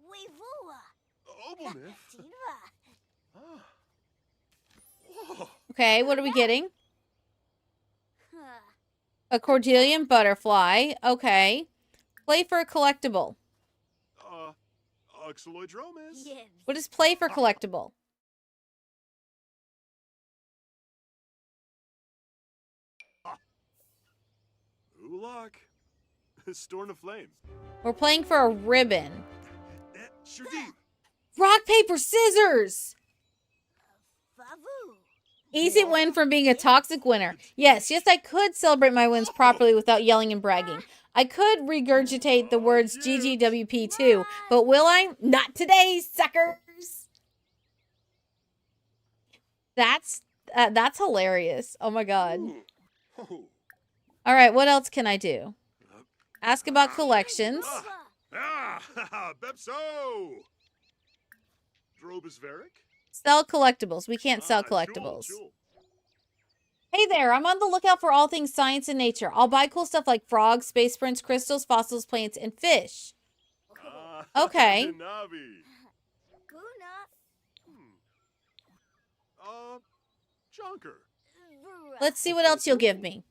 Weevua. Obelmith. Tiva. Ah. Whoa. Okay, what are we getting? A Cordelian butterfly. Okay. Play for a collectible. Oxaloidromus. Yibs. What is play for collectible? Ulok. Storm of Flame. We're playing for a ribbon. Shurdi. Rock, paper, scissors! Favu. Easy win from being a toxic winner. Yes, I could celebrate my wins properly without yelling and bragging. I could regurgitate the words GGWP too, but will I? Not today, suckers! That's hilarious. Oh my god. Ooh. Oh. All right, what else can I do? Ask about collections. Ah, Bepso! Drobus Varick? Sell collectibles. We can't sell collectibles. Hey there, I'm on the lookout for all things science and nature. I'll buy cool stuff like frogs, space prints, crystals, fossils, plants, and fish. Okay. Navi. Guna. Junker. Vura. Let's see what else you'll give me.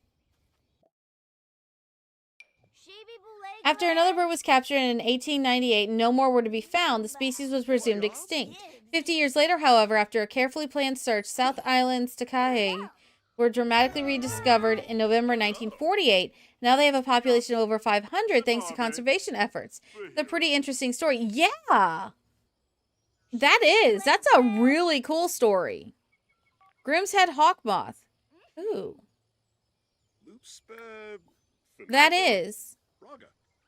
Shibi Bulega. After another bird was captured in 1898 and no more were to be found, the species was presumed extinct. 50 years later, however, after a carefully planned search, South Island's Takahe were dramatically rediscovered in November 1948. Now they have a population of over 500 thanks to conservation efforts. It's a pretty interesting story. Yeah! That's a really cool story. Grimm's Head Hawk Moth. Ooh. That is.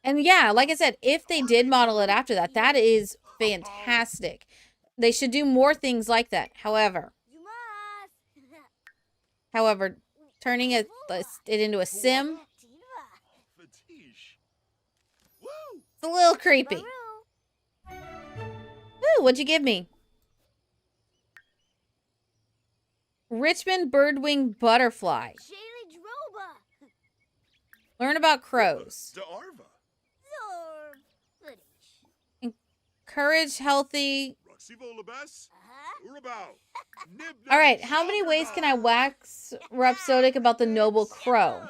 And yeah, like I said, if they did model it after that, that is fantastic. They should do more things like that. However, turning it into a sim, it's a little creepy. Ooh, what'd you give me? Richmond Birdwing Butterfly. Shaylee Droba. Learn about crows. D'Arva. Zor. Encourage healthy. Roxivolibus. Urabao. All right, how many ways can I wax rhapsodic about the noble crow?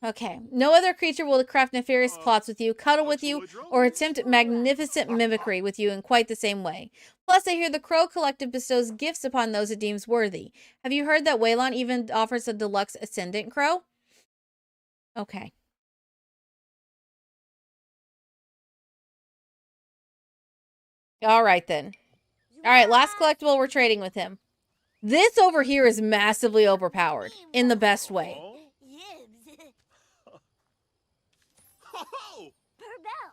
Okay. No other creature will craft nefarious plots with you, cuddle with you, or attempt magnificent mimicry with you in quite the same way. Plus, I hear the Crow Collective bestows gifts upon those it deems worthy. Have you heard that Waylon even offers a deluxe Ascendant Crow? Okay. All right, then. All right, last collectible, we're trading with him. This over here is massively overpowered in the best way. Yibs. Oh, Perbel.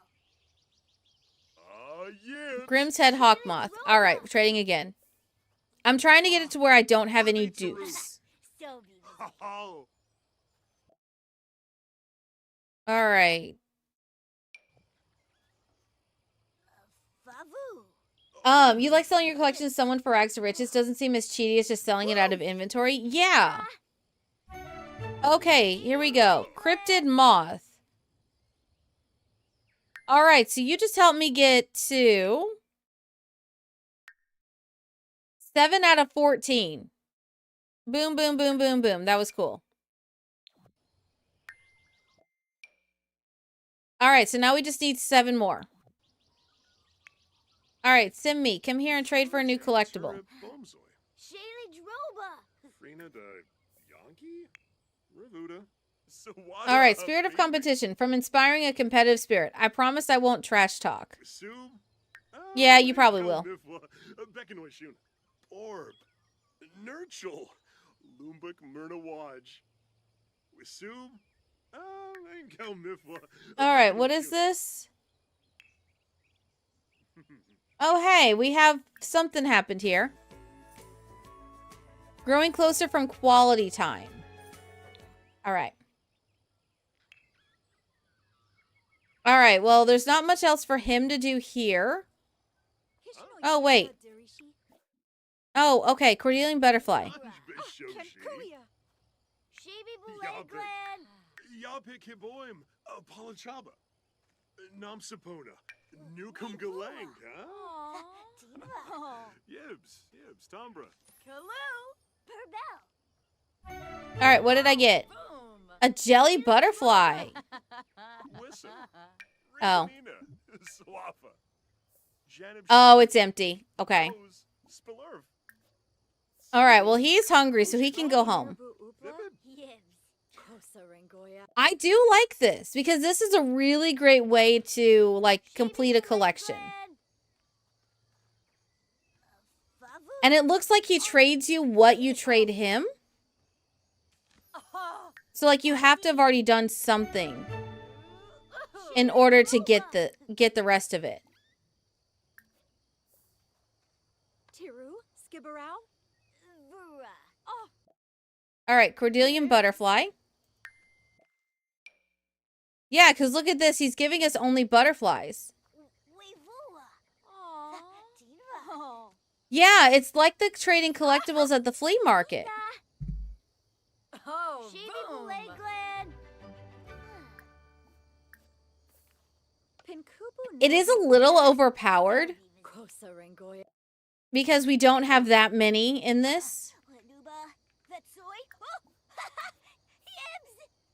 yeah. Grimm's Head Hawk Moth. All right, we're trading again. I'm trying to get it to where I don't have any deuce. So be Oh. All right. Favu. You like selling your collection to someone for rags to riches? Doesn't seem as cheaty as just selling it out of inventory. Yeah. Okay, here we go. Cryptid Moth. All right, so you just helped me get to 7 out of 14. Boom, boom, boom, boom, boom. That was cool. All right, so now we just need 7 more. All right, Simmi, come here and trade for a new collectible. Shaylee Droba. Frina de Yankee? Revuda. All right, spirit of competition. From inspiring a competitive spirit. I promise I won't trash talk. Yeah, you probably will. Orb. Nurchel. Lumbuk Myrna Waj. Wisub. All right, what is this? Oh, hey, we have something happened here. Growing closer from quality time. All right. All right, well, there's not much else for him to do here. Oh, wait. Oh, okay, Cordelian Butterfly. Shibi Buleglen. Yapik Hiboim. Palachaba. Namsapona. Nukum Galang, huh? Yibs. Tombra. Perbel. All right, what did I get? A jelly butterfly. Oh. Oh, it's empty. Okay. All right, well, he's hungry, so he can go home. I do like this, because this is a really great way to, like, complete a collection. And it looks like he trades you what you trade him. So, like, you have to have already done something in order to get the rest of it. All right, Cordelian Butterfly. Yeah, because look at this. He's giving us only butterflies. Yeah, it's like the trading collectibles at the flea market. It is a little overpowered because we don't have that many in this.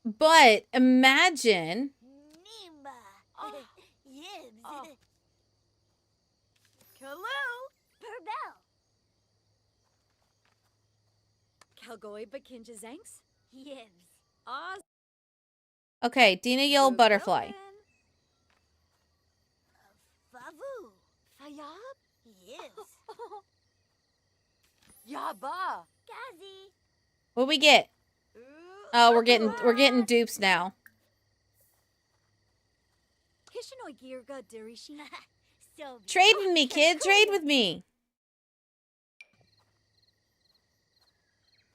But imagine... Okay, Dina Yell Butterfly. What we get? Oh, we're getting dupes now. Trade with me, kid. Trade with me.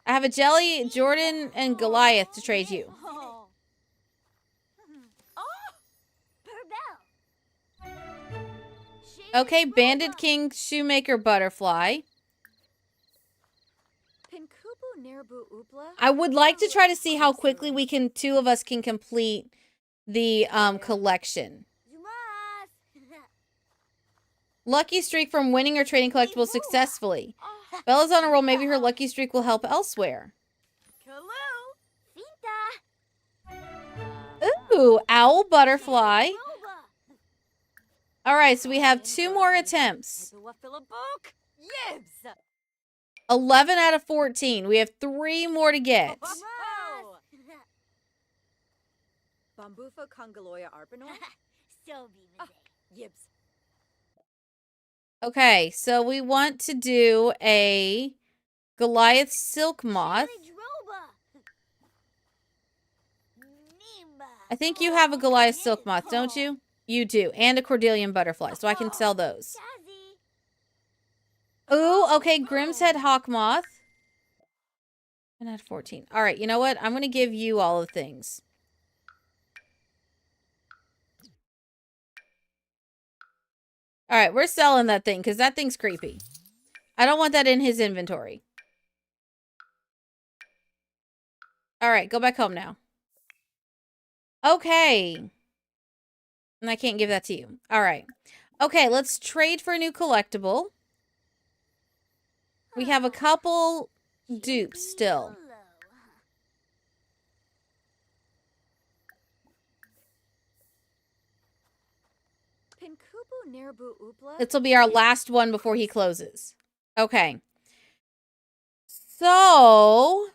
I have a Jelly, Jordan, and Goliath to trade you. Okay, Bandit King, Shoemaker Butterfly. I would like to try to see how quickly we can, two of us can complete the collection. Lucky streak from winning or trading collectibles successfully. Bella's on a roll. Maybe her lucky streak will help elsewhere. Ooh, Owl Butterfly. All right, so we have 2 more attempts. 11 out of 14. We have 3 more to get. Okay, so we want to do a Goliath Silk Moth. I think you have a Goliath Silk Moth, don't you? You do. And a Cordelian Butterfly, so I can sell those. Ooh, okay, Grimm's Head Hawk Moth. 10 out of 14. All right, you know what? I'm going to give you all the things. All right, we're selling that thing because that thing's creepy. I don't want that in his inventory. All right, go back home now. Okay. And I can't give that to you. All right. Okay, let's trade for a new collectible. We have a couple dupes still. This will be our last one before he closes. Okay. So,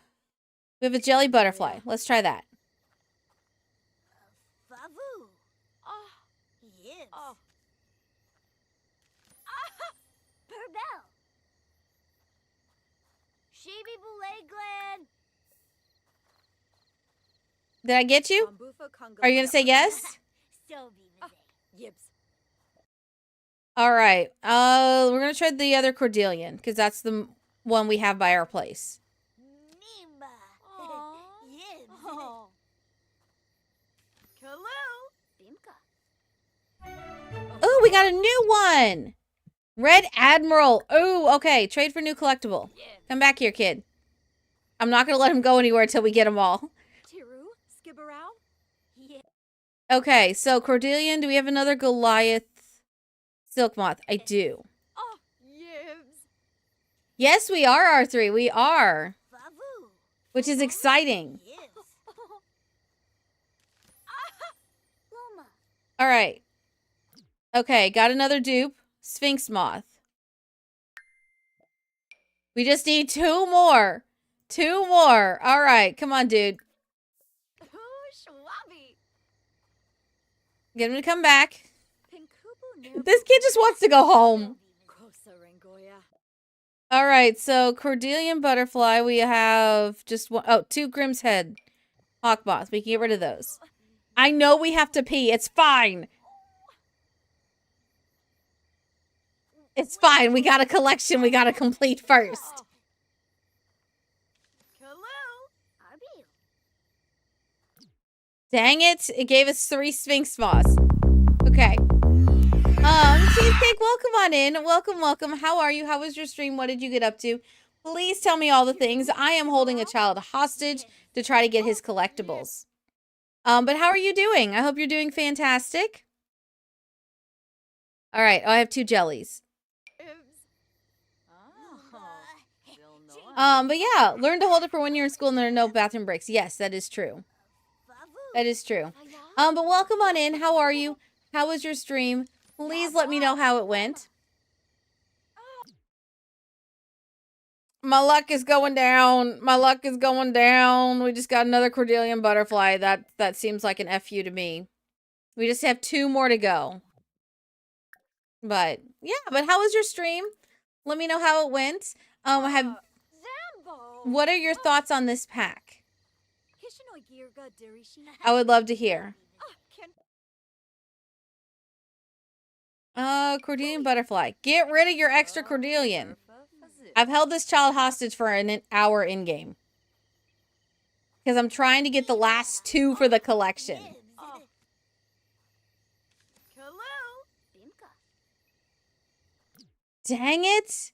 we have a jelly butterfly. Let's try that. Favu. Yes. Perbel. Shaby Boulay Glen. Did I get you? Are you going to say yes? All right. We're going to try the other Cordelian because that's the one we have by our place. Nima. Yes. Kalu. Bimka. Oh, we got a new one. Red Admiral. Oh, okay. Trade for new collectible. Come back here, kid. I'm not going to let him go anywhere until we get them all. Tiru. Skibberau. Yes. Okay, so Cordelian, do we have another Goliath Silk Moth? I do. Yes, we are, R3. We are. Favu. Which is exciting. Yes. Loma. All right. Okay, got another dupe. Sphinx Moth. We just need 2 more. 2 more. All right, come on, dude. Schwabi. Get him to come back. This kid just wants to go home. All right, so Cordelian Butterfly, we have just one, 2 Grimm's Head. Hawk Moth, we can get rid of those. I know we have to pee. It's fine. It's fine. We got a collection we got to complete first. Dang it. It gave us 3 Sphinx Moths. Okay. Cheesecake, welcome on in. Welcome, welcome. How are you? How was your stream? What did you get up to? Please tell me all the things. I am holding a child hostage to try to get his collectibles. But how are you doing? I hope you're doing fantastic. All right. Oh, I have 2 jellies. But yeah, learn to hold it for when you're in school and there are no bathroom breaks. Yes, that is true. That is true. But welcome on in. How are you? How was your stream? Please let me know how it went. My luck is going down. My luck is going down. We just got another Cordelian Butterfly. That seems like an FU to me. We just have 2 more to go. But yeah, but how was your stream? Let me know how it went. What are your thoughts on this pack? I would love to hear. Cordelian Butterfly. Get rid of your extra Cordelian. I've held this child hostage for an hour in-game. Because I'm trying to get the last 2 for the collection. Dang it.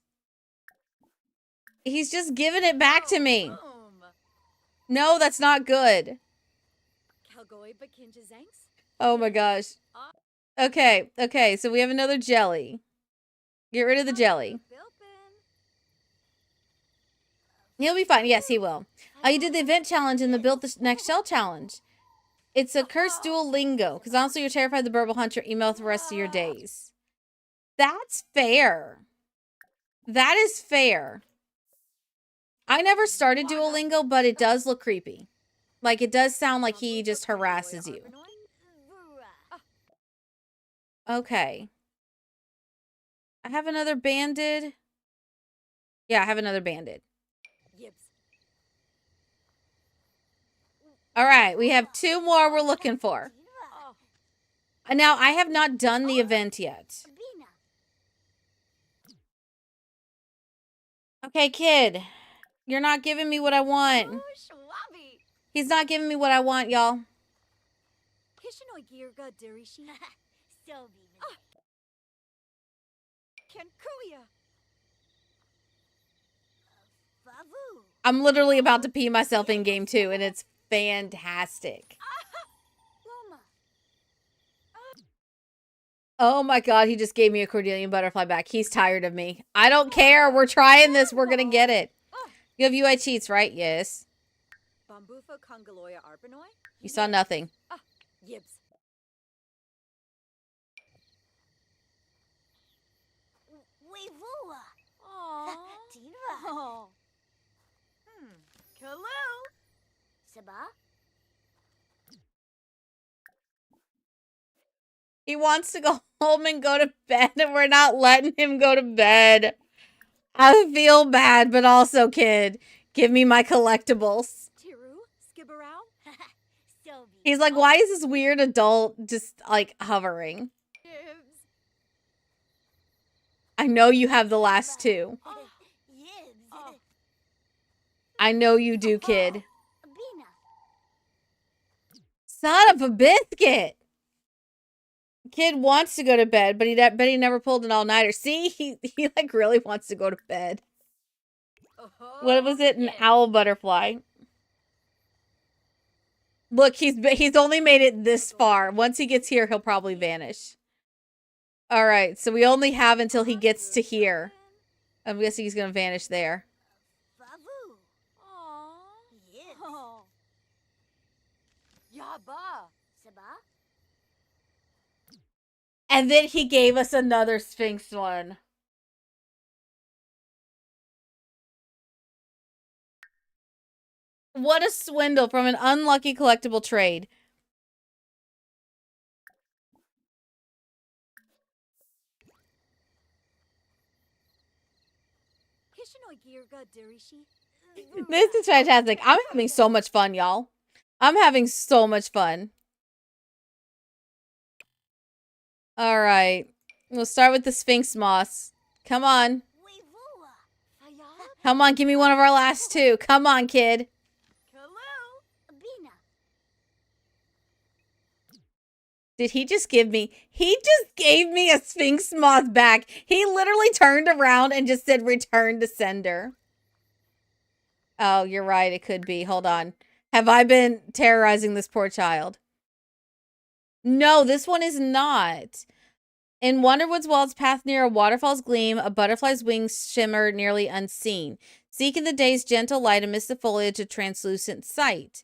He's just giving it back to me. No, that's not good. Oh my gosh. Okay, okay, so we have another jelly. Get rid of the jelly. He'll be fine. Yes, he will. You did the event challenge and the build the next shell challenge. It's a cursed Duolingo, because honestly you're terrified the bird will haunt your email for the rest of your days. That's fair. That is fair. I never started Duolingo, but it does look creepy. Like, it does sound like he just harasses you. Okay. I have another banded. Yeah, I have another banded. All right, we have 2 more we're looking for. Now, I have not done the event yet. Okay, kid. You're not giving me what I want. He's not giving me what I want, y'all. I'm literally about to pee myself in game 2, and it's fantastic. Oh my god, he just gave me a Cordelian Butterfly back. He's tired of me. I don't care. We're trying this. We're gonna get it. You have UI cheats, right? Yes. You saw nothing. He wants to go home and go to bed, and we're not letting him go to bed. I feel bad, but also, kid, give me my collectibles. He's like, why is this weird adult just, like, hovering? I know you have the last two. I know you do, kid. Son of a biscuit! Kid wants to go to bed, but he never pulled an all-nighter. See, he like really wants to go to bed. What was it? An owl butterfly. Look, he's only made it this far. Once he gets here, he'll probably vanish. All right, so we only have until he gets to here. I'm guessing he's gonna vanish there. And then he gave us another Sphinx one. What a swindle from an unlucky collectible trade. This is fantastic. I'm having so much fun, y'all. I'm having so much fun. All right. We'll start with the Sphinx moss. Come on. Come on, give me one of our last two. Come on, kid. Did he just give me? He just gave me a Sphinx moth back. He literally turned around and just said return to sender. Oh, you're right. It could be. Hold on. Have I been terrorizing this poor child? No, this one is not. In Wonderwood's wild's path near a waterfall's gleam, a butterfly's wings shimmer nearly unseen. Seek in the day's gentle light amidst the foliage a translucent sight.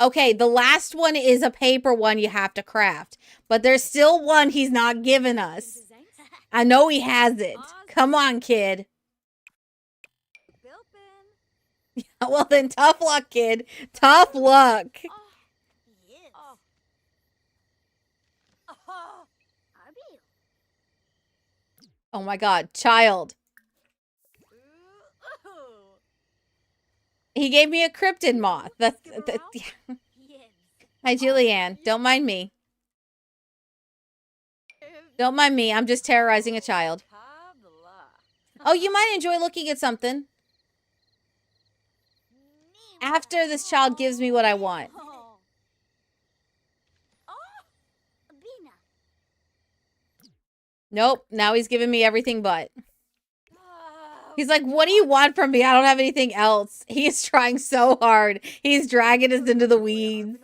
Okay, the last one is a paper one you have to craft. But there's still one he's not given us. I know he has it. Come on, kid. Well, then tough luck, kid. Tough luck. Oh my god, child. He gave me a cryptid moth. That's yeah. Hi, Julianne. Don't mind me. Don't mind me. I'm just terrorizing a child. Oh, you might enjoy looking at something. After this child gives me what I want. Nope. Now he's giving me everything but. He's like, what do you want from me? I don't have anything else. He's trying so hard. He's dragging us into the weeds.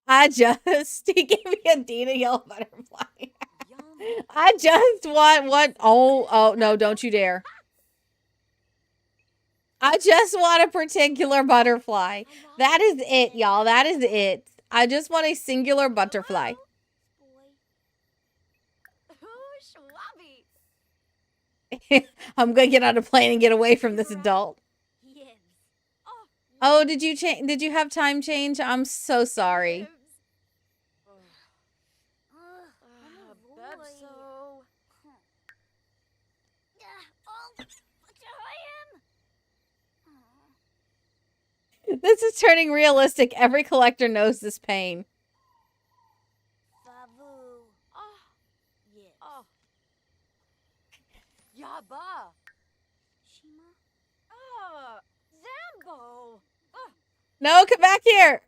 He gave me a Dina yellow butterfly. I just want what? Oh, no, don't you dare. I just want a particular butterfly. That is it, y'all. That is it. I just want a singular butterfly. I'm gonna get on a plane and get away from this adult. Oh, did you change? Did you have time change? I'm so sorry. This is turning realistic. Every collector knows this pain. No, come back here.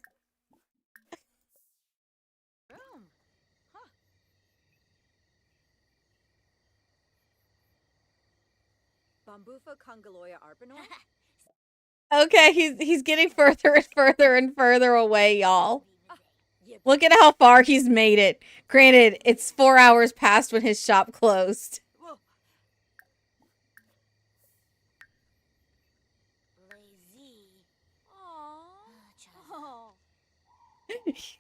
Okay, he's getting further and further and further away, y'all. Look at how far he's made it. Granted, it's 4 hours past when his shop closed.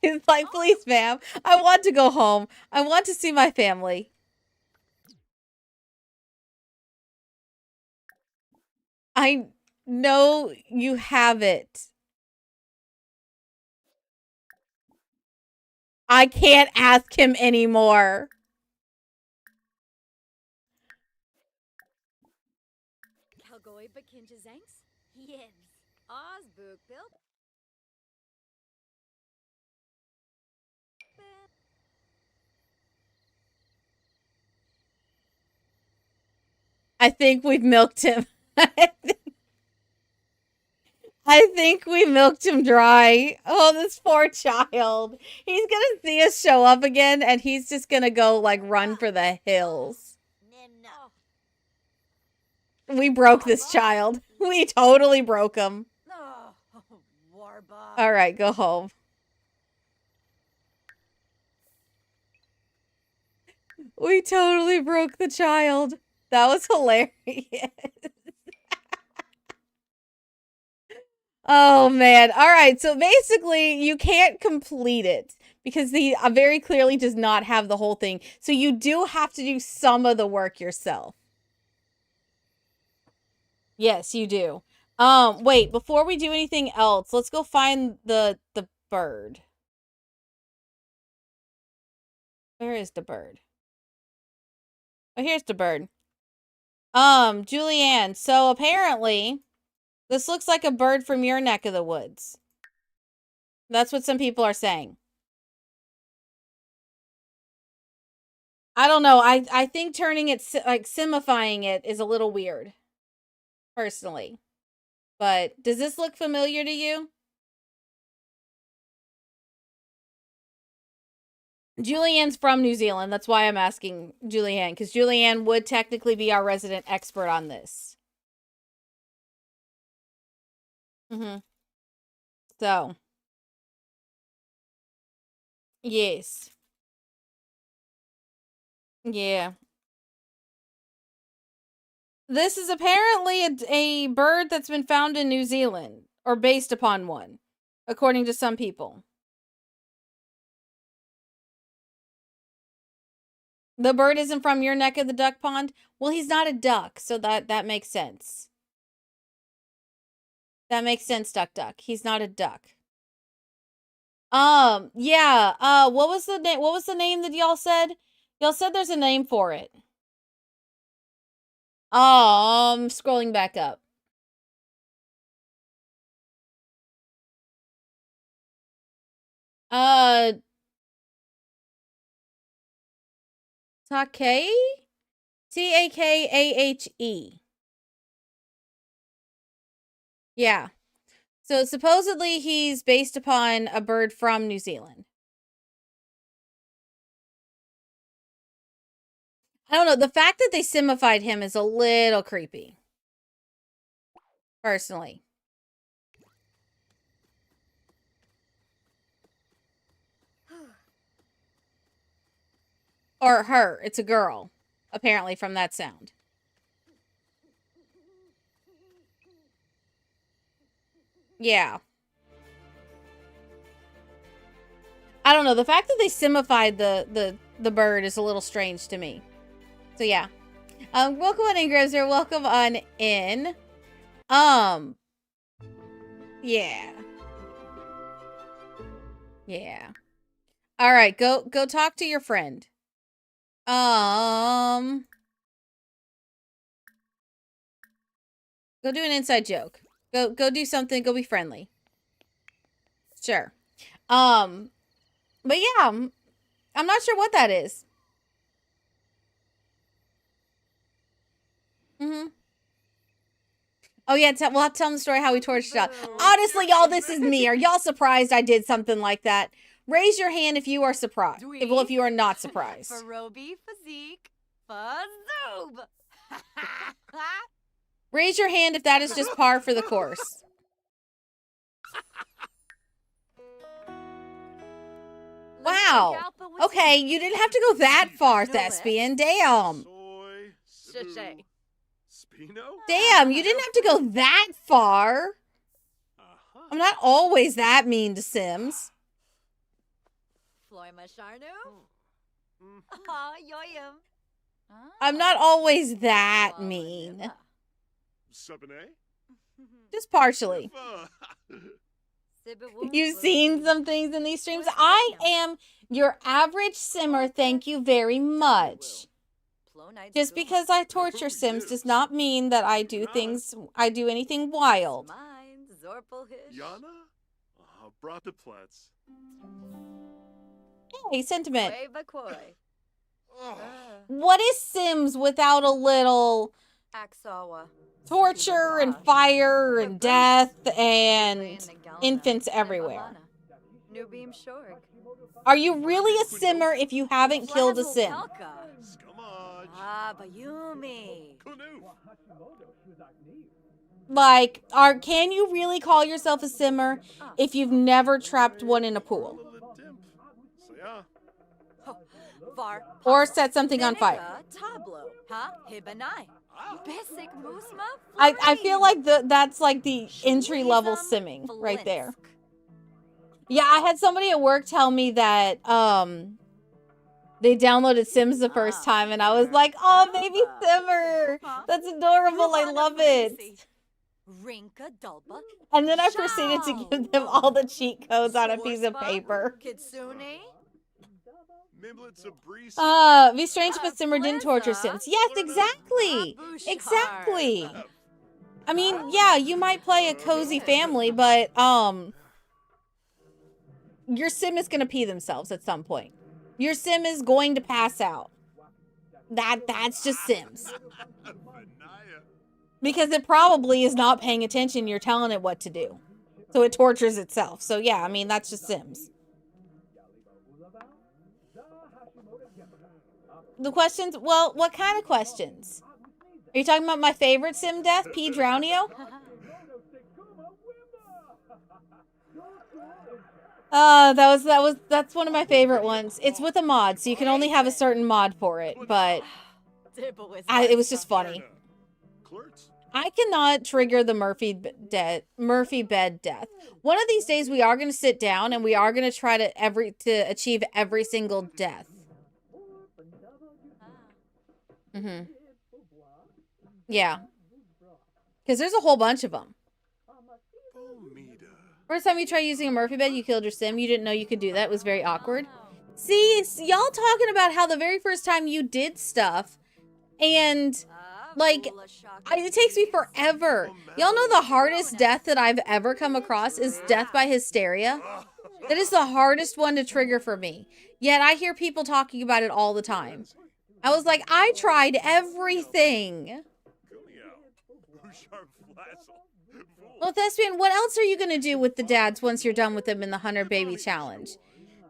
He's like, please, ma'am, I want to go home. I want to see my family. I know you have it. I can't ask him anymore. I think we've milked him. I think we milked him dry. Oh, this poor child. He's gonna see us show up again and he's just gonna go like run for the hills. We broke this child. We totally broke him. All right, go home. We totally broke the child. That was hilarious. Oh man. All right. So basically, you can't complete it because he very clearly does not have the whole thing. So you do have to do some of the work yourself. Yes, you do. Wait, before we do anything else, let's go find the bird. Where is the bird? Oh, here's the bird. Julianne, so apparently this looks like a bird from your neck of the woods. That's what some people are saying. I don't know. I think turning it, like, simifying it is a little weird. Personally. But does this look familiar to you? Julianne's from New Zealand. That's why I'm asking Julianne. Because Julianne would technically be our resident expert on this. So. Yes. Yeah. This is apparently a bird that's been found in New Zealand, or based upon one, according to some people. The bird isn't from your neck of the duck pond? Well, he's not a duck, so that makes sense. That makes sense, Duck. He's not a duck. Yeah, what was the name? What was the name that y'all said? Y'all said there's a name for it. Oh, I'm scrolling back up. Take? Takahe. Yeah. So supposedly he's based upon a bird from New Zealand. I don't know. The fact that they simified him is a little creepy. Personally. Or her. It's a girl. Apparently from that sound. Yeah. I don't know. The fact that they simified the bird is a little strange to me. So yeah. Welcome on in, Grimser. Welcome on in. Yeah. Yeah. All right, go talk to your friend. Go do an inside joke. Go do something. Go be friendly. Sure. But yeah, I'm not sure what that is. Oh yeah, we'll have to tell them the story how we torched it out. Honestly, y'all, this is me. Are y'all surprised I did something like that? Raise your hand if you are surprised. If you are not surprised. Raise your hand if that is just par for the course. Wow. Okay, you didn't have to go that far, Thespian. Damn. Damn, you didn't have to go that far. I'm not always that mean to Sims. I'm not always that mean. Just partially. You've seen some things in these streams. I am your average simmer, thank you very much. Just because I torture Sims does not mean that I do anything wild. Yana? Brataplatz. Hey, sentiment. What is Sims without a little torture and fire and death and infants everywhere? Are you really a simmer if you haven't killed a sim? Like, can you really call yourself a simmer if you've never trapped one in a pool? Or set something on fire? I feel like that's like the entry-level simming right there. Yeah, I had somebody at work tell me that they downloaded Sims the first time, and I was like, oh, baby simmer! That's adorable, I love it! And then I proceeded to give them all the cheat codes on a piece of paper. Be strange if a simmer didn't torture Sims. Yes, exactly! Exactly! I mean, yeah, you might play a cozy family, but, your sim is gonna pee themselves at some point. Your sim is going to pass out. That's just Sims. Because it probably is not paying attention, you're telling it what to do. So it tortures itself. So yeah, I mean, that's just Sims. The questions, well, what kind of questions? Are you talking about my favorite sim death, P. Drownio? That's one of my favorite ones. It's with a mod, so you can only have a certain mod for it, but it was just funny. I cannot trigger the Murphy bed death. One of these days we are going to sit down and we are going to try to achieve every single death. Yeah. Because there's a whole bunch of them. First time you tried using a Murphy bed, you killed your sim. You didn't know you could do that. It was very awkward. See, it's y'all talking about how the very first time you did stuff, and, like, it takes me forever. Y'all know the hardest death that I've ever come across is death by hysteria? That is the hardest one to trigger for me. Yet I hear people talking about it all the time. I was like, I tried everything. Well, Thespian, what else are you going to do with the dads once you're done with them in the Hunter Baby Challenge?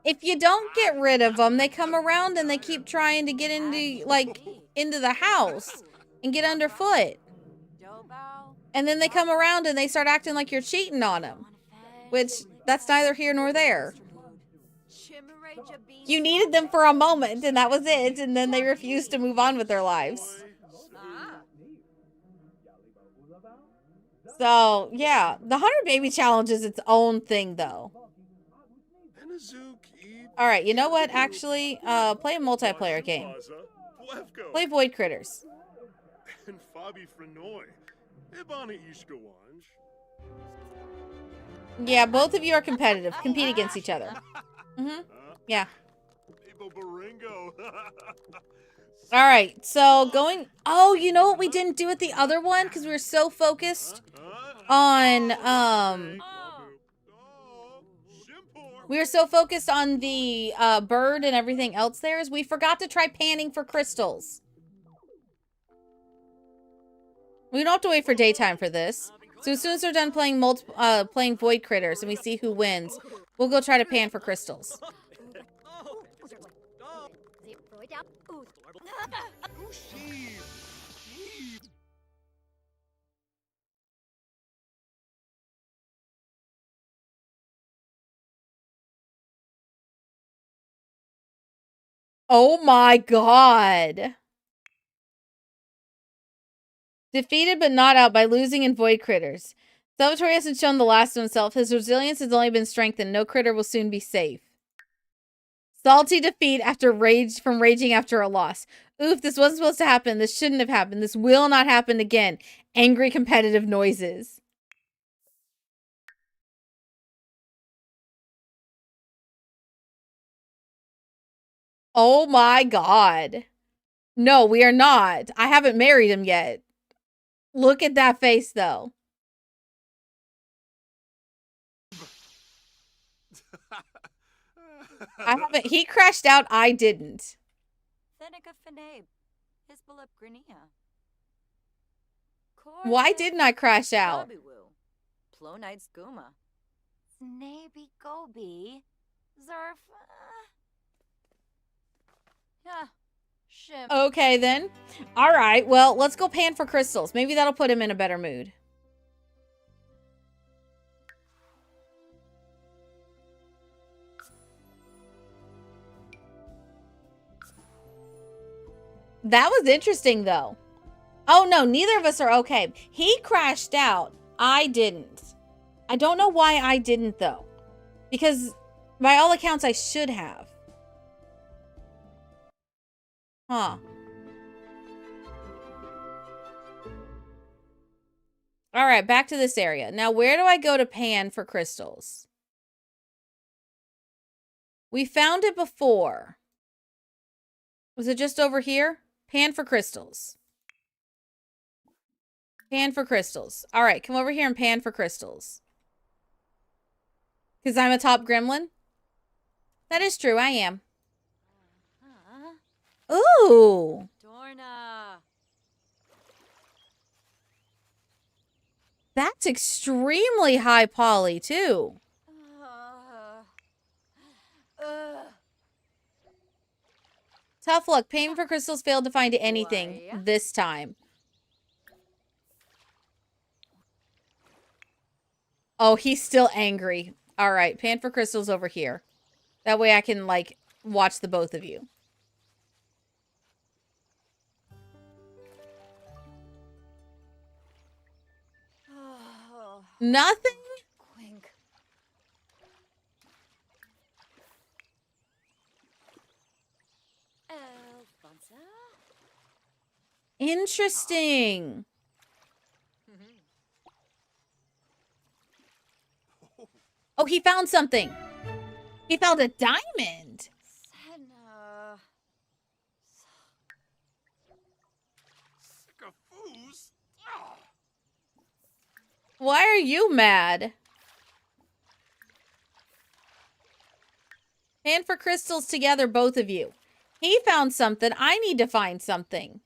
If you don't get rid of them, they come around and they keep trying to get into the house and get underfoot. And then they come around and they start acting like you're cheating on them. Which, that's neither here nor there. You needed them for a moment, and that was it, and then they refused to move on with their lives. So, yeah. The Hunter Baby Challenge is its own thing, though. Alright, you know what? Actually, play a multiplayer game. Play Void Critters. Yeah, both of you are competitive. Compete against each other. Yeah. Alright, so going... Oh, you know what we didn't do with the other one? Because we were so focused on, we were so focused on the bird and everything else there, is we forgot to try panning for crystals. We don't have to wait for daytime for this. So as soon as we're done playing playing Void Critters and we see who wins, we'll go try to pan for crystals. Oh my god. Defeated but not out by losing in Void Critters. Salvatore hasn't shown the last of himself. His resilience has only been strengthened. No critter will soon be safe. Salty defeat from raging after a loss. Oof, this wasn't supposed to happen. This shouldn't have happened. This will not happen again. Angry competitive noises. Oh my god. No, we are not. I haven't married him yet. Look at that face, though. I haven't. He crashed out. I didn't. Seneca Fenabe, Hisbalip Grania. Why didn't I crash out? Plonite Skooma. Snaby Gobi. Zerf. Yeah. Shim. Okay, then. All right. Well, let's go pan for crystals. Maybe that'll put him in a better mood. That was interesting, though. Oh, no. Neither of us are okay. He crashed out. I didn't. I don't know why I didn't, though. Because, by all accounts, I should have. Huh. All right, back to this area. Now, where do I go to pan for crystals? We found it before. Was it just over here? Pan for crystals. Pan for crystals. All right, come over here and pan for crystals. Because I'm a top gremlin? That is true, I am. Ooh. Dorna. That's extremely high poly, too. Tough luck. Paying for crystals failed to find anything this time. Oh, he's still angry. All right, pan for crystals over here. That way I can, like, watch the both of you. Nothing? Quink. Alfonso. Interesting. Oh, he found something. He found a diamond. Senna. Scafoos. Why are you mad? Pan for crystals together, both of you. He found something. I need to find something.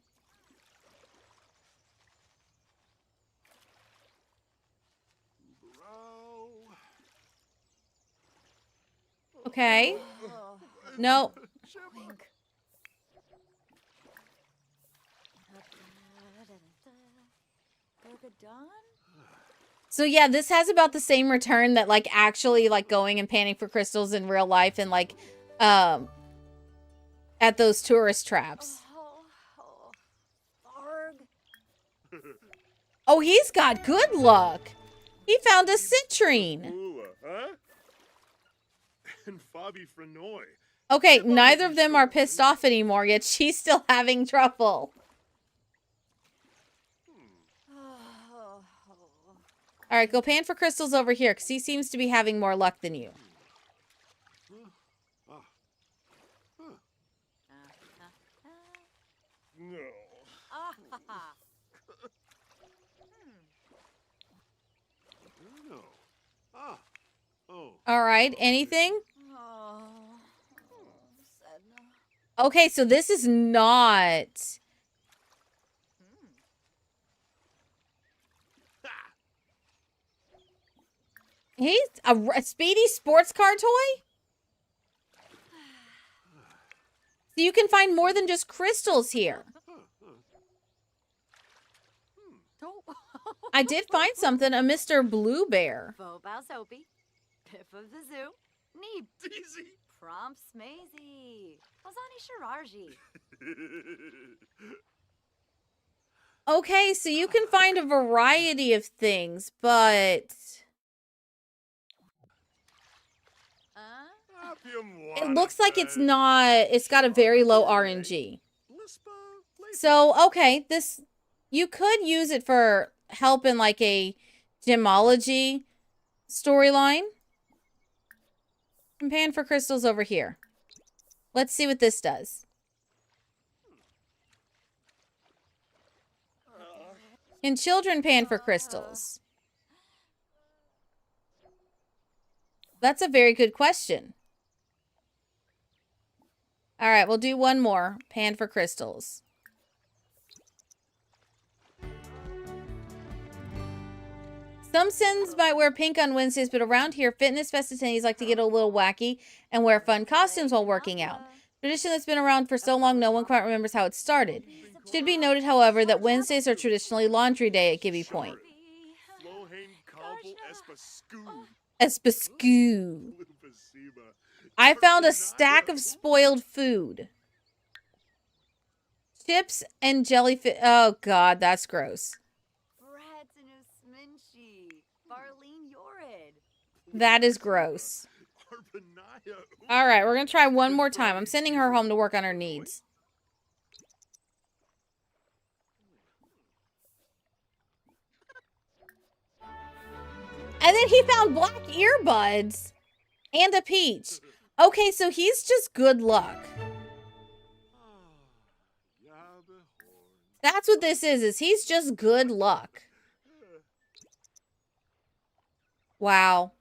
Okay. No. Quink. Gorgodon? So yeah, this has about the same return that like actually like going and panning for crystals in real life and like at those tourist traps. Arg. Oh, he's got good luck. He found a citrine. Ooh, huh? And Fabi Frenoy. Okay, neither of them are pissed off anymore, yet she's still having trouble. All right, go pan for crystals over here, because he seems to be having more luck than you. No. No. Ah. Oh. All right, anything? Oh, Sedna. Okay, so this is not... He's a speedy sports car toy? So you can find more than just crystals here. I did find something, a Mr. Blue Bear. Bobow Soapy. Piff of the Zoo. Neeb. Easy. Prompt Smazy. Ozani Shiraji. Okay, so you can find a variety of things, but... It looks like it's not... It's got a very low RNG. So, okay, this... You could use it for help in, like, a gemology storyline. And pan for crystals over here. Let's see what this does. Can children pan for crystals? That's a very good question. All right, we'll do one more. Pan for crystals. Some Sims might wear pink on Wednesdays, but around here, fitness festivities like to get a little wacky and wear fun costumes while working out. Tradition that's been around for so long, no one quite remembers how it started. Should be noted, however, that Wednesdays are traditionally laundry day at Gibby Point. Espascoo. I found a stack of spoiled food. Chips and jellyfish. Oh, God, that's gross. That is gross. All right, we're going to try one more time. I'm sending her home to work on her needs. And then he found black earbuds and a peach. Okay, so he's just good luck. That's what this is he's just good luck. Wow.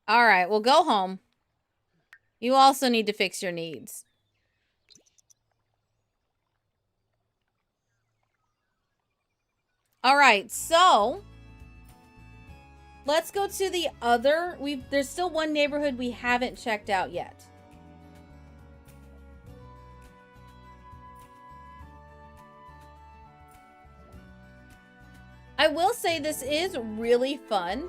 All right, well, go home. You also need to fix your needs. All right, so let's go to the other. There's still one neighborhood we haven't checked out yet. I will say this is really fun.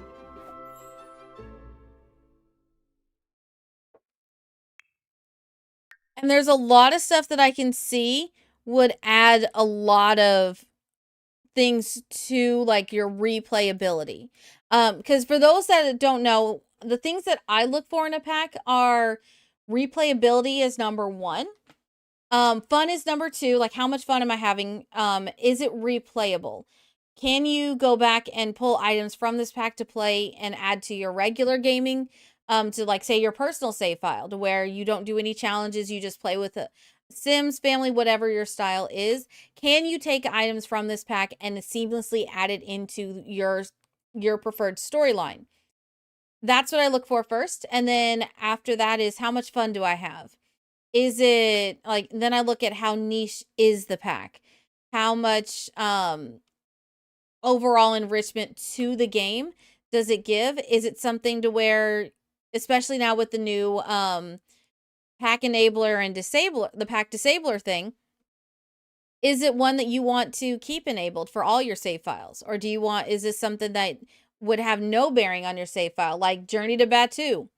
And there's a lot of stuff that I can see would add a lot of things to like your replayability. Because for those that don't know, the things that I look for in a pack are replayability is number one. Fun is number two. Like, how much fun am I having? Is it replayable? Can you go back and pull items from this pack to play and add to your regular gaming? To like say your personal save file to where you don't do any challenges, you just play with a Sims, family, whatever your style is. Can you take items from this pack and seamlessly add it into your preferred storyline? That's what I look for first. And then after that is how much fun do I have? Is it like, then I look at how niche is the pack? How much overall enrichment to the game does it give? Is it something to where, especially now with the new pack enabler and the pack disabler thing, is it one that you want to keep enabled for all your save files? Or is this something that would have no bearing on your save file, like Journey to Batu?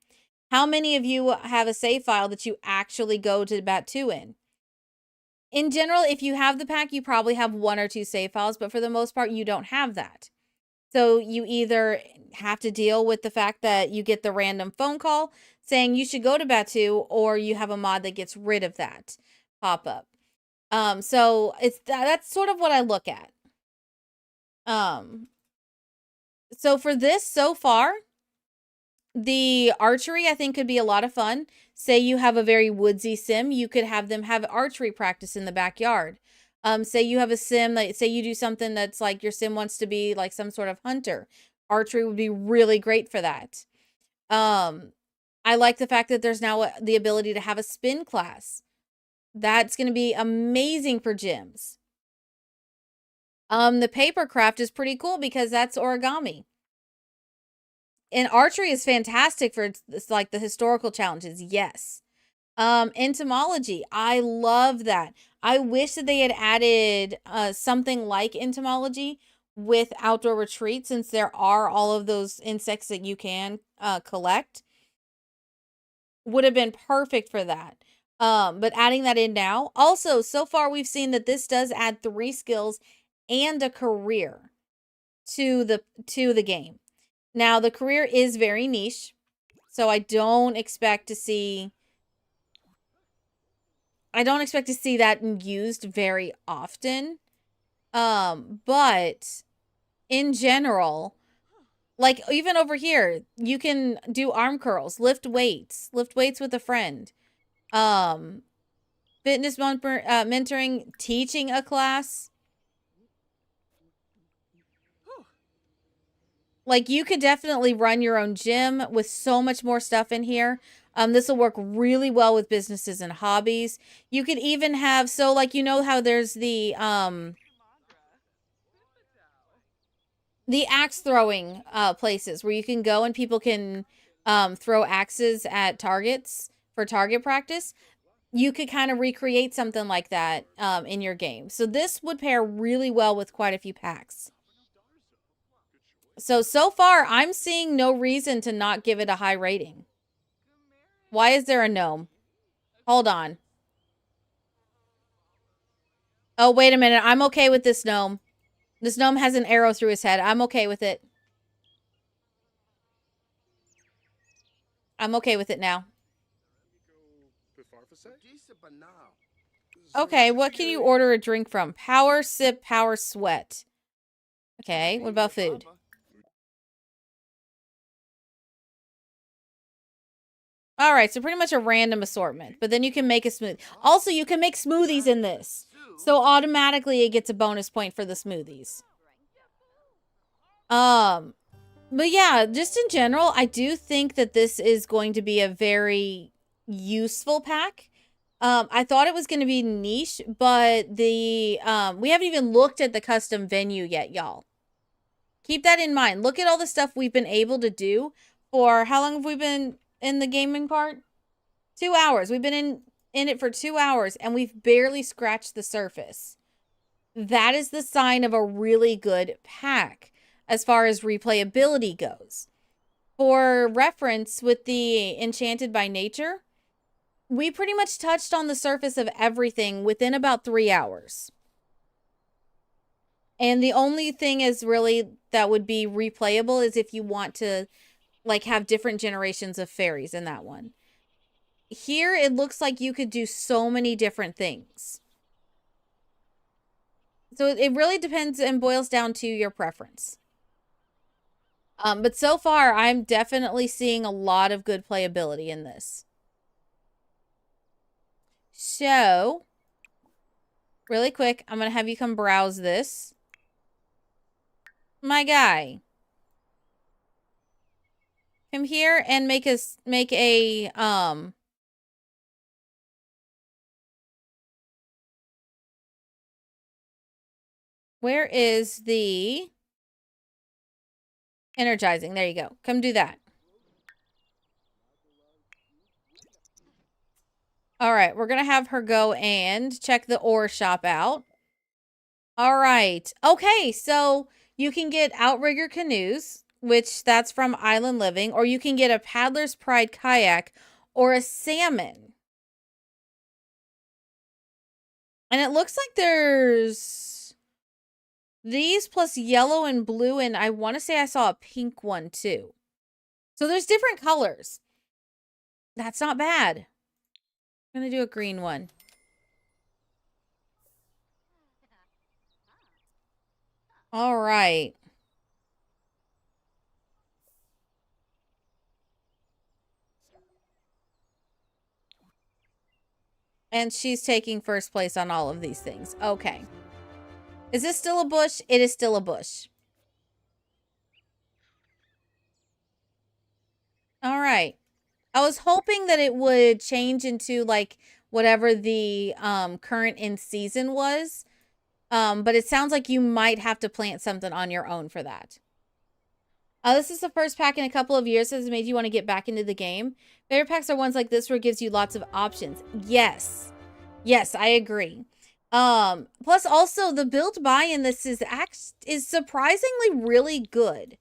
How many of you have a save file that you actually go to Batu in? In general, if you have the pack, you probably have one or two save files, but for the most part, you don't have that. So you either have to deal with the fact that you get the random phone call saying you should go to Batu, or you have a mod that gets rid of that pop-up. So that's sort of what I look at. So for this so far, the archery I think could be a lot of fun. Say you have a very woodsy sim, you could have them have archery practice in the backyard. Say you have a sim that, say you do something that's like your sim wants to be like some sort of hunter. Archery would be really great for that. I like the fact that there's now the ability to have a spin class. That's going to be amazing for gyms. The paper craft is pretty cool because that's origami. And archery is fantastic for like the historical challenges. Yes. Entomology. I love that. I wish that they had added something like entomology with outdoor retreat, since there are all of those insects that you can collect. Would have been perfect for that. But adding that in now. Also, so far we've seen that this does add 3 skills and a career to the game. Now, the career is very niche, so I don't expect to see that used very often. But in general, like even over here, you can do arm curls, lift weights with a friend. Fitness mentoring, teaching a class. Like you could definitely run your own gym with so much more stuff in here. This will work really well with businesses and hobbies. You could even have, so like, you know how there's the axe throwing places where you can go and people can throw axes at targets for target practice. You could kind of recreate something like that in your game. So this would pair really well with quite a few packs. So far, I'm seeing no reason to not give it a high rating. Why is there a gnome? Hold on. Oh, wait a minute. I'm okay with this gnome. This gnome has an arrow through his head. I'm okay with it. I'm okay with it now. Okay, what can you order a drink from? Power sip, power sweat. Okay, what about food? All right, so pretty much a random assortment, but then you can make a smoothie. Also, you can make smoothies in this. So automatically it gets a bonus point for the smoothies. But yeah, just in general, I do think that this is going to be a very useful pack. I thought it was going to be niche, but we haven't even looked at the custom venue yet, y'all. Keep that in mind. Look at all the stuff we've been able to do for, how long have we been in the gaming part? 2 hours. We've been in it for 2 hours and we've barely scratched the surface. That is the sign of a really good pack as far as replayability goes. For reference, with the Enchanted by Nature, we pretty much touched on the surface of everything within about 3 hours. And the only thing is really that would be replayable is if you want to like have different generations of fairies in that one. Here, it looks like you could do so many different things. So it really depends and boils down to your preference. But so far, I'm definitely seeing a lot of good playability in this. So, really quick, I'm going to have you come browse this. My guy. Come here and make a where is the energizing? There you go. Come do that. All right, we're going to have her go and check the ore shop out. All right. Okay, so you can get outrigger canoes, which that's from Island Living, or you can get a Paddler's Pride kayak or a salmon. And it looks like there's these plus yellow and blue, and I want to say I saw a pink one too. So there's different colors. That's not bad. I'm going to do a green one. All right. And she's taking first place on all of these things. Okay. Is this still a bush? It is still a bush. All right. I was hoping that it would change into like whatever the current in season was. But it sounds like you might have to plant something on your own for that. This is the first pack in a couple of years that has made you want to get back into the game. Favorite packs are ones like this where it gives you lots of options. Yes. Yes, I agree. Plus also the build buy in this is surprisingly really good.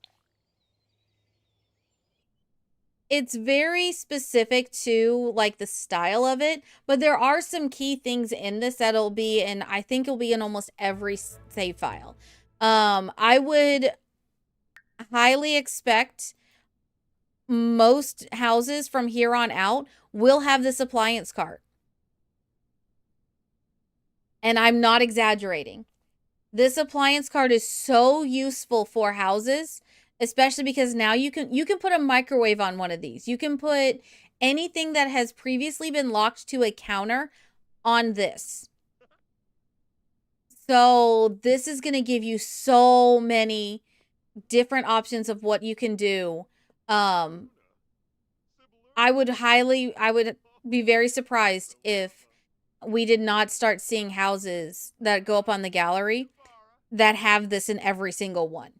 It's very specific to like the style of it, but there are some key things in this that'll be, and I think it'll be in almost every save file. I would highly expect most houses from here on out will have this appliance cart. And I'm not exaggerating. This appliance card is so useful for houses, especially because now you can put a microwave on one of these. You can put anything that has previously been locked to a counter on this. So this is going to give you so many different options of what you can do. I would be very surprised if we did not start seeing houses that go up on the gallery that have this in every single one.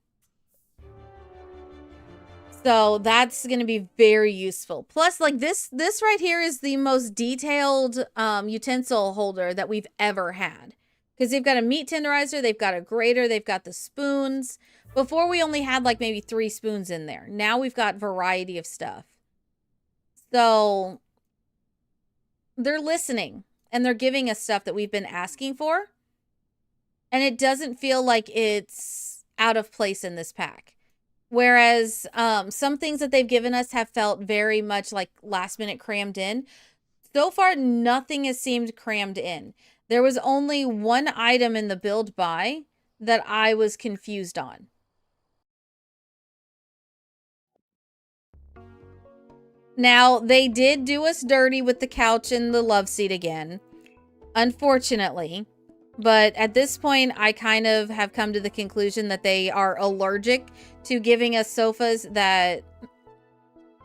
So that's going to be very useful. Plus, like this right here is the most detailed utensil holder that we've ever had. Because they've got a meat tenderizer, they've got a grater, they've got the spoons. Before we only had like maybe 3 spoons in there. Now we've got variety of stuff. So they're listening and they're giving us stuff that we've been asking for. And it doesn't feel like it's out of place in this pack. Whereas some things that they've given us have felt very much like last minute crammed in. So far, nothing has seemed crammed in. There was only one item in the build buy that I was confused on. Now, they did do us dirty with the couch and the love seat again, unfortunately. But at this point, I kind of have come to the conclusion that they are allergic to giving us sofas that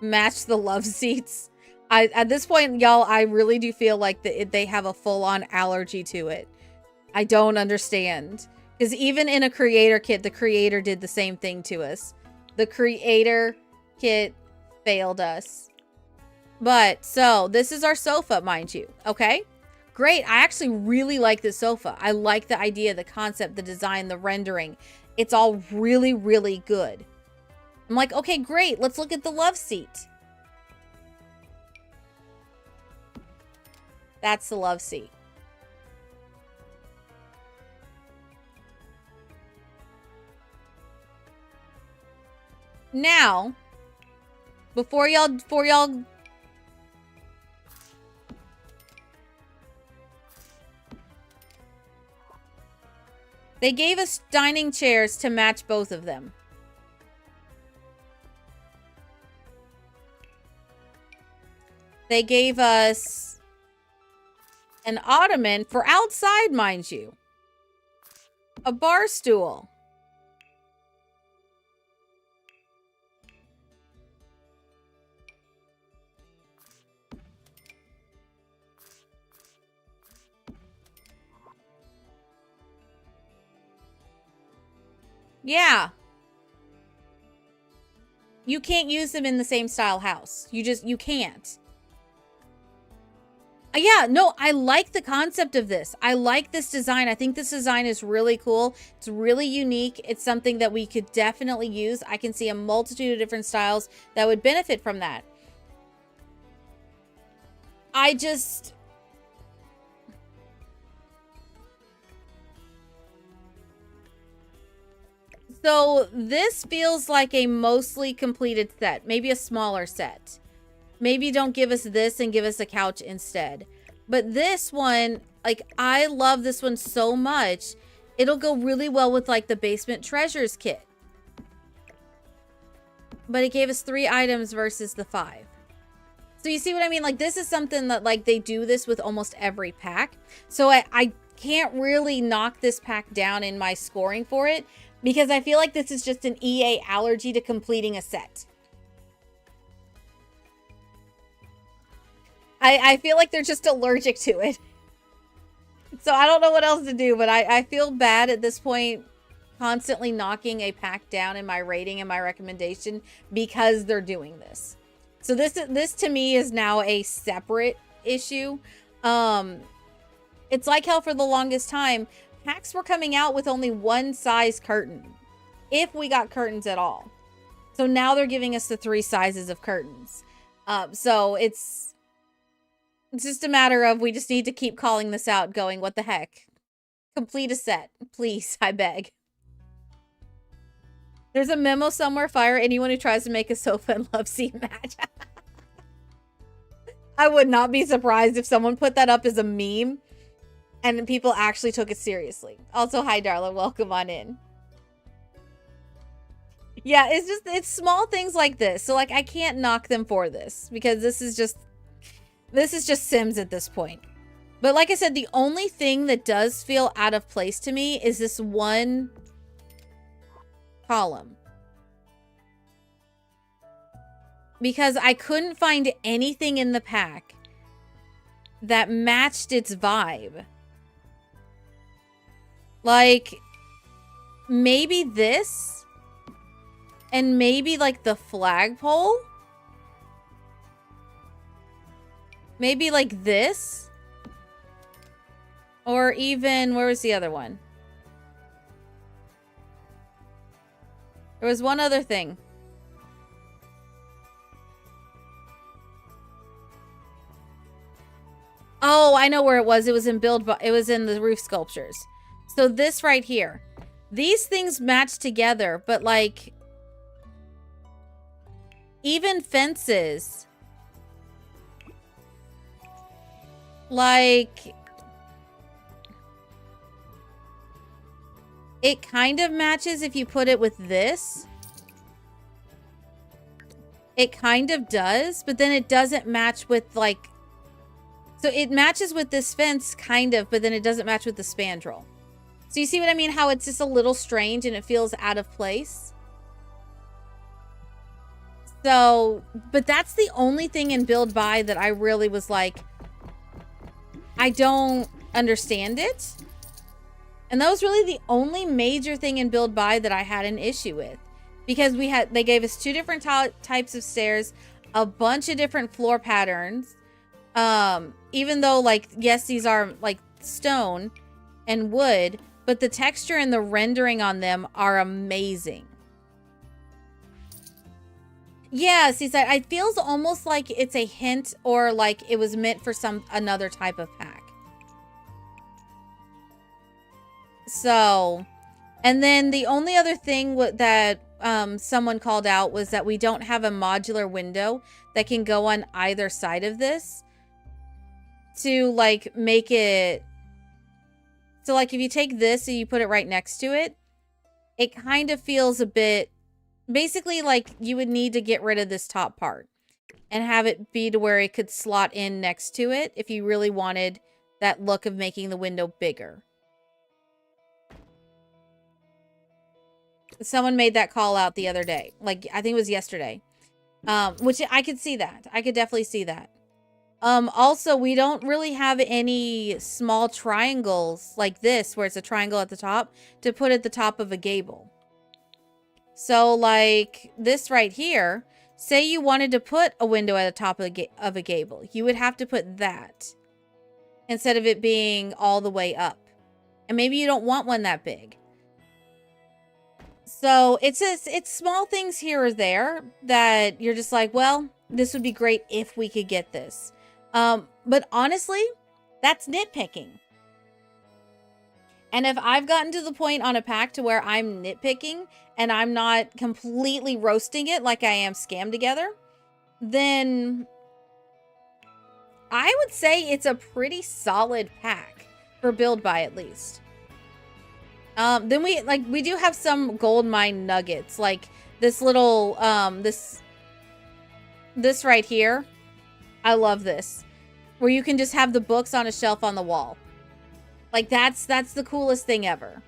match the love seats. At this point, y'all, I really do feel like they have a full-on allergy to it. I don't understand. Because even in a creator kit, the creator did the same thing to us. The creator kit failed us. But, so, this is our sofa, mind you. Okay? Great. I actually really like this sofa. I like the idea, the concept, the design, the rendering. It's all really, really good. I'm like, okay, great. Let's look at the love seat. That's the love seat. Now, before y'all they gave us dining chairs to match both of them. They gave us an ottoman for outside, mind you. A bar stool. Yeah. You can't use them in the same style house. You can't. Yeah, no, I like the concept of this. I like this design. I think this design is really cool. It's really unique. It's something that we could definitely use. I can see a multitude of different styles that would benefit from that. So this feels like a mostly completed set. Maybe a smaller set. Maybe don't give us this and give us a couch instead. But this one, like, I love this one so much. It'll go really well with, like, the Basement Treasures kit. But it gave us 3 items versus the 5. So you see what I mean? Like, this is something that, like, they do this with almost every pack. So I can't really knock this pack down in my scoring for it. Because I feel like this is just an EA allergy to completing a set. I feel like they're just allergic to it. So I don't know what else to do, but I feel bad at this point constantly knocking a pack down in my rating and my recommendation because they're doing this. So this to me is now a separate issue. It's like how for the longest time, packs were coming out with only one size curtain. If we got curtains at all. So now they're giving us the 3 sizes of curtains. So it's just a matter of we just need to keep calling this out going, what the heck? Complete a set. Please, I beg. There's a memo somewhere. Fire anyone who tries to make a sofa and love seat match. I would not be surprised if someone put that up as a meme. And people actually took it seriously. Also, hi, Darla. Welcome on in. Yeah, it's small things like this. So, like, I can't knock them for this because this is just Sims at this point. But like I said, the only thing that does feel out of place to me is this one column. Because I couldn't find anything in the pack that matched its vibe. Like, maybe this, and maybe like the flagpole. Maybe like this, or even, where was the other one? There was one other thing. Oh, I know where it was. It was in it was in the roof sculptures. So this right here. These things match together, but like even fences. Like it kind of matches if you put it with this. It kind of does, but then it doesn't match with like, so it matches with this fence kind of, but then it doesn't match with the spandrel. So you see what I mean? How it's just a little strange and it feels out of place. So, but that's the only thing in Build By that I really was like, I don't understand it. And that was really the only major thing in Build By that I had an issue with. Because they gave us two different types of stairs, a bunch of different floor patterns. Even though, like, yes, these are like stone and wood, but the texture and the rendering on them are amazing. Yeah, see, it feels almost like it's a hint or like it was meant for another type of pack. So, and then the only other thing that someone called out was that we don't have a modular window that can go on either side of this to like make it. So like if you take this and you put it right next to it, it kind of feels a bit, basically like you would need to get rid of this top part and have it be to where it could slot in next to it if you really wanted that look of making the window bigger. Someone made that call out the other day. Like, I think it was yesterday. Which I could see that. I could definitely see that. Also, we don't really have any small triangles like this, where it's a triangle at the top, to put at the top of a gable. So, like, this right here, say you wanted to put a window at the top of a gable. You would have to put that instead of it being all the way up. And maybe you don't want one that big. So it's small things here or there that you're just like, well, this would be great if we could get this. But honestly, that's nitpicking. And if I've gotten to the point on a pack to where I'm nitpicking and I'm not completely roasting it like I am Scam Together, then I would say it's a pretty solid pack for Build By, at least. Then we do have some gold mine nuggets, like this little, this right here. I love this, where you can just have the books on a shelf on the wall. Like that's the coolest thing ever.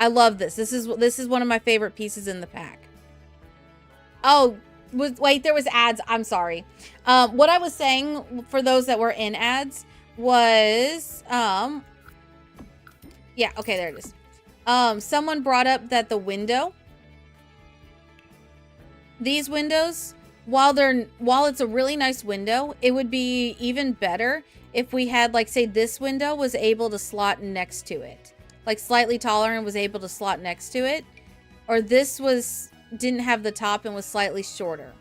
I love this. This is one of my favorite pieces in the pack. Oh, wait, there was ads. I'm sorry. What I was saying for those that were in ads was, yeah, okay, there it is. Someone brought up that the window, these windows, while it's a really nice window, it would be even better if we had, like, say this window was able to slot next to it, like slightly taller and was able to slot next to it, or this didn't have the top and was slightly shorter.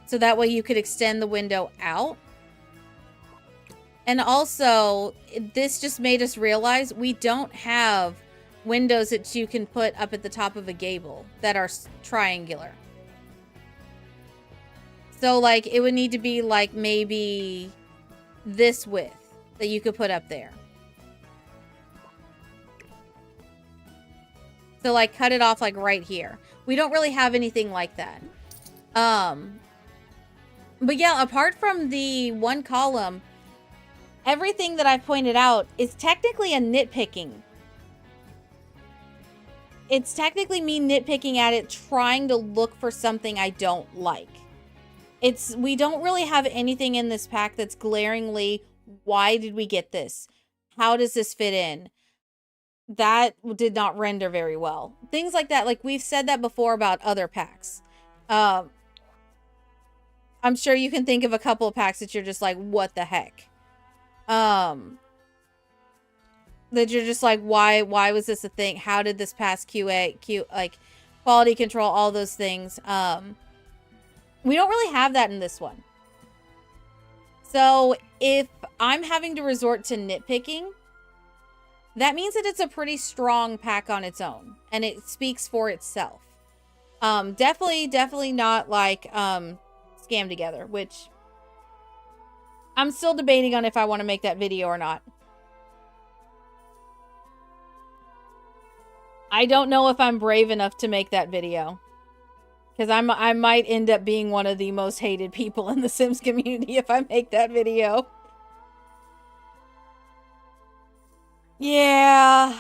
So that way you could extend the window out. And also, this just made us realize we don't have windows that you can put up at the top of a gable that are triangular. So like it would need to be like maybe this width that you could put up there. So like cut it off like right here. We don't really have anything like that. But yeah, apart from the one column, everything that I pointed out is technically a nitpicking. It's technically me nitpicking at it, trying to look for something I don't like. We don't really have anything in this pack that's glaringly, why did we get this? How does this fit in? That did not render very well. Things like that, like we've said that before about other packs. I'm sure you can think of a couple of packs that you're just like, what the heck? That you're just like, why was this a thing? How did this pass like quality control, all those things. We don't really have that in this one. So if I'm having to resort to nitpicking, that means that it's a pretty strong pack on its own and it speaks for itself. Definitely not like Scam Together, which I'm still debating on if I want to make that video or not. I don't know if I'm brave enough to make that video. Because I might end up being one of the most hated people in the Sims community if I make that video. Yeah.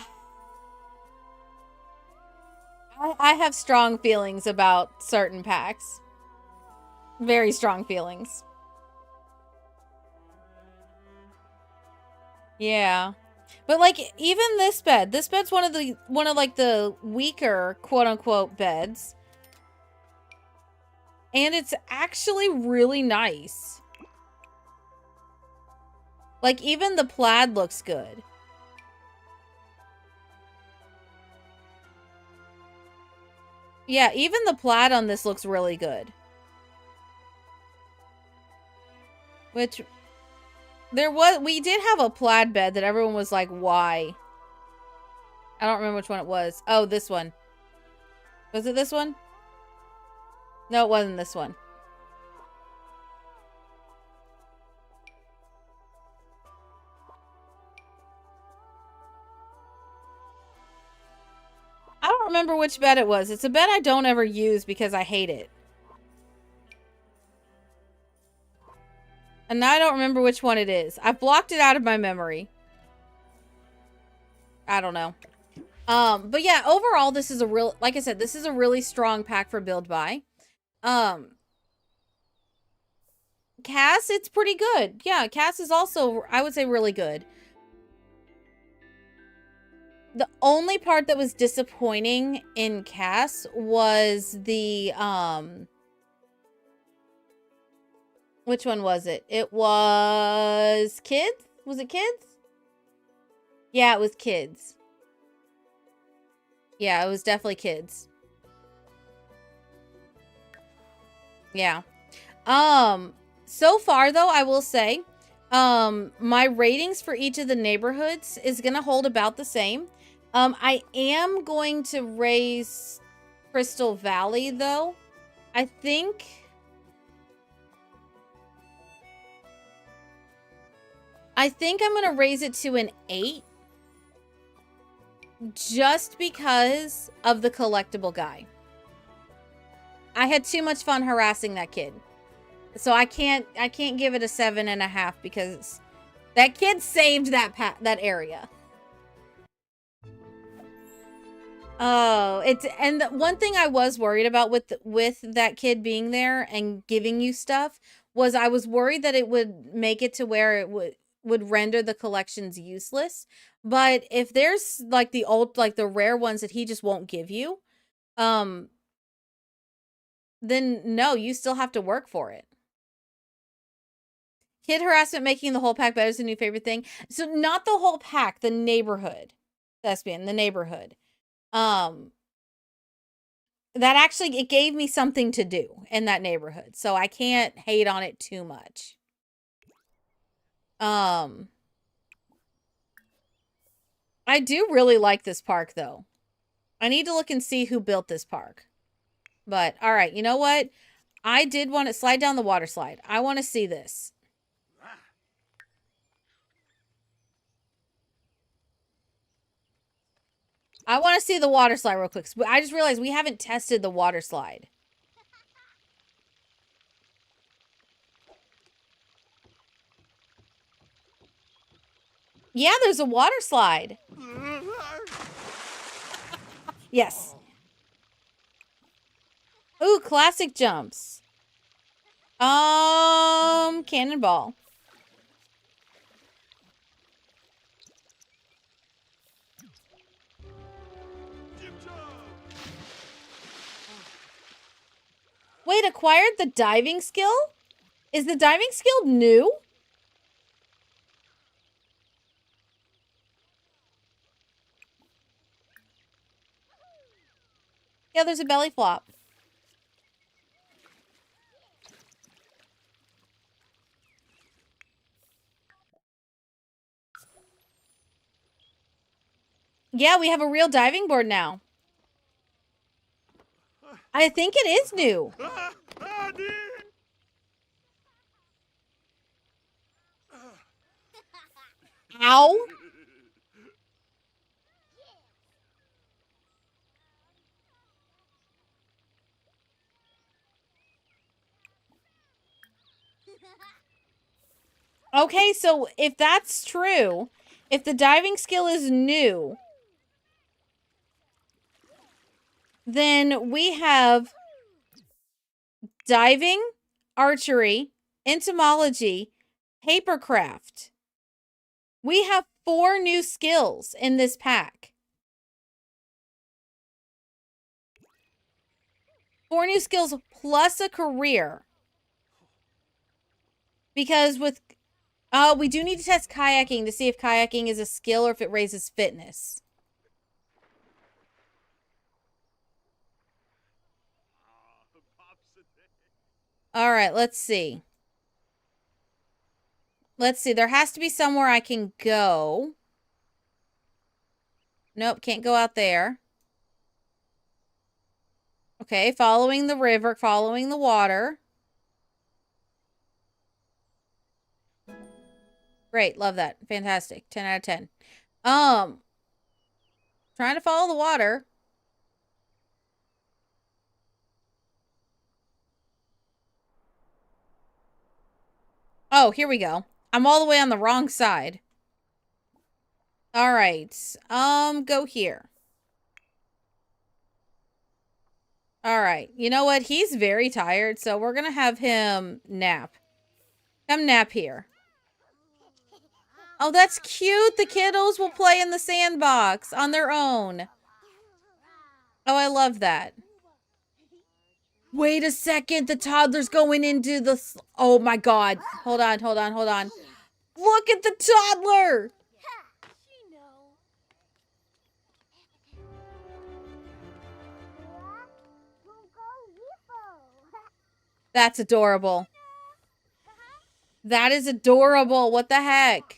I have strong feelings about certain packs. Very strong feelings. Yeah. But like even this bed's one of like the weaker quote unquote beds. And it's actually really nice. Like even the plaid looks good. Yeah, even the plaid on this looks really good. Which we did have a plaid bed that everyone was like, why? I don't remember which one it was. Oh, this one. Was it this one? No, it wasn't this one. I don't remember which bed it was. It's a bed I don't ever use because I hate it. And now I don't remember which one it is. I've blocked it out of my memory. I don't know. But yeah, overall, this is like I said, this is a really strong pack for build by. Cass, it's pretty good. Yeah, Cass is also, I would say, really good. The only part that was disappointing in Cass was the, which one was it? It was kids? Was it kids? Yeah, it was kids. Yeah, it was definitely kids. Yeah. So far though, I will say, my ratings for each of the neighborhoods is going to hold about the same. I am going to raise Crystal Valley though. I think I'm going to raise it to an 8 just because of the collectible guy. I had too much fun harassing that kid. So I can't give it a 7.5 because that kid saved that area. Oh, and the one thing I was worried about with that kid being there and giving you stuff was I was worried that it would make it to where it would render the collections useless. But if there's like the rare ones that he just won't give you, then no, you still have to work for it. Kid harassment making the whole pack better is a new favorite thing. So not the whole pack, the neighborhood. Thespian, the neighborhood. That actually, it gave me something to do in that neighborhood. So I can't hate on it too much. I do really like this park though. I need to look and see who built this park. But all right, you know what? I did want to slide down the water slide. I want to see this. I want to see the water slide real quick. I just realized we haven't tested the water slide. Yeah, there's a water slide. Yes. Ooh, classic jumps. Cannonball. Wait, acquired the diving skill? Is the diving skill new? Yeah, there's a belly flop. Yeah, we have a real diving board now. I think it is new. Ow. Okay, so if that's true, if the diving skill is new, then we have diving, archery, entomology, papercraft. We have 4 new skills in this pack. 4 new skills plus a career. Because with... we do need to test kayaking to see if kayaking is a skill or if it raises fitness. All right, let's see. Let's see. There has to be somewhere I can go. Nope, can't go out there. Okay, following the river, following the water. Great, love that. Fantastic. 10 out of 10. Trying to follow the water. Oh, here we go. I'm all the way on the wrong side. All right. Go here. All right. You know what? He's very tired, so we're going to have him nap. Come nap here. Oh, that's cute. The kiddos will play in the sandbox on their own. Oh, I love that. Wait a second. The toddler's going into the... Oh, my God. Hold on, hold on, hold on. Look at the toddler. That's adorable. That is adorable. What the heck?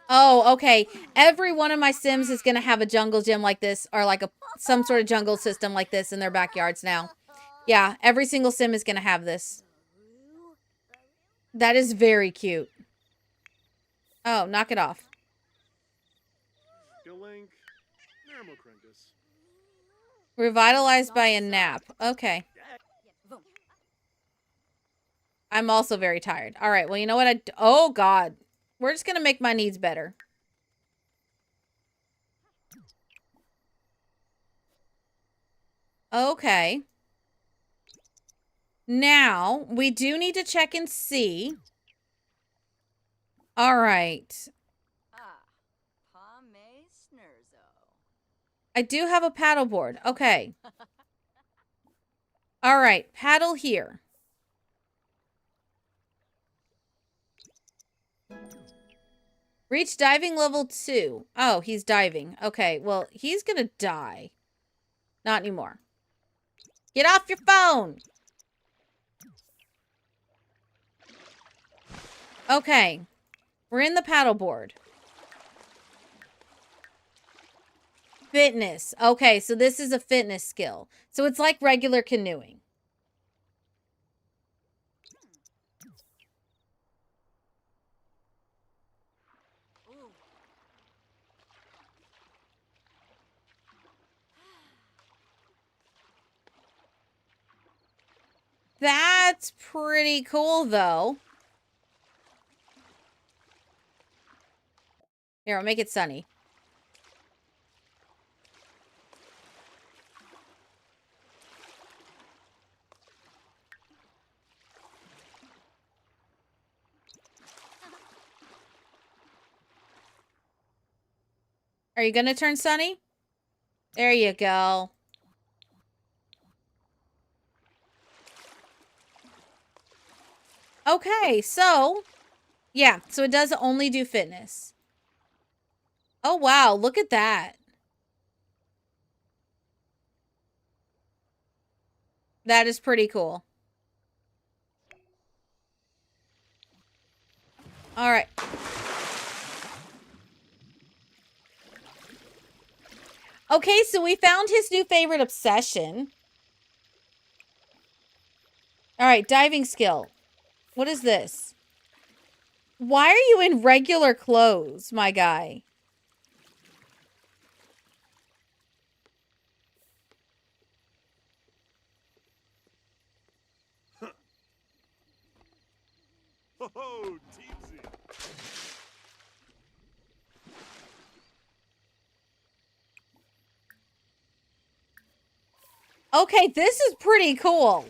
Oh, okay. Every one of my Sims is going to have a jungle gym like this or like some sort of jungle system like this in their backyards now. Yeah, every single Sim is going to have this. That is very cute. Oh, knock it off. Revitalized by a nap. Okay. I'm also very tired. All right, well, you know what? Oh, God. We're just going to make my needs better. Okay. Now, we do need to check and see. All right. I do have a paddleboard. Okay. All right. Paddle here. Reach diving level 2. Oh, he's diving. Okay, well, he's gonna die. Not anymore. Get off your phone! Okay. We're in the paddleboard. Fitness. Okay, so this is a fitness skill. So it's like regular canoeing. That's pretty cool, though. Here, I'll make it sunny. Are you gonna turn sunny? There you go. Okay, so... yeah, so it does only do fitness. Oh, wow, look at that. That is pretty cool. All right. Okay, so we found his new favorite obsession. All right, diving skill. What is this? Why are you in regular clothes, my guy? Oh, teensy. Okay, this is pretty cool.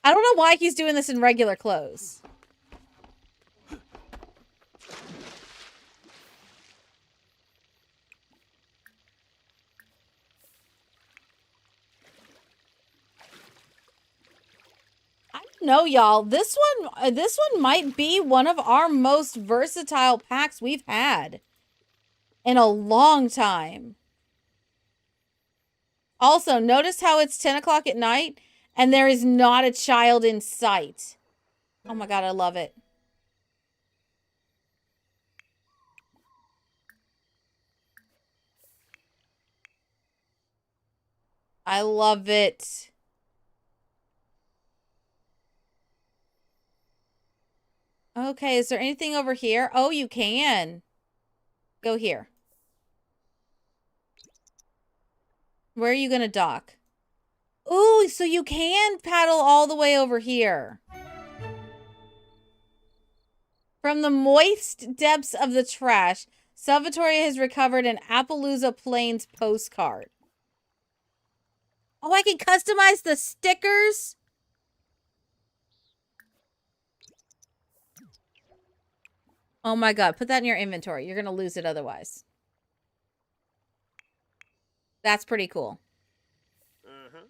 I don't know why he's doing this in regular clothes. I don't know, y'all. This one might be one of our most versatile packs we've had in a long time. Also, notice how it's 10 o'clock at night and there is not a child in sight. Oh my god, I love it. I love it. Okay, is there anything over here? Oh, you can. Go here. Where are you gonna dock? Ooh, so you can paddle all the way over here. From the moist depths of the trash, Salvatore has recovered an Appaloosa Plains postcard. Oh, I can customize the stickers? Oh my god, put that in your inventory. You're gonna lose it otherwise. That's pretty cool. Uh-huh.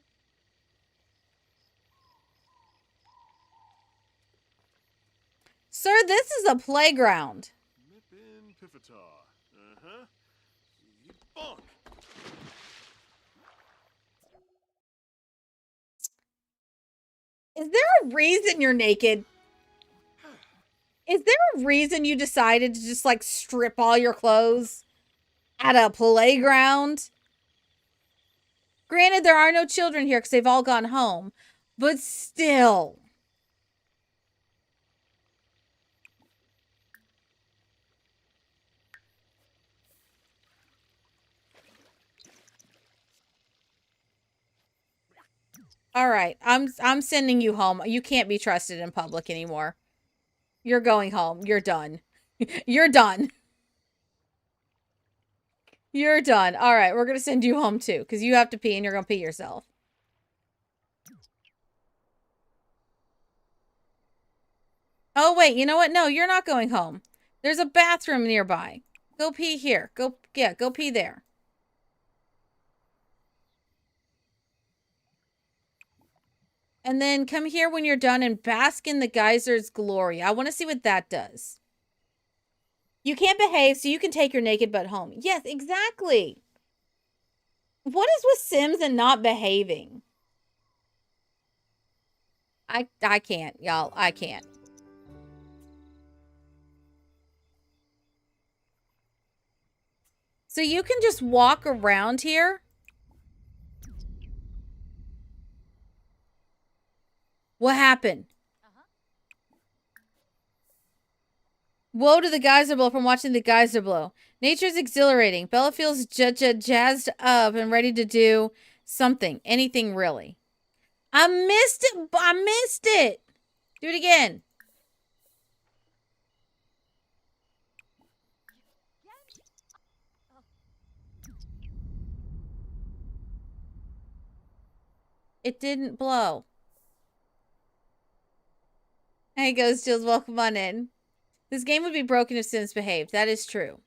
Sir, this is a playground. Mippin Piffata. Uh-huh. Bonk. Is there a reason you're naked? Is there a reason you decided to just, like, strip all your clothes at a playground? Granted, there are no children here because they've all gone home, but still. All right, I'm sending you home. You can't be trusted in public anymore. You're going home. You're done. You're done. You're done. All right, we're going to send you home too because you have to pee and you're going to pee yourself. Oh, wait, you know what? No, you're not going home. There's a bathroom nearby. Go pee here. Go pee there. And then come here when you're done and bask in the geyser's glory. I want to see what that does. You can't behave, so you can take your naked butt home. Yes, exactly. What is with Sims and not behaving? I can't, y'all. I can't. So you can just walk around here. What happened? Woe to the geyser blow from watching the geyser blow. Nature's exhilarating. Bella feels jazzed up and ready to do something. Anything, really. I missed it. I missed it. Do it again. It didn't blow. Hey, Ghost Jules, welcome on in. This game would be broken if Sims behaved. That is true.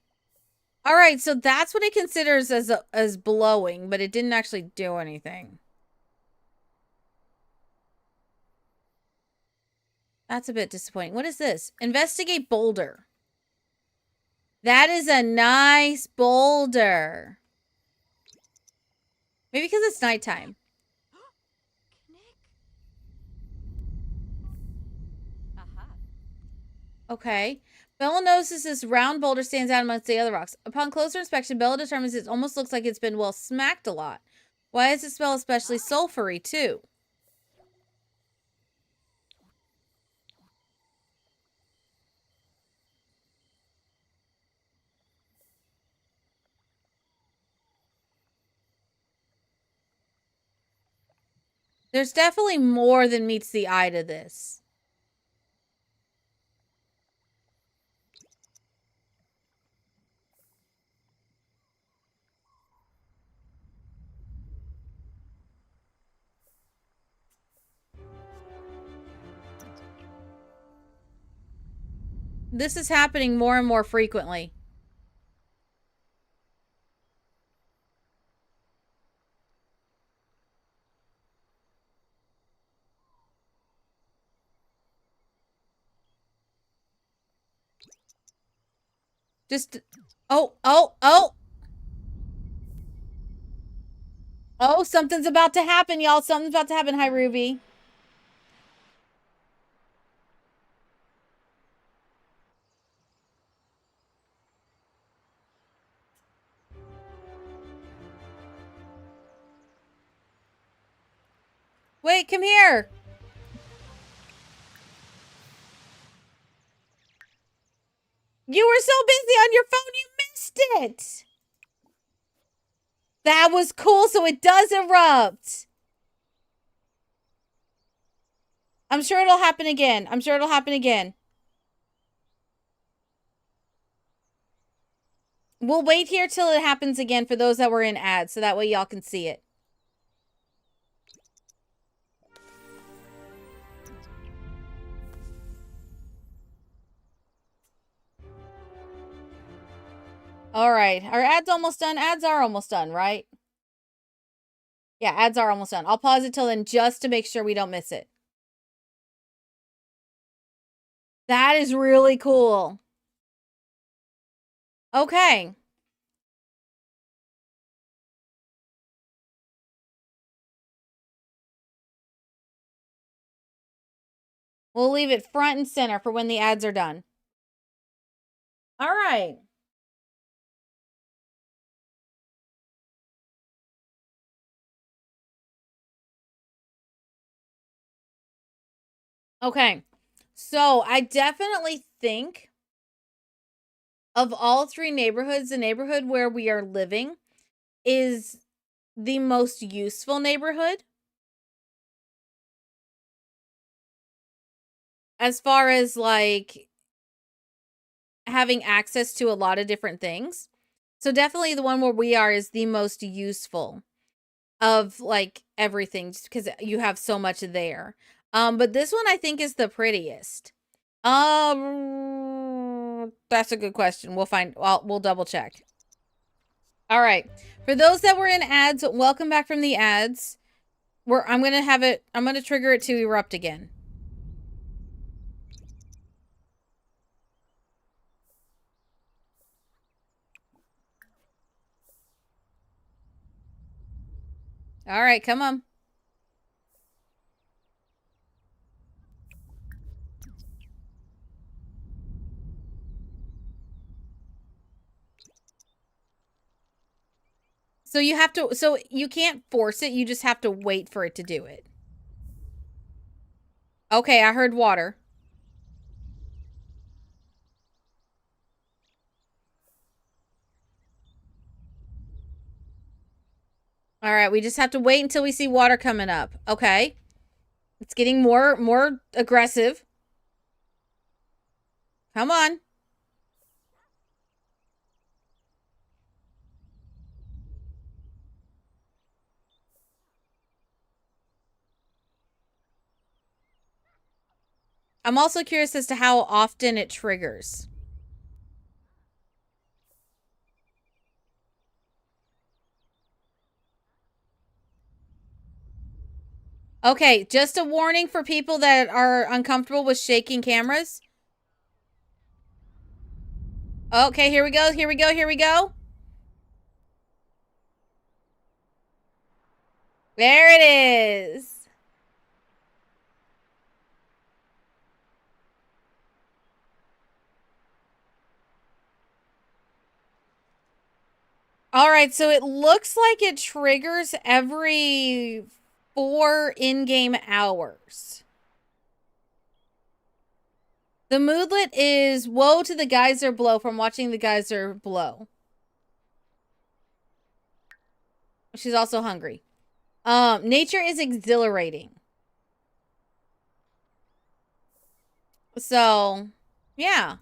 All right, so that's what it considers as blowing, but it didn't actually do anything. That's a bit disappointing. What is this? Investigate boulder. That is a nice boulder. Maybe because it's nighttime. Okay. Bella notices this round boulder stands out amongst the other rocks. Upon closer inspection, Bella determines it almost looks like it's been well smacked a lot. Why does it smell especially sulfury, too? There's definitely more than meets the eye to this. This is happening more and more frequently. Just, oh. Oh, something's about to happen, y'all. Something's about to happen. Hi, Ruby. Wait, come here. You were so busy on your phone, you missed it. That was cool, so it does erupt. I'm sure it'll happen again. I'm sure it'll happen again. We'll wait here till it happens again for those that were in ads, so that way y'all can see it. All right. Are ads almost done? Ads are almost done, right? Yeah, ads are almost done. I'll pause it till then just to make sure we don't miss it. That is really cool. Okay. We'll leave it front and center for when the ads are done. All right. Okay. So I definitely think of all three neighborhoods, the neighborhood where we are living is the most useful neighborhood. As far as like having access to a lot of different things. So definitely the one where we are is the most useful of like everything just because you have so much there. But this one I think is the prettiest. That's a good question. We'll double check. All right. For those that were in ads, welcome back from the ads. I'm going to trigger it to erupt again. All right, come on. So you can't force it. You just have to wait for it to do it. Okay, I heard water. All right, we just have to wait until we see water coming up. Okay. It's getting more aggressive. Come on. I'm also curious as to how often it triggers. Okay, just a warning for people that are uncomfortable with shaking cameras. Okay, here we go, here we go, here we go. There it is. All right, so it looks like it triggers every 4 in-game hours. The moodlet is woe to the geyser blow from watching the geyser blow. She's also hungry. Nature is exhilarating. So, yeah.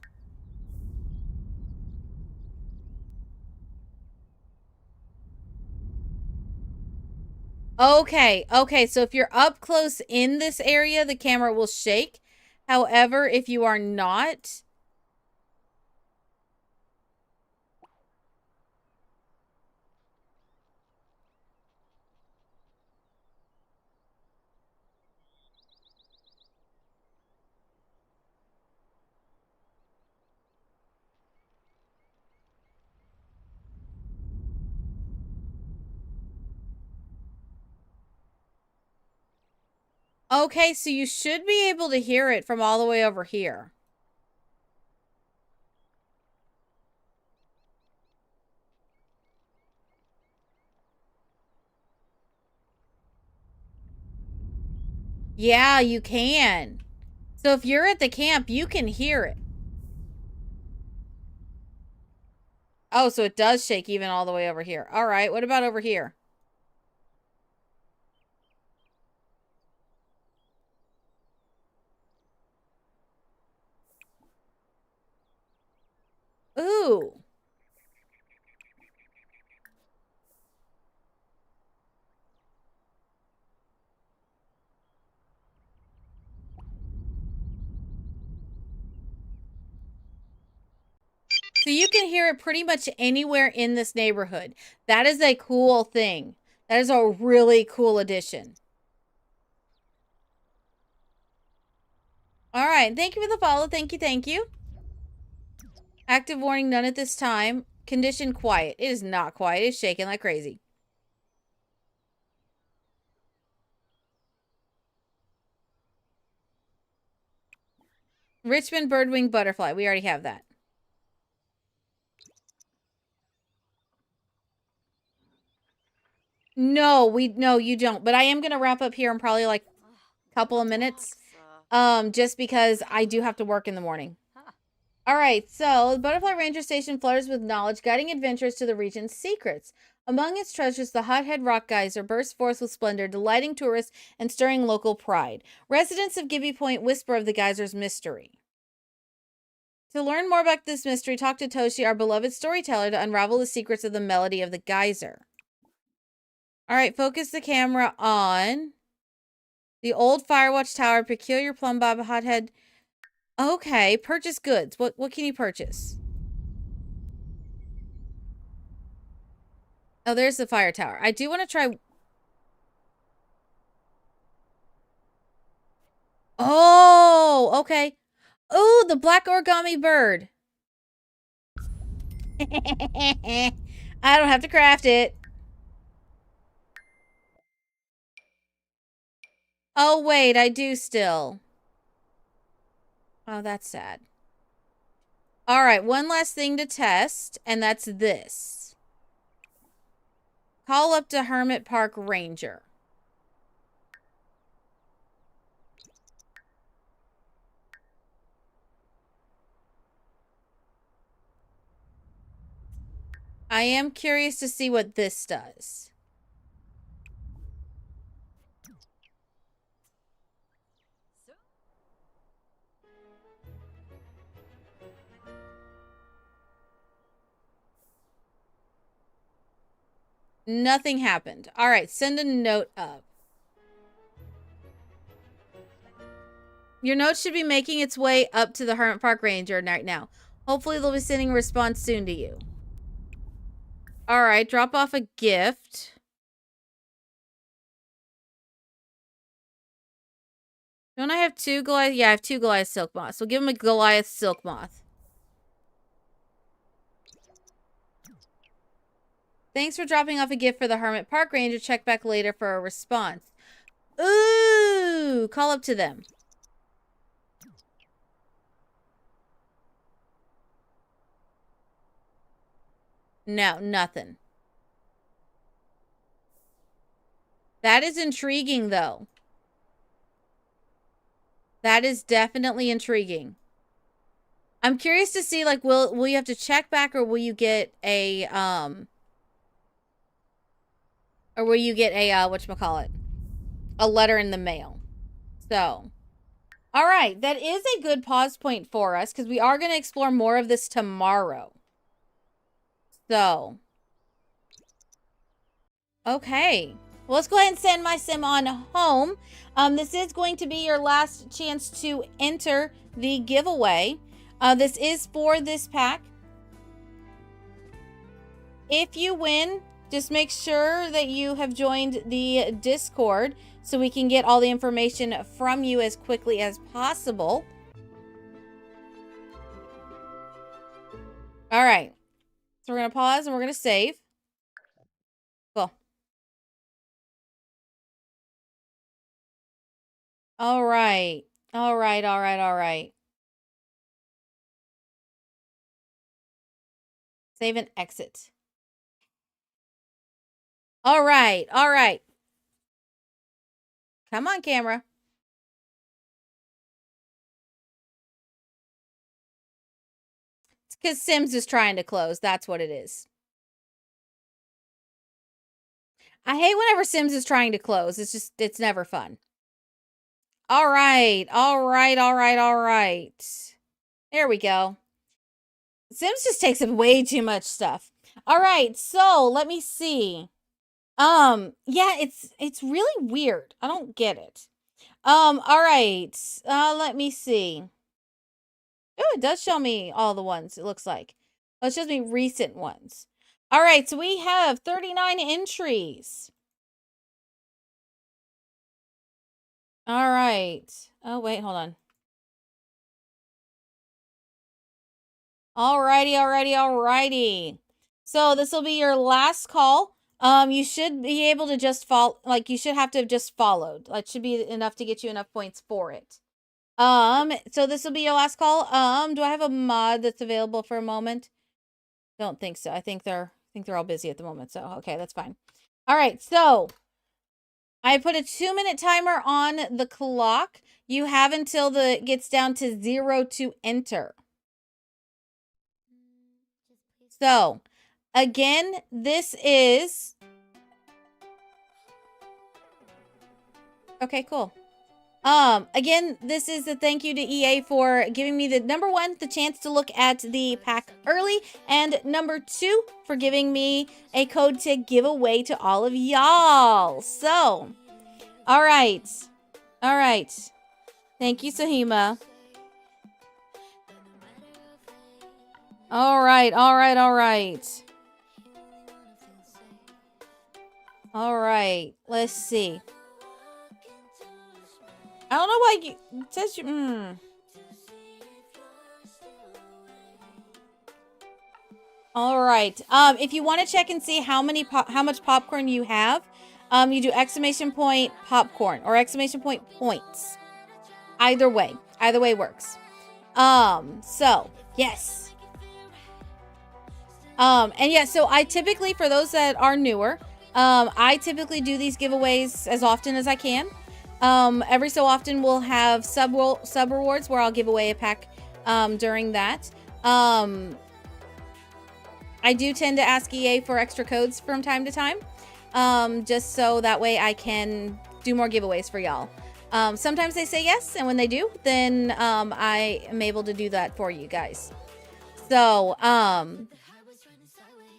Okay, okay, so if you're up close in this area, the camera will shake. However, if you are not... Okay, so you should be able to hear it from all the way over here. Yeah, you can. So if you're at the camp, you can hear it. Oh, so it does shake even all the way over here. All right, what about over here? Ooh. So you can hear it pretty much anywhere in this neighborhood. That is a cool thing. That is a really cool addition. All right, thank you for the follow. Thank you, thank you. Active warning, none at this time. Condition quiet. It is not quiet. It's shaking like crazy. Richmond birdwing butterfly. We already have that. No, you don't. But I am gonna wrap up here in probably like a couple of minutes. Just because I do have to work in the morning. All right, so the Butterfly Ranger Station flutters with knowledge, guiding adventurers to the region's secrets. Among its treasures, the Hothead Rock Geyser bursts forth with splendor, delighting tourists and stirring local pride. Residents of Gibby Point whisper of the geyser's mystery. To learn more about this mystery, talk to Toshi, our beloved storyteller, to unravel the secrets of the melody of the geyser. All right, focus the camera on the old Firewatch Tower, peculiar plumb bob hothead. Okay, purchase goods. What can you purchase? Oh, there's the fire tower. I do want to try. Oh, okay. Oh, the black origami bird. I don't have to craft it. Oh, wait, I do still. Oh, that's sad. All right, one last thing to test, and that's this. Call up to Hermit Park Ranger. I am curious to see what this does. Nothing happened. All right, send a note up. Your note should be making its way up to the Hermit Park Ranger right now. Hopefully they'll be sending a response soon to you. All right, drop off a gift. Don't I have 2 Goliath? Yeah, I have 2 Goliath Silk Moths. So give him a Goliath Silk Moth. Thanks for dropping off a gift for the Hermit Park Ranger. Check back later for a response. Ooh, call up to them. No, nothing. That is intriguing, though. That is definitely intriguing. I'm curious to see, like, will you have to check back, or will you get a, whatchamacallit? A letter in the mail. So, all right, that is a good pause point for us, because we are going to explore more of this tomorrow. So, okay. Well, let's go ahead and send my sim on home. This is going to be your last chance to enter the giveaway. This is for this pack. If you win, just make sure that you have joined the Discord so we can get all the information from you as quickly as possible. All right. So we're going to pause and we're going to save. Cool. All right. All right, all right, all right. Save and exit. All right, all right. Come on, camera. It's because Sims is trying to close. That's what it is. I hate whenever Sims is trying to close. It's never fun. All right, all right, all right, all right. There we go. Sims just takes up way too much stuff. All right, so let me see. Yeah, it's really weird. I don't get it. All right. Let me see. Oh, it does show me all the ones, it looks like. Oh, it shows me recent ones. All right, so we have 39 entries. All right. Oh, wait, hold on. Alrighty, alrighty, alrighty. So this will be your last call. You should be able to just follow, like, you should have to have just followed. It should be enough to get you enough points for it. So this will be your last call. Do I have a mod that's available for a moment? Don't think so. I think they're all busy at the moment. So, okay, that's fine. All right, so I put a 2-minute timer on the clock. You have until it gets down to 0 to enter. So, again, this is... Okay, cool. Again, this is a thank you to EA for giving me the the chance to look at the pack early, and number 2 for giving me a code to give away to all of y'all. So, all right. All right. Thank you, Sahima. All right, all right, all right. All right, let's see. I don't know why it says you. All right. If you want to check and see how much popcorn you have, you do exclamation point popcorn or exclamation point points. Either way works. So yes. And yeah. So I typically, for those that are newer, I typically do these giveaways as often as I can. Every so often we'll have sub rewards where I'll give away a pack during that. I do tend to ask EA for extra codes from time to time, just so that way I can do more giveaways for y'all. Sometimes they say yes, and when they do, then I am able to do that for you guys. So,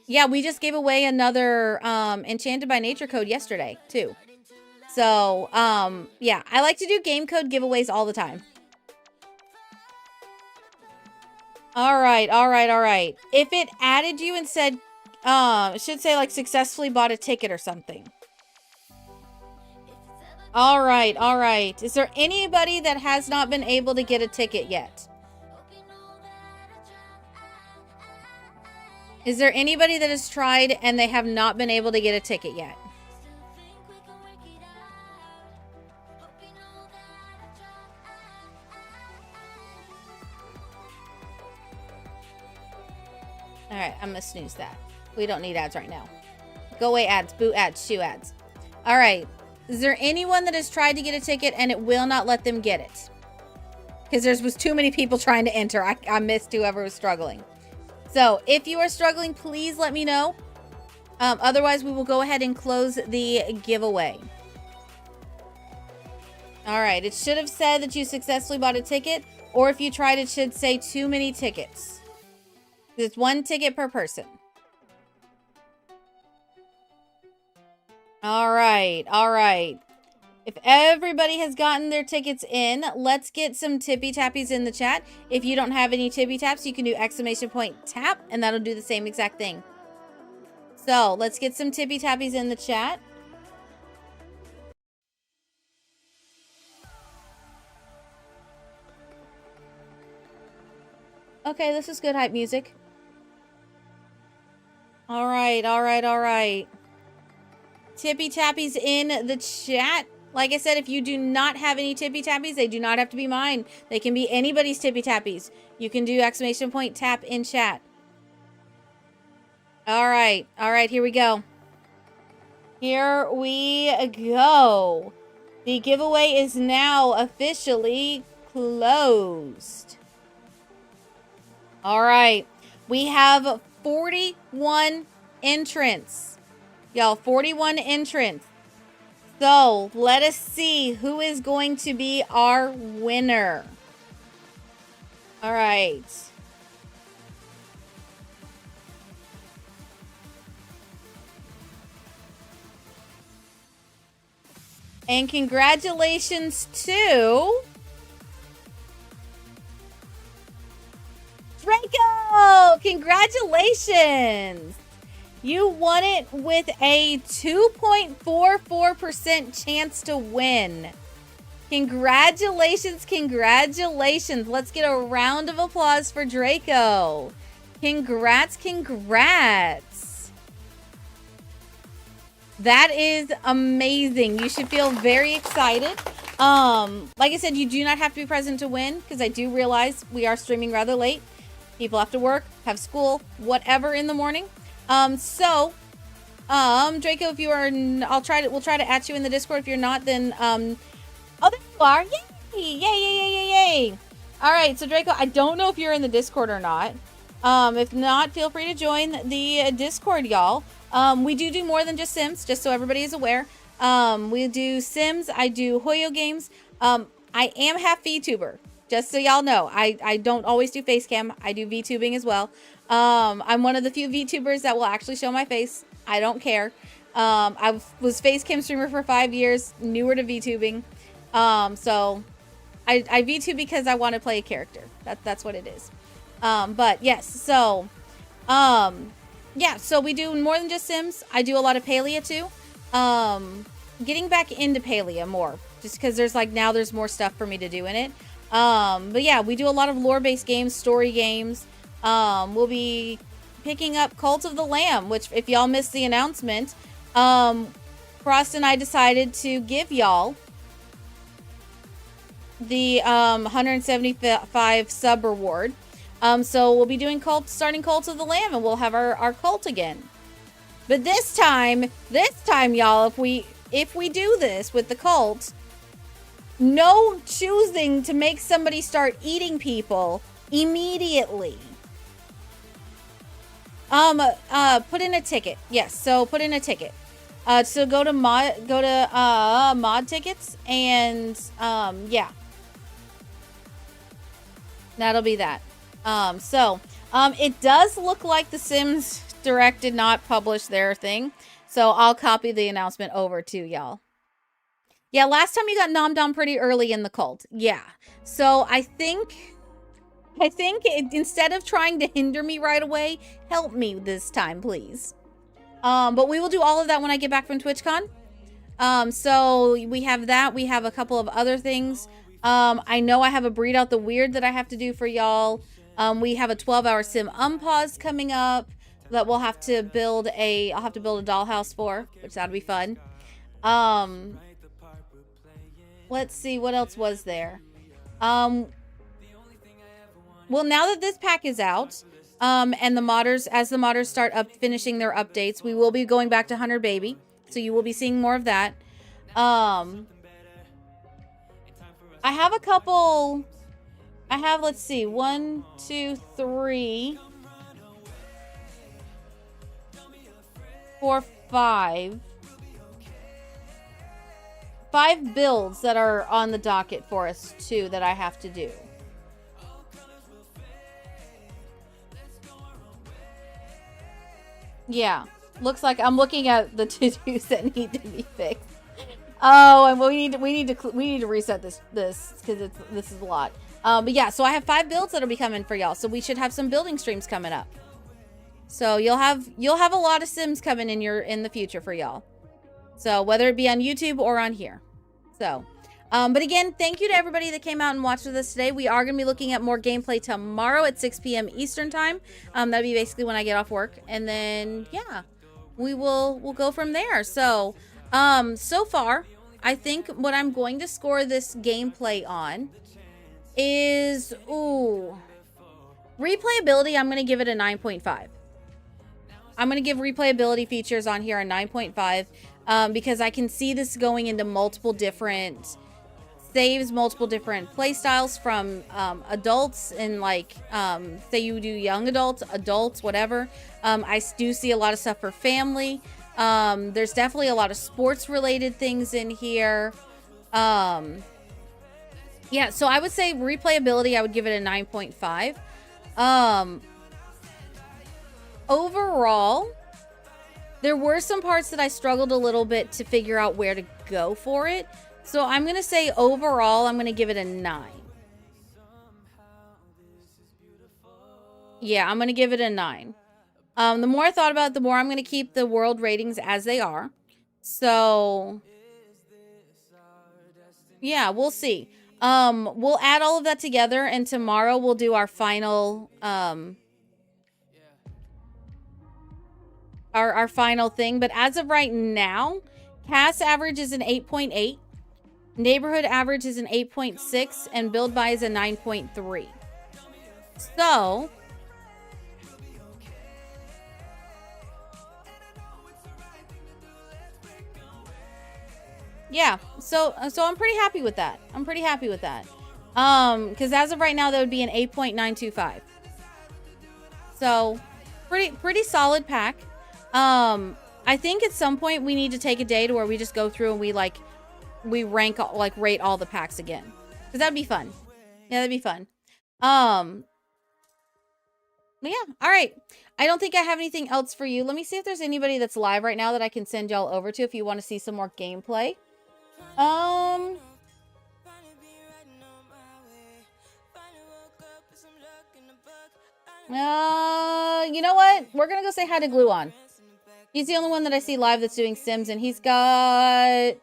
Yeah, we just gave away another Enchanted by Nature code yesterday, too. So, yeah, I like to do game code giveaways all the time. All right, all right, all right. If it added you and said, it should say like successfully bought a ticket or something. All right, all right. Is there anybody that has not been able to get a ticket yet? Is there anybody that has tried and they have not been able to get a ticket yet? All right, I'm gonna snooze that. We don't need ads right now. Go away ads, boot ads, shoe ads. All right, is there anyone that has tried to get a ticket and it will not let them get it? Because there was too many people trying to enter. I missed whoever was struggling. So if you are struggling, please let me know. Otherwise, we will go ahead and close the giveaway. All right, it should have said that you successfully bought a ticket, or if you tried, it should say too many tickets. It's 1 ticket per person. All right, all right. If everybody has gotten their tickets in, let's get some tippy tappies in the chat. If you don't have any tippy taps, you can do !tap, and that'll do the same exact thing. So let's get some tippy tappies in the chat. Okay, this is good hype music. All right, all right, all right. Tippy tappies in the chat. Like I said, if you do not have any tippy tappies, they do not have to be mine. They can be anybody's tippy tappies. You can do !tap in chat. All right, here we go. Here we go. The giveaway is now officially closed. All right, we have 41 entrants. Y'all, 41 entrants. So let us see who is going to be our winner. All right. And congratulations to Draco! Congratulations! You won it with a 2.44% chance to win. Congratulations, congratulations. Let's get a round of applause for Draco. Congrats, congrats. That is amazing. You should feel very excited. Like I said, you do not have to be present to win, because I do realize we are streaming rather late. People have to work, have school, whatever in the morning. Draco, if you are, we'll try to add you in the Discord. If you're not, then, oh, there you are. Yay! Yay, yay, yay, yay, yay. All right, so Draco, I don't know if you're in the Discord or not. If not, feel free to join the Discord, y'all. We do more than just Sims, just so everybody is aware. We do Sims, I do Hoyo games. I am half VTuber, just so y'all know. I don't always do face cam. I do VTubing as well. I'm one of the few VTubers that will actually show my face. I don't care. I was face cam streamer for 5 years, newer to VTubing. So I VTube because I want to play a character. That's what it is. But yes, so yeah, so we do more than just Sims. I do a lot of Palia too. Getting back into Palia more, just because there's more stuff for me to do in it. But yeah, we do a lot of lore-based games, story games. We'll be picking up Cult of the Lamb, which if y'all missed the announcement, Frost and I decided to give y'all the 175 sub reward. So we'll be doing starting Cult of the Lamb, and we'll have our cult again. But this time, y'all, if we do this with the cult, no choosing to make somebody start eating people immediately. Put in a ticket. Yes, so put in a ticket. So go to mod tickets, and yeah. That'll be that. It does look like The Sims Direct did not publish their thing. So I'll copy the announcement over to y'all. Yeah, last time you got nommed on pretty early in the cult. Yeah. So I think instead of trying to hinder me right away, help me this time, please. But we will do all of that when I get back from TwitchCon. So we have that. We have a couple of other things. I know I have a Breed Out the Weird that I have to do for y'all. We have a 12-hour sim unpause coming up that we'll have to build I'll have to build a dollhouse for, which that'll be fun. Let's see, what else was there? Well, now that this pack is out, and as the modders start finishing their updates, we will be going back to Hunter Baby. So you will be seeing more of that. I have a couple. Let's see, 1, 2, 3, 4, 5 builds that are on the docket for us too that I have to do. Yeah, looks like I'm looking at the to-dos that need to be fixed. Oh, and we need to reset this because this is a lot. But yeah, so I have 5 builds that'll be coming for y'all. So we should have some building streams coming up. So you'll have a lot of Sims coming in the future for y'all. So whether it be on YouTube or on here. So, but again, thank you to everybody that came out and watched with us today. We are going to be looking at more gameplay tomorrow at 6 p.m. Eastern time. That'll be basically when I get off work. And then, yeah, we'll go from there. So, so far, I think what I'm going to score this gameplay on is, replayability. I'm going to give it a 9.5. I'm going to give replayability features on here a 9.5 because I can see this going into multiple different saves, multiple different play styles from adults and like, say you do young adults, whatever. I do see a lot of stuff for family. There's definitely a lot of sports related things in here. Yeah, so I would say replayability, I would give it a 9.5. Overall, there were some parts that I struggled a little bit to figure out where to go for it. So I'm going to say overall, I'm going to give it a 9. Yeah, I'm going to give it a 9. The more I thought about it, the more I'm going to keep the world ratings as they are. So, yeah, we'll see. We'll add all of that together, and tomorrow we'll do our final, our final thing. But as of right now, cast average is an 8.8, neighborhood average is an 8.6, and build by is a 9.3. So, yeah, so I'm pretty happy with that. Because as of right now, that would be an 8.925. So, pretty solid pack. I think at some point we need to take a day to where we just go through and we rank, rate all the packs again. Because that'd be fun. Yeah, that'd be fun. But yeah, all right. I don't think I have anything else for you. Let me see if there's anybody that's live right now that I can send y'all over to if you want to see some more gameplay. You know what? We're gonna go say hi to Gluon. He's the only one that I see live that's doing Sims, and he's got...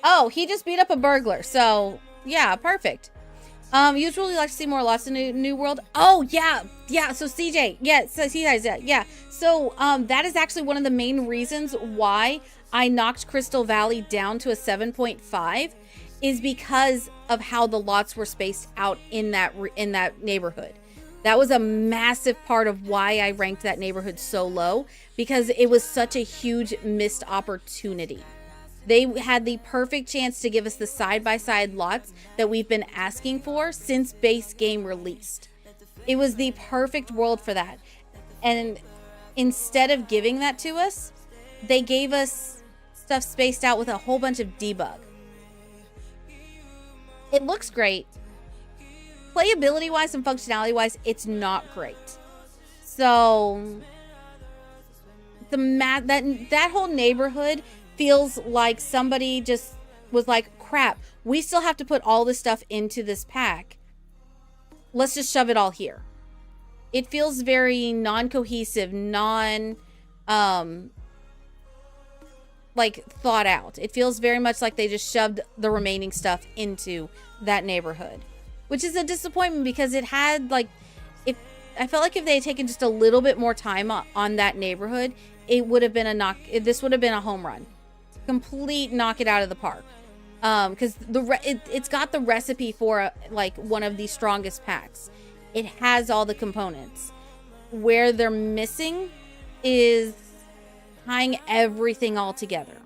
Oh, he just beat up a burglar, so yeah, perfect. Usually like to see more Lost in New World. Oh, yeah, so CJ, yeah, so CJ, yeah. So, that is actually one of the main reasons why I knocked Crystal Valley down to a 7.5 is because of how the lots were spaced out in that neighborhood. That was a massive part of why I ranked that neighborhood so low, because it was such a huge missed opportunity. They had the perfect chance to give us the side-by-side lots that we've been asking for since base game released. It was the perfect world for that. And instead of giving that to us, they gave us stuff spaced out with a whole bunch of debug. It looks great. playability wise and functionality wise, it's not great. So that whole neighborhood feels like somebody just was like, crap, we still have to put all this stuff into this pack. Let's just shove it all here. It feels very non-cohesive, like thought out. It feels very much like they just shoved the remaining stuff into that neighborhood, which is a disappointment because it had like, I felt like if they had taken just a little bit more time on that neighborhood, it would have been this would have been a home run. Complete knock it out of the park. Because it's got the recipe for like one of the strongest packs. It has all the components. Where they're missing is tying everything all together.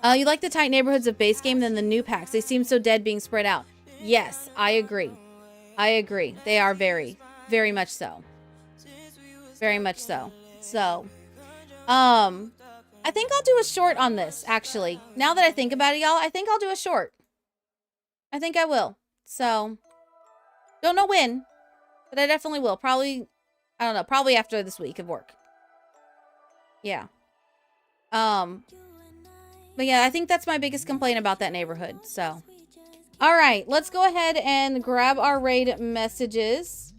You like the tight neighborhoods of base game than the new packs. They seem so dead being spread out. Yes, I agree. I agree. They are very, very much so. Very much so. So, I think I'll do a short on this, actually. Now that I think about it, y'all, I think I'll do a short. I think I will. So, don't know when, but I definitely will. Probably, I don't know, probably after this week of work. Yeah. But yeah, I think that's my biggest complaint about that neighborhood, so. All right, let's go ahead and grab our raid messages.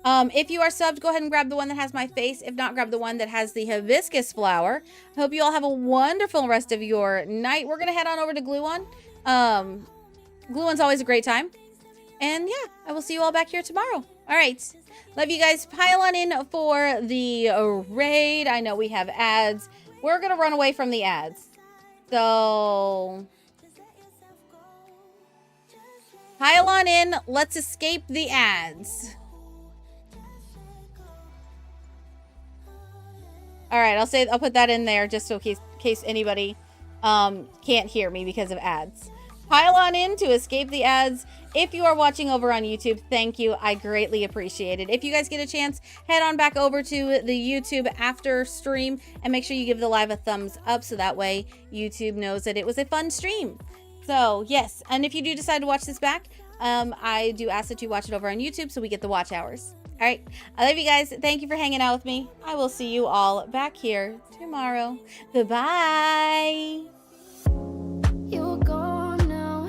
If you are subbed, go ahead and grab the one that has my face. If not, grab the one that has the hibiscus flower. I hope you all have a wonderful rest of your night. We're going to head on over to Gluon. Gluon's always a great time. And yeah, I will see you all back here tomorrow. All right. Love you guys. Pile on in for the raid. I know we have ads. We're going to run away from the ads. So pile on in. Let's escape the ads. All right, I'll put that in there just so in case anybody can't hear me because of ads. Pile on in to escape the ads. If you are watching over on YouTube, thank you. I greatly appreciate it. If you guys get a chance, head on back over to the YouTube after stream and make sure you give the live a thumbs up so that way YouTube knows that it was a fun stream. So yes, and if you do decide to watch this back, I do ask that you watch it over on YouTube so we get the watch hours. All right, I love you guys. Thank you for hanging out with me. I will see you all back here tomorrow. Bye-bye. You're gone now.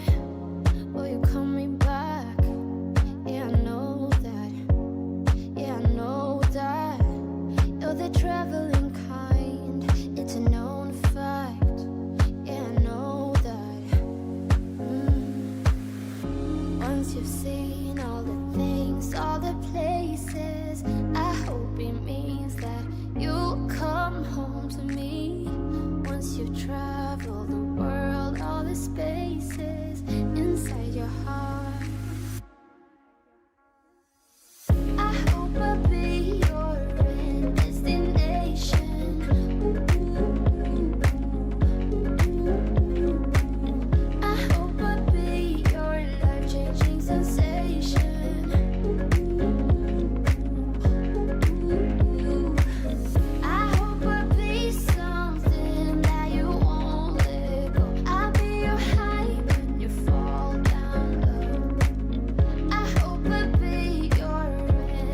Will you call me back? Yeah, I know that. Yeah, I know that. You're the traveling kind. It's a known fact. Yeah, I know that. Once you've seen all the things, all the places, I hope it means that you'll come home to me. Once you've traveled the world, all the spaces inside your heart.